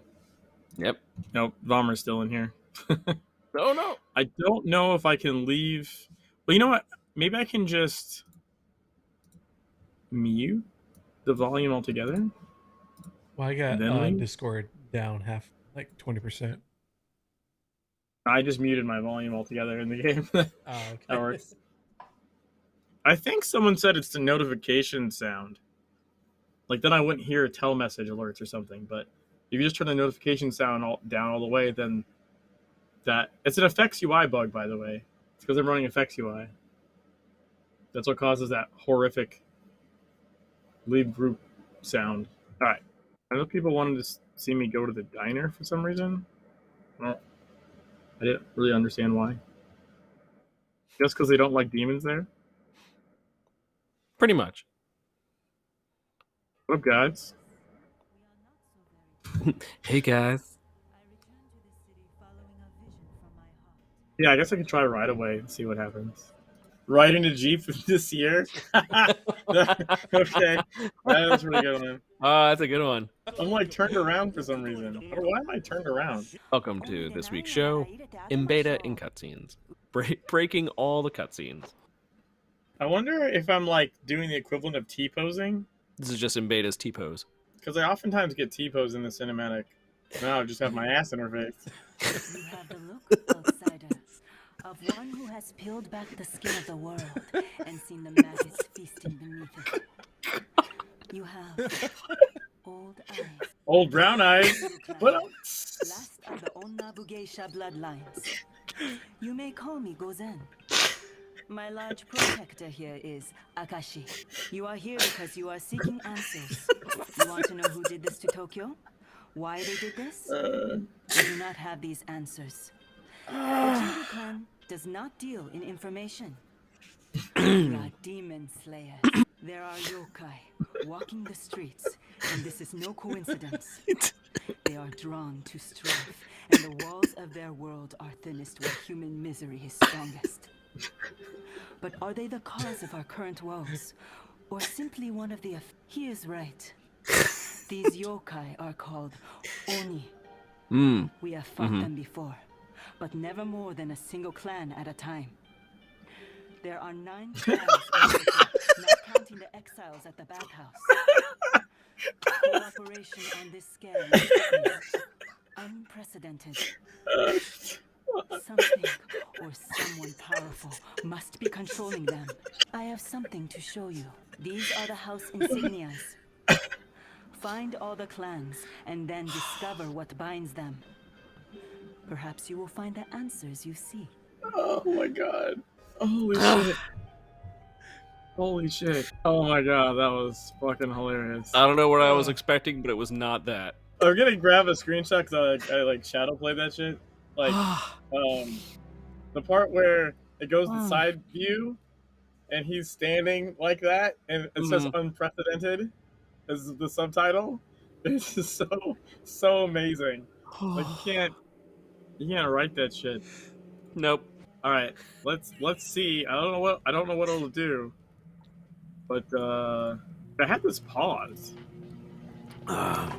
Yep. Nope, Vomher's still in here. Oh no. I don't know if I can leave. Well, you know what? Maybe I can just mute the volume altogether. Well, I got Then leave? Discord down half, like 20%. I just muted my volume altogether in the game. Oh, okay. That works. I think someone said it's the notification sound. Like, then I wouldn't hear telemessage alerts or something. But if you just turn the notification sound down all the way, then it's an effects UI bug, by the way. It's because I'm running effects UI. That's what causes that horrific leave group sound. All right. I know people wanted to see me go to the diner for some reason. Well, I didn't really understand why. Just because they don't like demons there? Pretty much. What up, guys? Hey guys. Yeah, I guess I could try right away and see what happens. Right into Jeep this year? Okay. That's a really good one. Oh, that's a good one. I'm like turned around for some reason. Why am I turned around? Welcome to this week's show, in beta in cutscenes. Breaking all the cutscenes. I wonder if I'm like doing the equivalent of T-posing. This is just in beta's T-pose. Because I oftentimes get T-pose in the cinematic. Now I just have my ass in her face. You have the look, outsider. Of one who has peeled back the skin of the world and seen the maggots feasting beneath it. You have old eyes. Old brown eyes. What else? Last of the Onnabugeisha bloodlines. You may call me Gozen. My large protector here is Akashi. You are here because you are seeking answers. You want to know who did this to Tokyo? Why they did this? You do not have these answers. The Jingu clan does not deal in information. You are demon slayers. There are yokai walking the streets, and this is no coincidence. They are drawn to strife, and the walls of their world are thinnest where human misery is strongest. But are they the cause of our current woes, or simply one of the... He is right. These yokai are called Oni. We have fought them before, but never more than a single clan at a time. There are 9 tribes in Tokyo, not counting the exiles at the bathhouse. Cooperation on this scale is unprecedented. Something or someone powerful must be controlling them. I have something to show you. These are the house insignias. Find all the clans and then discover what binds them. Perhaps you will find the answers you seek. Oh my god. Holy shit. Holy shit. Oh my god, that was fucking hilarious. I don't know what I was expecting, but it was not that. I'm gonna grab a screenshot because I like shadow play that shit. Like, the part where it goes to side view and he's standing like that and it says unprecedented as the subtitle. It's just so amazing. Like you can't write that shit. Nope. All right, let's see. I don't know what it'll do, but I had this pause. Oh,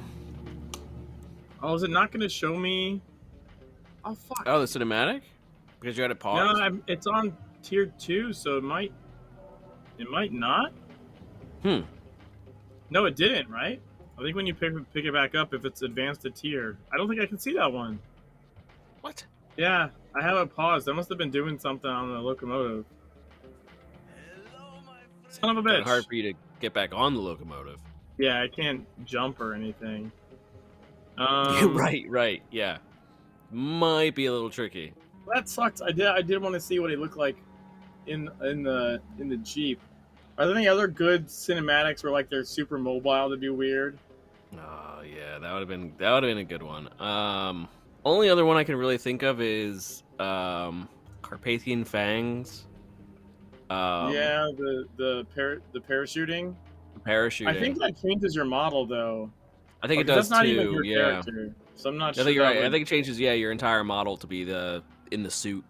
is it not going to show me? Oh fuck! Oh, the cinematic? Because you had it paused? No, it's on tier 2, so it might not. No, it didn't. Right? I think when you pick it back up, if it's advanced to tier, I don't think I can see that one. What? Yeah, I have it paused. I must have been doing something on the locomotive. Son of a bitch. It's hard for you to get back on the locomotive. Yeah, I can't jump or anything. Right, yeah. Might be a little tricky. That sucks. I did want to see what he looked like in the Jeep. Are there any other good cinematics where like they're super mobile to be weird? Oh yeah, that would have been a good one. Only other one I can really think of is Carpathian Fangs. Yeah, the parachuting. Parachuting. I think that changes your model though. I think it does that's not too. even your Yeah. character, so I'm not sure. I think you're right. I think it changes. Yeah, your entire model to be in the suit.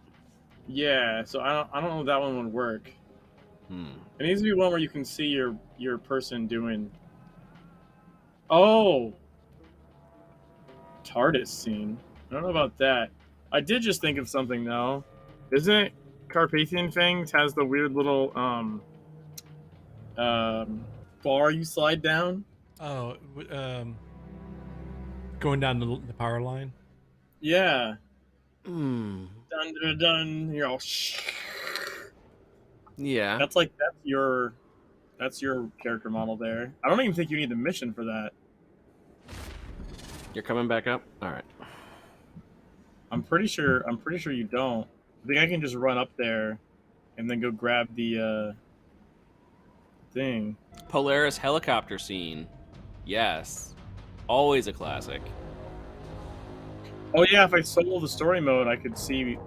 Yeah, so I don't know if that one would work. It needs to be one where you can see your person doing. Oh, TARDIS scene. I don't know about that. I did just think of something though. Isn't Carpathian Fangs has the weird little bar you slide down? Oh, going down the power line. Yeah. Dun dun dun. You're all. Yeah. That's your character model there. I don't even think you need the mission for that. You're coming back up? Alright. I'm pretty sure you don't. I think I can just run up there and then go grab the thing. Polaris helicopter scene. Yes. Always a classic. Oh yeah, if I solo the story mode, I could see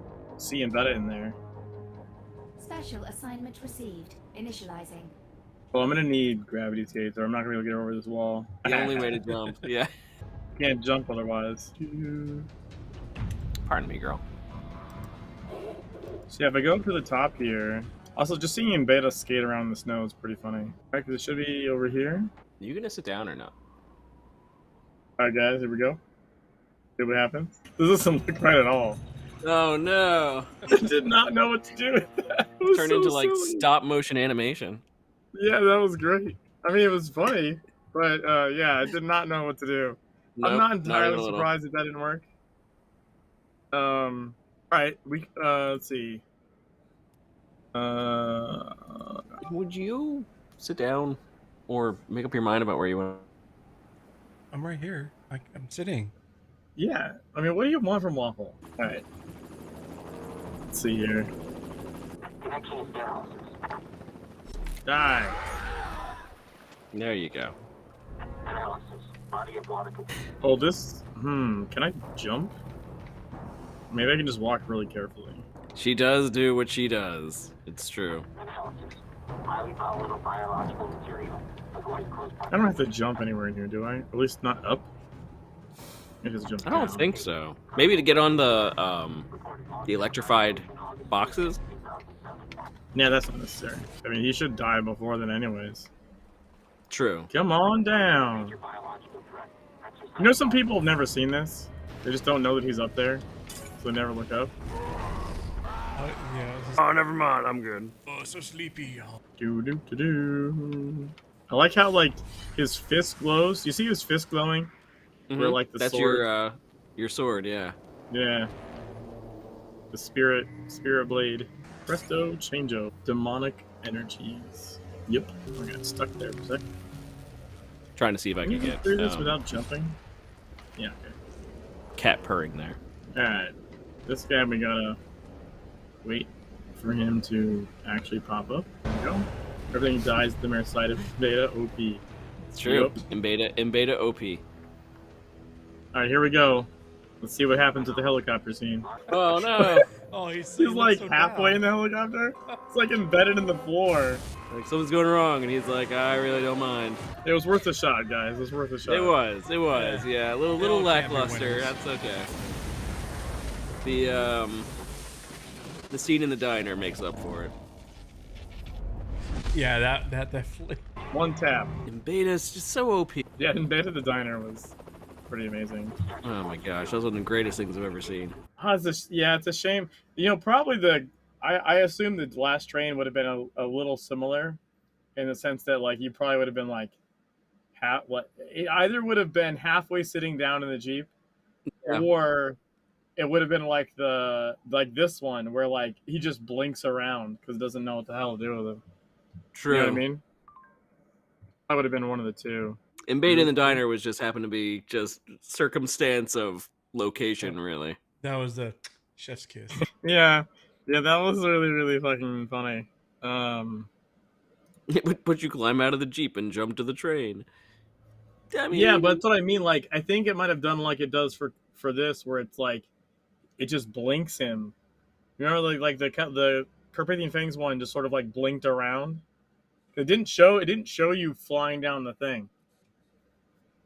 embedded in there. Special assignment received. Initializing. Well, I'm gonna need gravity skates, or I'm not gonna be able to get over this wall. The only way to jump. Yeah. Can't jump otherwise. Pardon me, girl. So yeah, if I go up to the top here. Also, just seeing Beta skate around in the snow is pretty funny. Alright, because it should be over here. You gonna sit down or not? Alright guys, here we go. See what happens. This doesn't look right at all. Oh no. I did not know what to do with that. It was Turned so into like silly. stop motion animation. Yeah, that was great. I mean, it was funny, but yeah, I did not know what to do. Nope, I'm not even entirely a little. surprised that didn't work. All right, we let's see. Would you sit down or make up your mind about where you want? I'm right here. I'm sitting. Yeah, I mean, what do you want from Waffle? All right, let's see here. Die. There you go. Oh, this. Can I jump? Maybe I can just walk really carefully. She does do what she does. It's true. I don't have to jump anywhere in here, do I? At least not up. I just jump I don't down. think so. Maybe to get on the electrified boxes. Yeah, that's not necessary. I mean, he should die before then, anyways. True. Come on down. You know, some people have never seen this. They just don't know that he's up there, so they never look up. Yeah. Oh, never mind. I'm good. Oh, so sleepy. Do. I like how like his fist glows. You see his fist glowing? Mm-hmm. Where like the That's sword. your sword, yeah. Yeah. The spirit blade. Presto changeo. Demonic energies. Yep. I got stuck there for a second. Trying to see if I Can you can get get through this without jumping? Yeah, okay. cat purring there. Alright. This guy we gotta wait for him to actually pop up. There we go. Everything dies at the mere sight of beta OP. It's true. Yep. In beta OP. Alright, here we go. Let's see what happens with the helicopter scene. Oh no! Oh, he's like so halfway in down. the helicopter. It's like embedded in the floor. Like something's going wrong, and he's like, I really don't mind. It was worth a shot, guys. It was worth a shot. It was. Yeah. A little all can't be lackluster. winners. That's okay. The scene in the diner makes up for it. Yeah, that definitely. One tap. In beta's just so OP. Yeah, in beta the diner was pretty amazing. Oh my gosh, that was one of the greatest things I've ever seen. It's a shame. You know, probably I assume the last train would have been a little similar, in the sense that like you probably would have been like, it either would have been halfway sitting down in the Jeep, Yeah. or it would have been like this one where like he just blinks around because doesn't know what the hell to do with him. True. You know what I mean? That would have been one of the two. In beta in the diner was just happened to be just circumstance of location, really. That was the chef's kiss. Yeah, that was really, really fucking funny. It would put you climb out of the Jeep and jump to the train. I mean, Yeah, but that's what I mean. Like, I think it might have done like it does for this, where it's like it just blinks him. You remember, like the Carpathian Fangs one just sort of like blinked around. It didn't show you flying down the thing.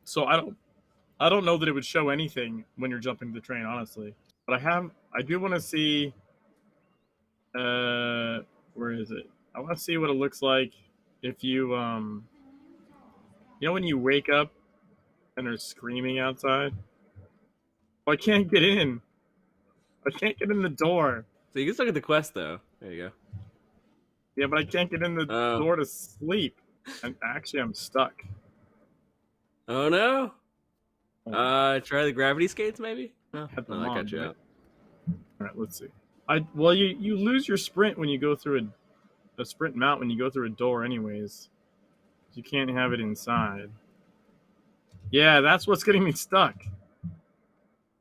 So I don't know that it would show anything when you're jumping the train, honestly. But I do want to see. Where is it? I want to see what it looks like if you you know when you wake up and they're screaming outside. Oh, I can't get in. I can't get in the door. So you can still get the quest though. There you go. Yeah, but I can't get in the door to sleep. And actually, I'm stuck. Oh no! Try the gravity skates, maybe? No, Had them that on, got you but- out. All right, let's see. Well, you lose your sprint when you go through a sprint mount when you go through a door, anyways. You can't have it inside. Yeah, that's what's getting me stuck.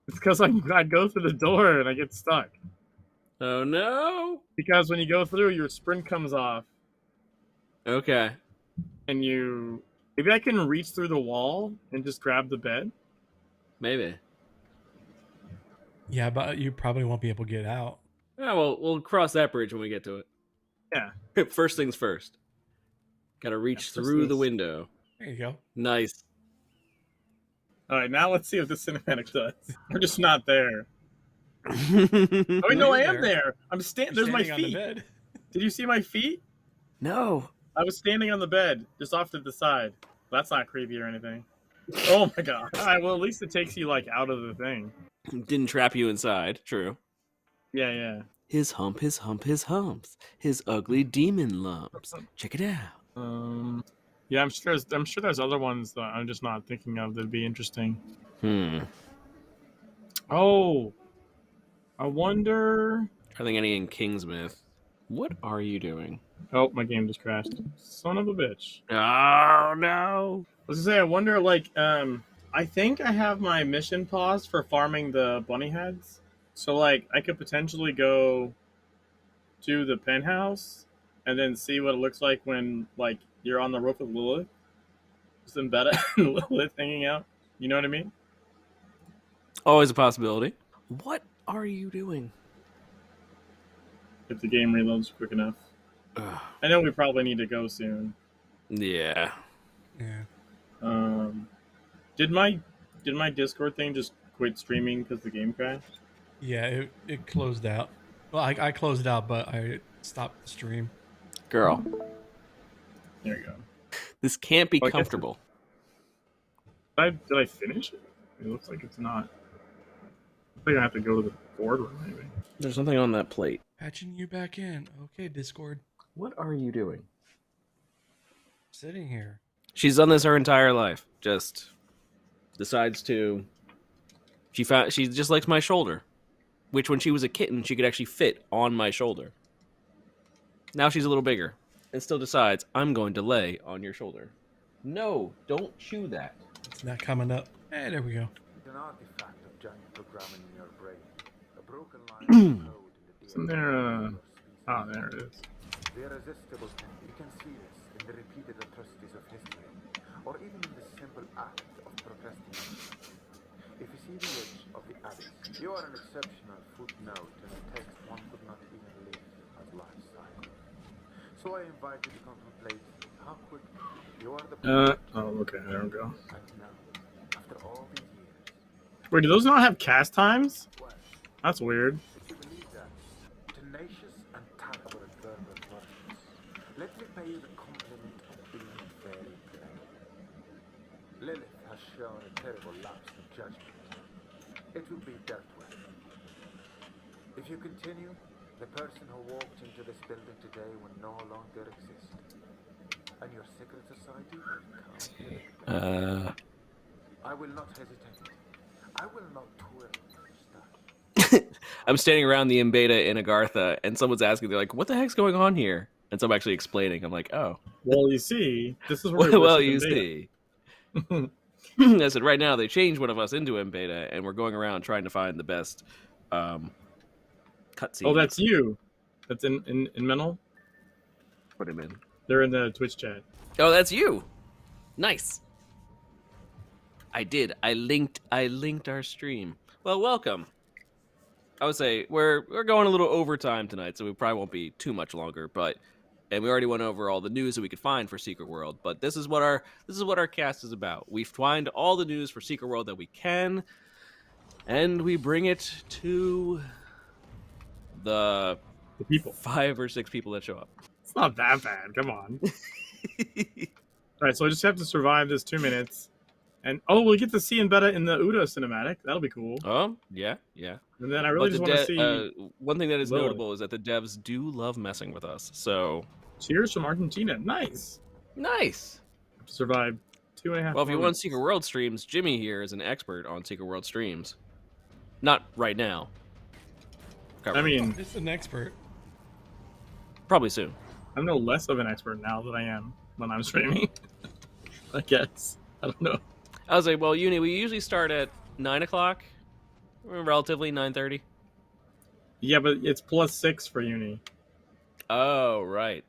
It's because I go through the door and I get stuck. Oh no! Because when you go through, your sprint comes off, Okay. and maybe I can reach through the wall and just grab the bed. Maybe. Yeah, but you probably won't be able to get out. Yeah, well, we'll cross that bridge when we get to it. Yeah. First things first. Gotta reach through the window. There you go. Nice. All right, now let's see what the cinematic does. I'm just not there. Oh, Oh, wait, no, I am there. there. I'm standing. There's my Standing on the feet. bed. Did you see my feet? no. I was standing on the bed, just off to the side. That's not creepy or anything. Oh my god. All right, well, at least it takes you, like, out of the thing. Didn't trap you inside. True. Yeah. His hump, his hump, his humps. His ugly demon lumps. Check it out. Yeah, I'm sure there's other ones that I'm just not thinking of that'd be interesting. Hmm. Oh, I wonder. I think any in Kingsmith. What are you doing? Oh, my game just crashed. Son of a bitch. Oh no! I was gonna say, I wonder, like, I think I have my mission paused for farming the bunny heads. So, like, I could potentially go to the penthouse and then see what it looks like when, like, you're on the roof with Lilith. Just in bed and Lilith hanging out. You know what I mean? Always a possibility. What are you doing? If the game reloads quick enough. Ugh. I know we probably need to go soon. Yeah. Yeah. Did my Discord thing just quit streaming because the game crashed? Yeah, it closed out. Well, I closed it out, but I stopped the stream. Girl. There you go. This can't be Well, comfortable. Did I finish it? It looks like it's not. I think I have to go to the boardroom maybe. There's something on that plate. Patching you back in. Okay, Discord. What are you doing? Sitting here. She's done this her entire life. Just decides to. She just likes my shoulder, which when she was a kitten she could actually fit on my shoulder. Now she's a little bigger, and still decides I'm going to lay on your shoulder. No, don't chew that. It's not coming up. Hey, there we go. An artifact of giant programming in your brain. A broken line of code in the Isn't there oh, there it is. The irresistible. You can see this in the repeated atrocities of history, or even in the simple act of procrastination. If you see the edge of the abyss, you are an exceptional footnote in a text one could not even live as life cycle. So I invite you to contemplate how quickly you are the oh, okay, there we go. And now, after all these years, Wait, do those not have cast times? That's weird. if you believe that, tenacious and terrible at verbal versions, let me pay you the compliment of being very plain. Lilith has shown a terrible lapse in judgment. It will be dealt with. If you continue, the person who walked into this building today will no longer exist. And your secret society will come. I will not hesitate. I will not twirl your mustache. I'm standing around the Embeta in Agartha, and someone's asking, they're like, what the heck's going on here? And so I'm actually explaining. I'm like, oh. Well, you see, this is where Well, you see. I said, right now, they changed one of us into Embeta, and we're going around trying to find the best cutscene. Oh, that's you. That's in Mental. What do you mean? They're in the Twitch chat. Oh, that's you. Nice. I did. I linked our stream. Well, welcome. I would say we're going a little overtime tonight, so we probably won't be too much longer. And we already went over all the news that we could find for Secret World. But this is what our cast is about. We find all the news for Secret World that we can, and we bring it to the people, 5 or 6 people that show up. It's not that bad. Come on. All right, so I just have to survive this 2 minutes. And we get to see Embeta in the Uda cinematic. That'll be cool. Oh, yeah. And then I really just want to see. One thing that is Lilith. notable is that the devs do love messing with us. So, cheers from Argentina. Nice. Have to survive 2.5. Well, if you want Secret World streams, Jimmy here is an expert on Secret World streams. Not right now. I mean, It's an expert. Probably soon. I'm no less of an expert now than I am when I'm streaming. I guess. I don't know. I was like, well, Uni, we usually start at 9 o'clock. Relatively 9:30. Yeah, but it's +6 for Uni. Oh, right.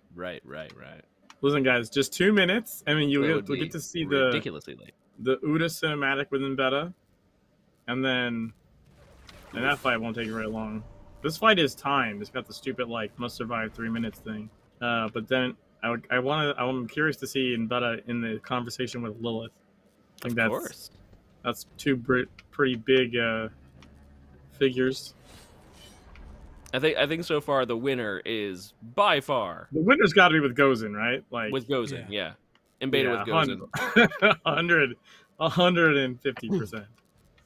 Listen, guys, just 2 minutes. I mean, you'll get to see ridiculously late. The Uda cinematic with Embeta. And then... And that fight won't take very long. This fight is timed. It's got the stupid, like, must survive 3 minutes thing. But then I'm curious to see Embeta in the conversation with Lilith. I think that's two pretty big figures. I think so far the winner is by far. The winner's got to be with Gozen, right? Like with Gozen, yeah. Embeta with Gozen. 150%.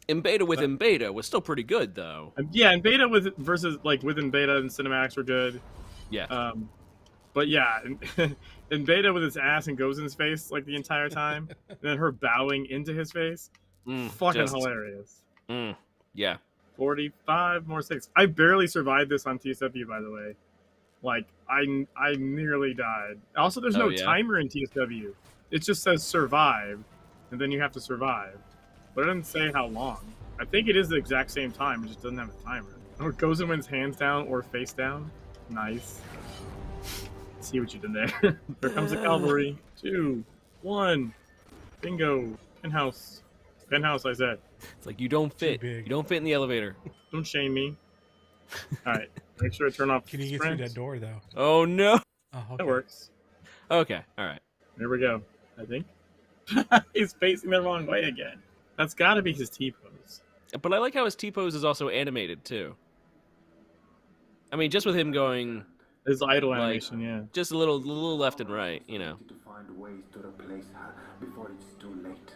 Embeta with Embeta was still pretty good though. Yeah, Embeta with Embeta and cinematics were good. Yeah. But yeah, Embeta with his ass in Gozen's face like the entire time, and then her bowing into his face, fucking hilarious. Yeah. 45 more 6. I barely survived this on TSW, by the way. Like, I nearly died. Also, there's no timer in TSW. It just says survive, and then you have to survive. But it doesn't say how long. I think it is the exact same time. It just doesn't have a timer. Or Gozen wins hands down or face down. Nice. See what you did there. Here comes the cavalry. 2, 1. Bingo. Penthouse. Penthouse, I said. It's like, you don't fit. You don't fit in the elevator. Don't shame me. Alright. Make sure to turn off. Can you get through that door, though? Oh, no. Oh, okay. That works. Okay. All right. Here we go. I think. He's facing the wrong way again. That's got to be his T-pose. But I like how his T-pose is also animated, too. I mean, just with him going... His idle animation, yeah. Just a little left and right, you know. To find ways to replace her before it's too late.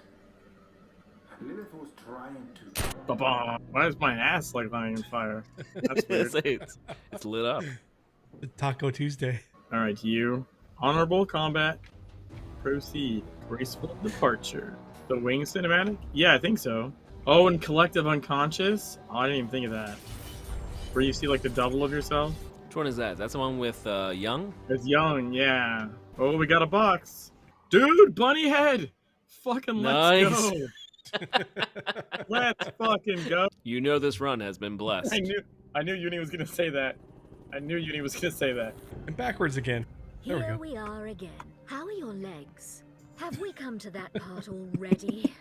Lilith was trying to... Ba-bam. Why is my ass like lying in fire? That's weird. It's lit up. Taco Tuesday. All right, you. Honorable combat. Proceed. Graceful departure. The wing cinematic? Yeah, I think so. Oh, and collective unconscious? Oh, I didn't even think of that. Where you see like the double of yourself? Which one is that? That's the one with Young? It's Young, yeah. Oh, we got a box. Dude, bunny head! Fucking let's go. Let's fucking go. You know this run has been blessed. I knew Uni was gonna say that. And backwards again. There Here we go. we are again. How are your legs? Have we come to that part already?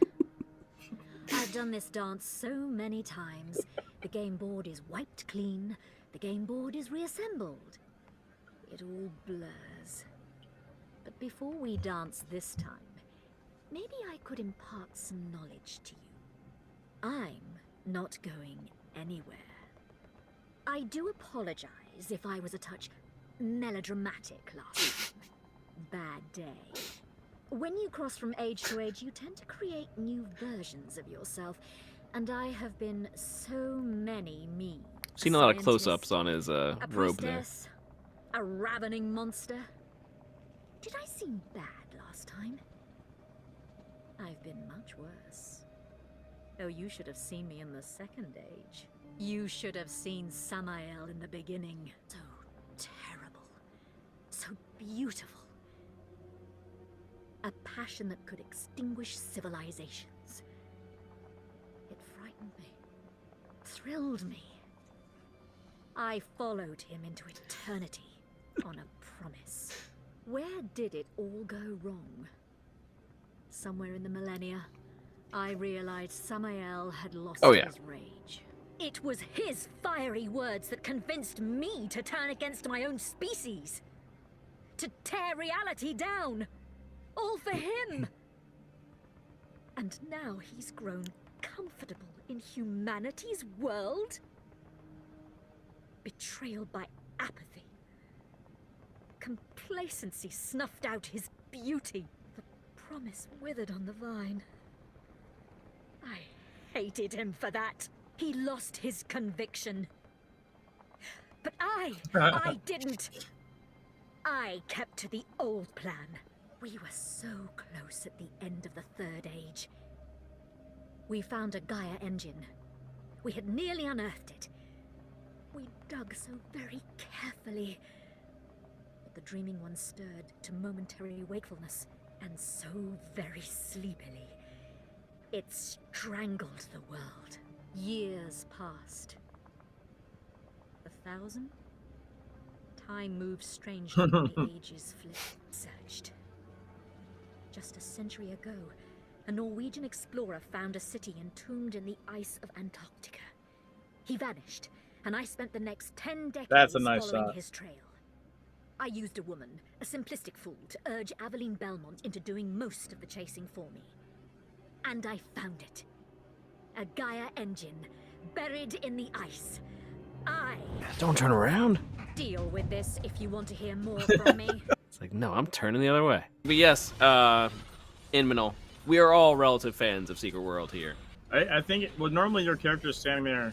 I've done this dance so many times. The game board is wiped clean. The game board is reassembled. It all blurs. But before we dance this time, maybe I could impart some knowledge to you. I'm not going anywhere. I do apologize if I was a touch melodramatic last time. Bad day. When you cross from age to age, you tend to create new versions of yourself. And I have been so many me. Seen a lot of close-ups on his robe there. A ravening monster. Did I seem bad last time? I've been much worse. Oh, you should have seen me in the second age. You should have seen Samael in the beginning. So terrible. So beautiful. A passion that could extinguish civilizations. It frightened me. Thrilled me. I followed him into eternity on a promise. Where did it all go wrong? Somewhere in the millennia, I realized Samael had lost his rage. It was his fiery words that convinced me to turn against my own species. To tear reality down. All for him. And now he's grown comfortable in humanity's world? Betrayal by apathy. Complacency snuffed out his beauty. The promise withered on the vine. I hated him for that. He lost his conviction. But I didn't. I kept to the old plan. We were so close at the end of the Third Age. We found a Gaia engine. We had nearly unearthed it. We dug so very carefully. But the dreaming one stirred to momentary wakefulness, and so very sleepily. It strangled the world. Years passed. 1,000? Time moved strangely when the ages surged. Just a century ago, a Norwegian explorer found a city entombed in the ice of Antarctica. He vanished, and I spent the next 10 decades following his trail. I used a woman, a simplistic fool, to urge Aveline Belmont into doing most of the chasing for me. And I found it. A Gaia engine, buried in the ice. Don't turn around. Deal with this if you want to hear more from me. It's like, no, I'm turning the other way. But yes, Inminal, we are all relative fans of Secret World here. I think, well, normally your character is standing there,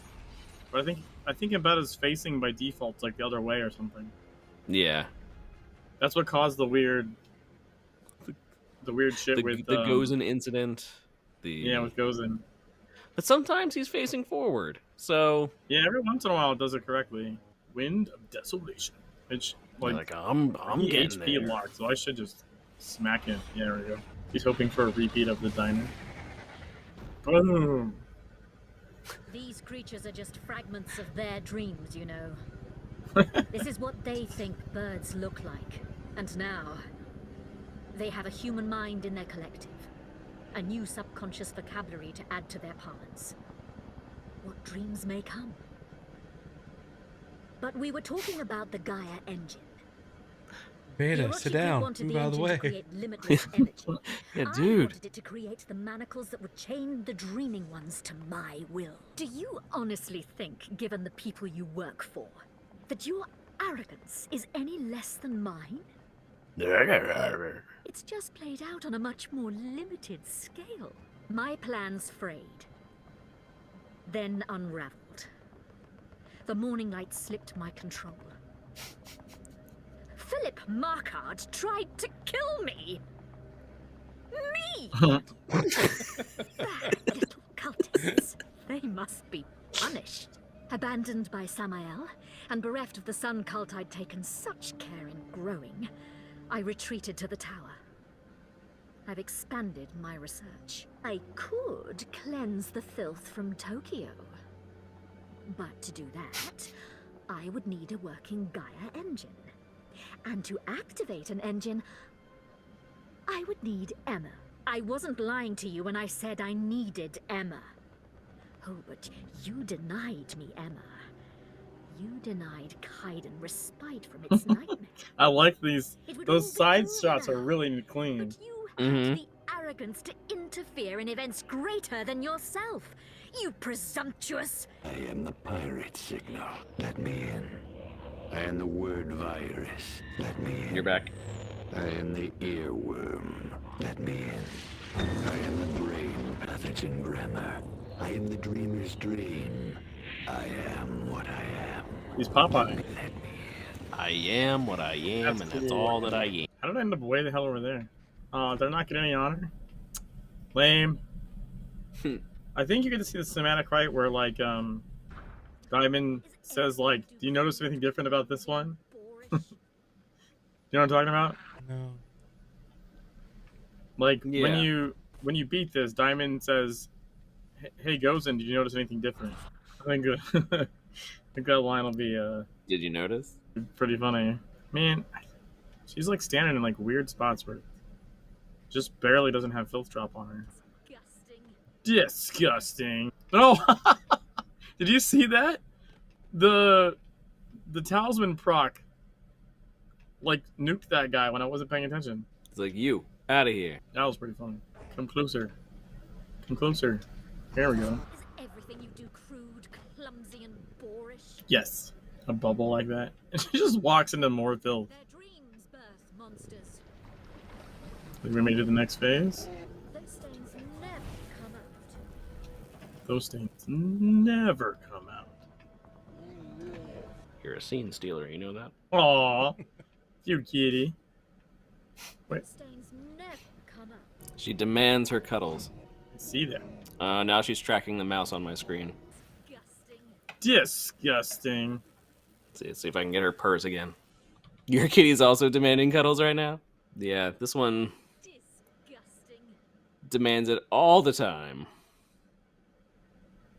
but I think Embedded's facing by default, like the other way or something. Yeah. That's what caused the weird shit with the Gozen incident. Yeah, with Gozen. But sometimes he's facing forward. So Yeah, every once in a while it does it correctly. Wind of Desolation. It's like I'm getting HP there. locked, so I should just smack him. Yeah, there we go. He's hoping for a repeat of the diner. Boom. These creatures are just fragments of their dreams, you know. This is what they think birds look like. And now, they have a human mind in their collective. A new subconscious vocabulary to add to their parlance. What dreams may come. But we were talking about the Gaia engine. Beta, sit down. Move out of the way. Create limitless energy. Yeah, I dude. wanted it to create the manacles that would chain the dreaming ones to my will. Do you honestly think, given the people you work for, that your arrogance is any less than mine? It's just played out on a much more limited scale. My plans frayed, then unraveled. The morning light slipped my control. Philip Markard tried to kill me! Me! Bad little cultists. They must be punished. Abandoned by Samael, and bereft of the sun cult I'd taken such care in growing, I retreated to the tower. I've expanded my research. I could cleanse the filth from Tokyo. But to do that, I would need a working Gaia engine. And to activate an engine, I would need Emma. I wasn't lying to you when I said I needed Emma. Oh, but you denied me, Emma. You denied Kaiden respite from its nightmare. I like these. It would Those all be side over shots now. are really clean. But you had the arrogance to interfere in events greater than yourself. You presumptuous... I am the pirate signal. Let me in. I am the word virus. Let me in. You're back. I am the earworm. Let me in. I am the brain pathogen grammar. I am the dreamer's dream. I am what I am. He's Popeye. I am what I am, and that's all that I am. How did I end up way the hell over there? They're not getting any honor? Lame. I think you get to see the cinematic, right, where, like, Diamond says, like, do you notice anything different about this one? You know what I'm talking about? No. Like, Yeah. when you beat this, Diamond says, hey, Gozen, did you notice anything different? I think, I think that line will be Did you notice? pretty funny. Man, she's, like, standing in, like, weird spots where just barely doesn't have filth drop on her. Disgusting. Oh, did you see that? The talisman proc, like, nuked that guy when I wasn't paying attention. It's like, you, out of here. That was pretty funny. Come closer. Come closer. There we go. Is everything you do crude, clumsy, and boorish? Yes. A bubble like that. And she just walks into more filth. Their dreams birth monsters. Think we made it to the next phase? Those stains never come out. Those things never come out. You're a scene stealer, you know that? Aw. You kitty. Wait. Those stains never come out. She demands her cuddles. I see that. Now she's tracking the mouse on my screen. Disgusting. Let's see if I can get her purrs again. Your kitty's also demanding cuddles right now? Yeah, this one Disgusting. demands it all the time.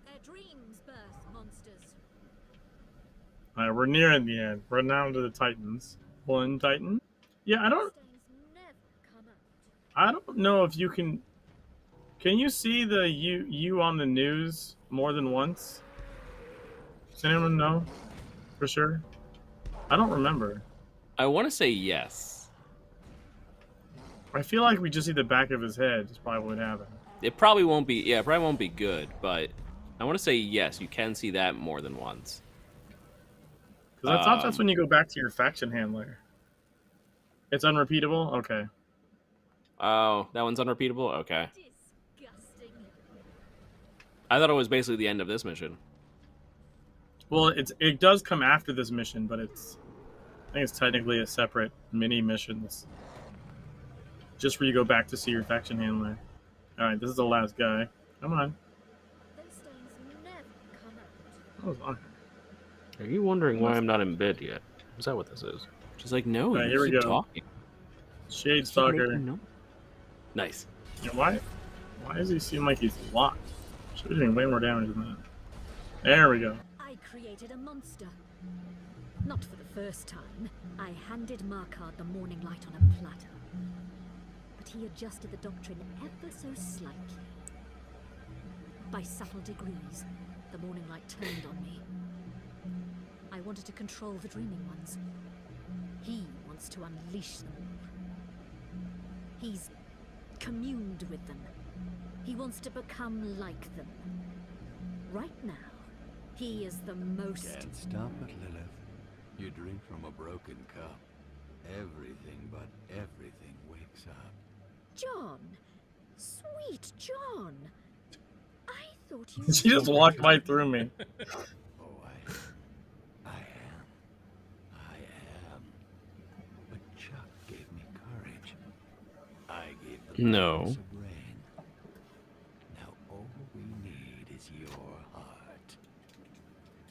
Their dreams birth monsters. Alright, we're nearing the end. We're now to the Titans. One Titan? Yeah, I don't know if you can you see the you on the news more than once? Does anyone know for sure? I don't remember. I want to say yes. I feel like we just see the back of his head is probably what would happen. It probably won't be, yeah, it probably won't be good, but I want to say yes, you can see that more than once. Because I thought that's when you go back to your faction handler. It's unrepeatable? Okay. Oh, that one's unrepeatable? Okay. Disgusting. I thought it was basically the end of this mission. Well, it does come after this mission, but I think it's technically a separate mini mission. It's just where you go back to see your faction handler. Alright, this is the last guy. Come on. Those stains never come out. What was on Are you wondering why I'm not in bed yet? Is that what this is? She's like, no, Alright, you here we keep go. talking. Shade Keep Stalker. making noise. Nice. Yeah, why does he seem like he's locked? Should be doing way more damage than that. There we go. I created a monster. Not for the first time. I handed Markard the morning light on a platter. But he adjusted the doctrine ever so slightly. By subtle degrees, the morning light turned on me. I wanted to control the dreaming ones. He wants to unleash them all. He's communed with them. He wants to become like them. Right now, he is the most... Can't stop it, Lilith. You drink from a broken cup. Everything but everything wakes up. John! Sweet John! I thought you... She just walked right through me. Oh, I am. But Chuck gave me courage. I gave the No. purpose a brain. Now all we need is your heart.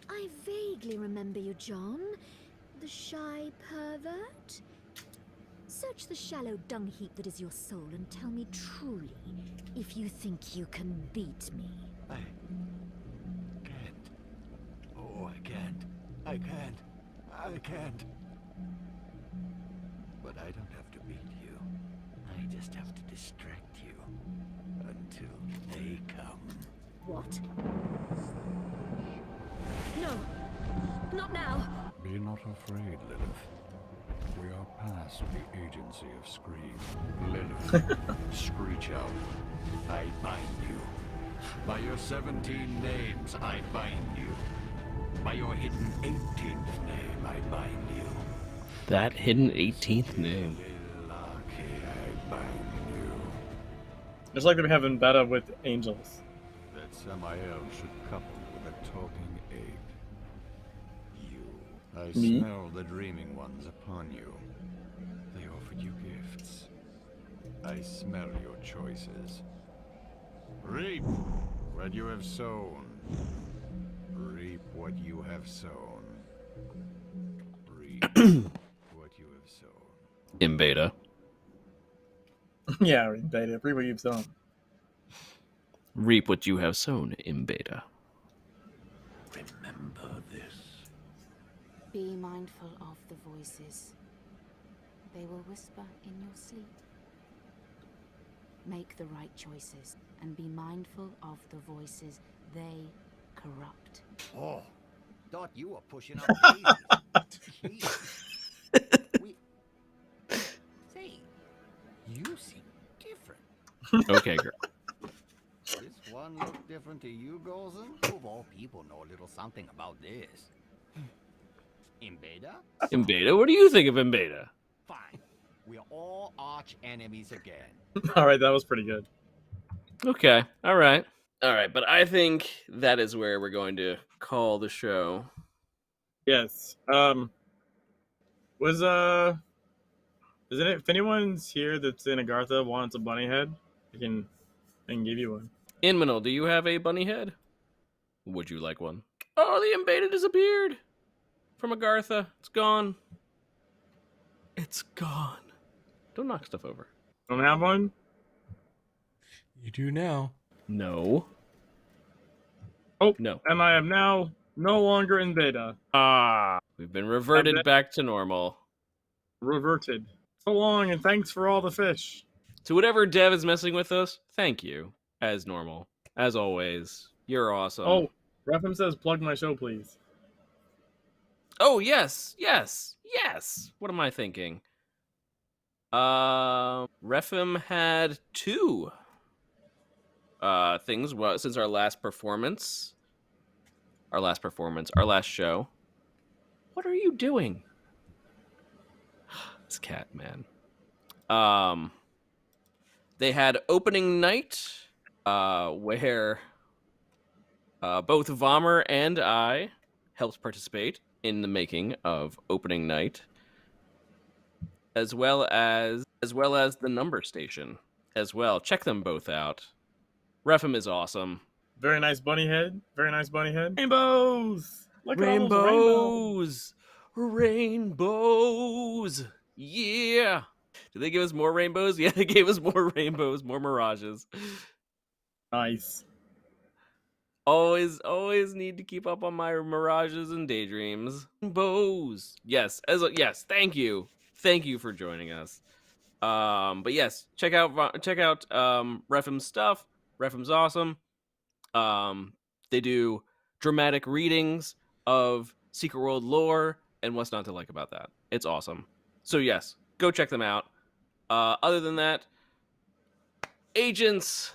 I vaguely remember you, John. The shy pervert? Search the shallow dung heap that is your soul and tell me truly if you think you can beat me. I can't. Oh, I can't. I can't. I can't. But I don't have to beat you. I just have to distract you until they come. What? No! Not now! Be not afraid, Lilith. We are past the agency of Scream. Lilith, screech out. I bind you. By your 17 names, I bind you. By your hidden 18th name, I bind you. That hidden 18th name. I bind you. It's like they have in beta with angels. That Samael should couple with a talking egg. You. I Me? smell the dreaming ones upon you. They offered you gifts. I smell your choices. Reap what you have sown. Reap what you have sown. Reap what you have sown. In beta. Yeah, in beta. Read what you've done. Reap what you have sown in beta. Remember this. Be mindful of the voices. They will whisper in your sleep. Make the right choices and be mindful of the voices they corrupt. Oh, thought you were pushing up Jesus. Say, you seem different. Okay, girl. This one look different to you, Golden? Of all people know a little something about this. In beta? In beta? What do you think of in beta? Fine. We're all arch enemies again. Alright, that was pretty good. Okay. All right. But I think that is where we're going to call the show. Yes. If anyone's here that's in Agartha wants a bunny head, I can give you one. Inmanal, do you have a bunny head? Would you like one? Oh, the Embeta disappeared from Agartha. It's gone. It's gone. Don't knock stuff over. Don't have one? You do now. No. Oh, no. And I am now no longer in beta. We've been reverted back to normal. Reverted. So long, and thanks for all the fish. To whatever dev is messing with us, thank you. As normal. As always. You're awesome. Oh, Refim says plug my show, please. Oh, yes. What am I thinking? Refim had 2 things since our last performance. Our last show. What are you doing? This cat, man. They had opening night, where both Vomher and I helped participate in the making of opening night, as well as the number station as well. Check them both out. Refim is awesome. Very nice bunny head. Very nice bunny head. Rainbows. Look at all those Rainbows. Rainbows. Yeah. Did they give us more rainbows? Yeah, they gave us more rainbows, more mirages. Nice. Always need to keep up on my mirages and daydreams. Rainbows. Yes, yes. Thank you for joining us. But yes, check out Refm's stuff. Refm's awesome. They do dramatic readings of Secret World lore and what's not to like about that. It's awesome. So yes, go check them out. Other than that, agents,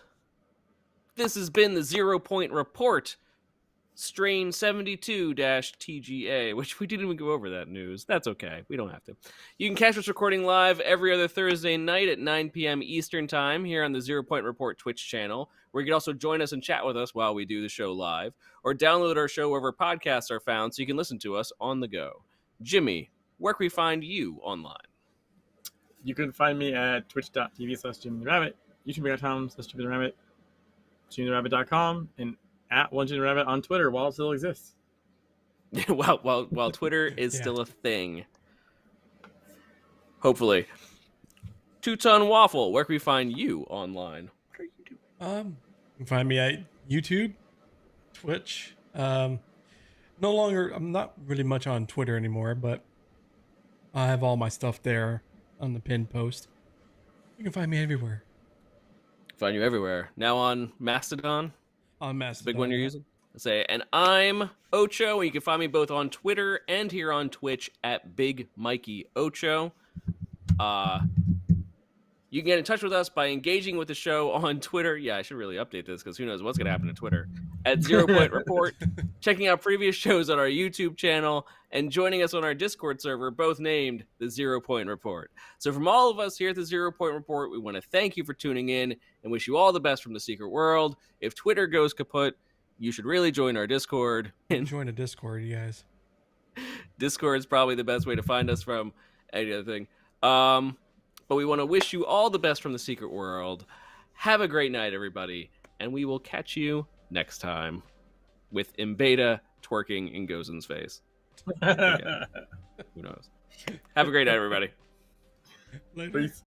this has been the 0 Point Report, strain 72-TGA, which we didn't even go over that news. That's okay. We don't have to. You can catch us recording live every other Thursday night at 9 p.m. Eastern Time here on the 0 Point Report Twitch channel, where you can also join us and chat with us while we do the show live, or download our show wherever podcasts are found so you can listen to us on the go. Jimmy, where can we find you online? You can find me at twitch.tv/JimmyTheRabbit, youtube.com/JimmyTheRabbit, JimmyTheRabbit.com, and at OneJimmyRabbit on Twitter while it still exists. while Twitter is still a thing. Hopefully. Two-Ton Waffle, where can we find you online? What are you doing? You can find me at YouTube, Twitch. No longer, I'm not really much on Twitter anymore, but I have all my stuff there on the pinned post. You can find me everywhere. Find you everywhere. Now on Mastodon? On Mastodon. Big one you're using? And I'm Ocho, and you can find me both on Twitter and here on Twitch at Big Mikey Ocho. You can get in touch with us by engaging with the show on Twitter. Yeah, I should really update this because who knows what's going to happen to Twitter. At 0 Point Report, checking out previous shows on our YouTube channel, and joining us on our Discord server, both named the 0 Point Report. So from all of us here at the 0 Point Report, we want to thank you for tuning in and wish you all the best from the secret world. If Twitter goes kaput, you should really join our Discord. Join a Discord, you guys. Discord is probably the best way to find us from any other thing. But we want to wish you all the best from the secret world. Have a great night, everybody. And we will catch you next time with Mbeta twerking in Gozen's face. Who knows? Have a great night, everybody. Later. Peace.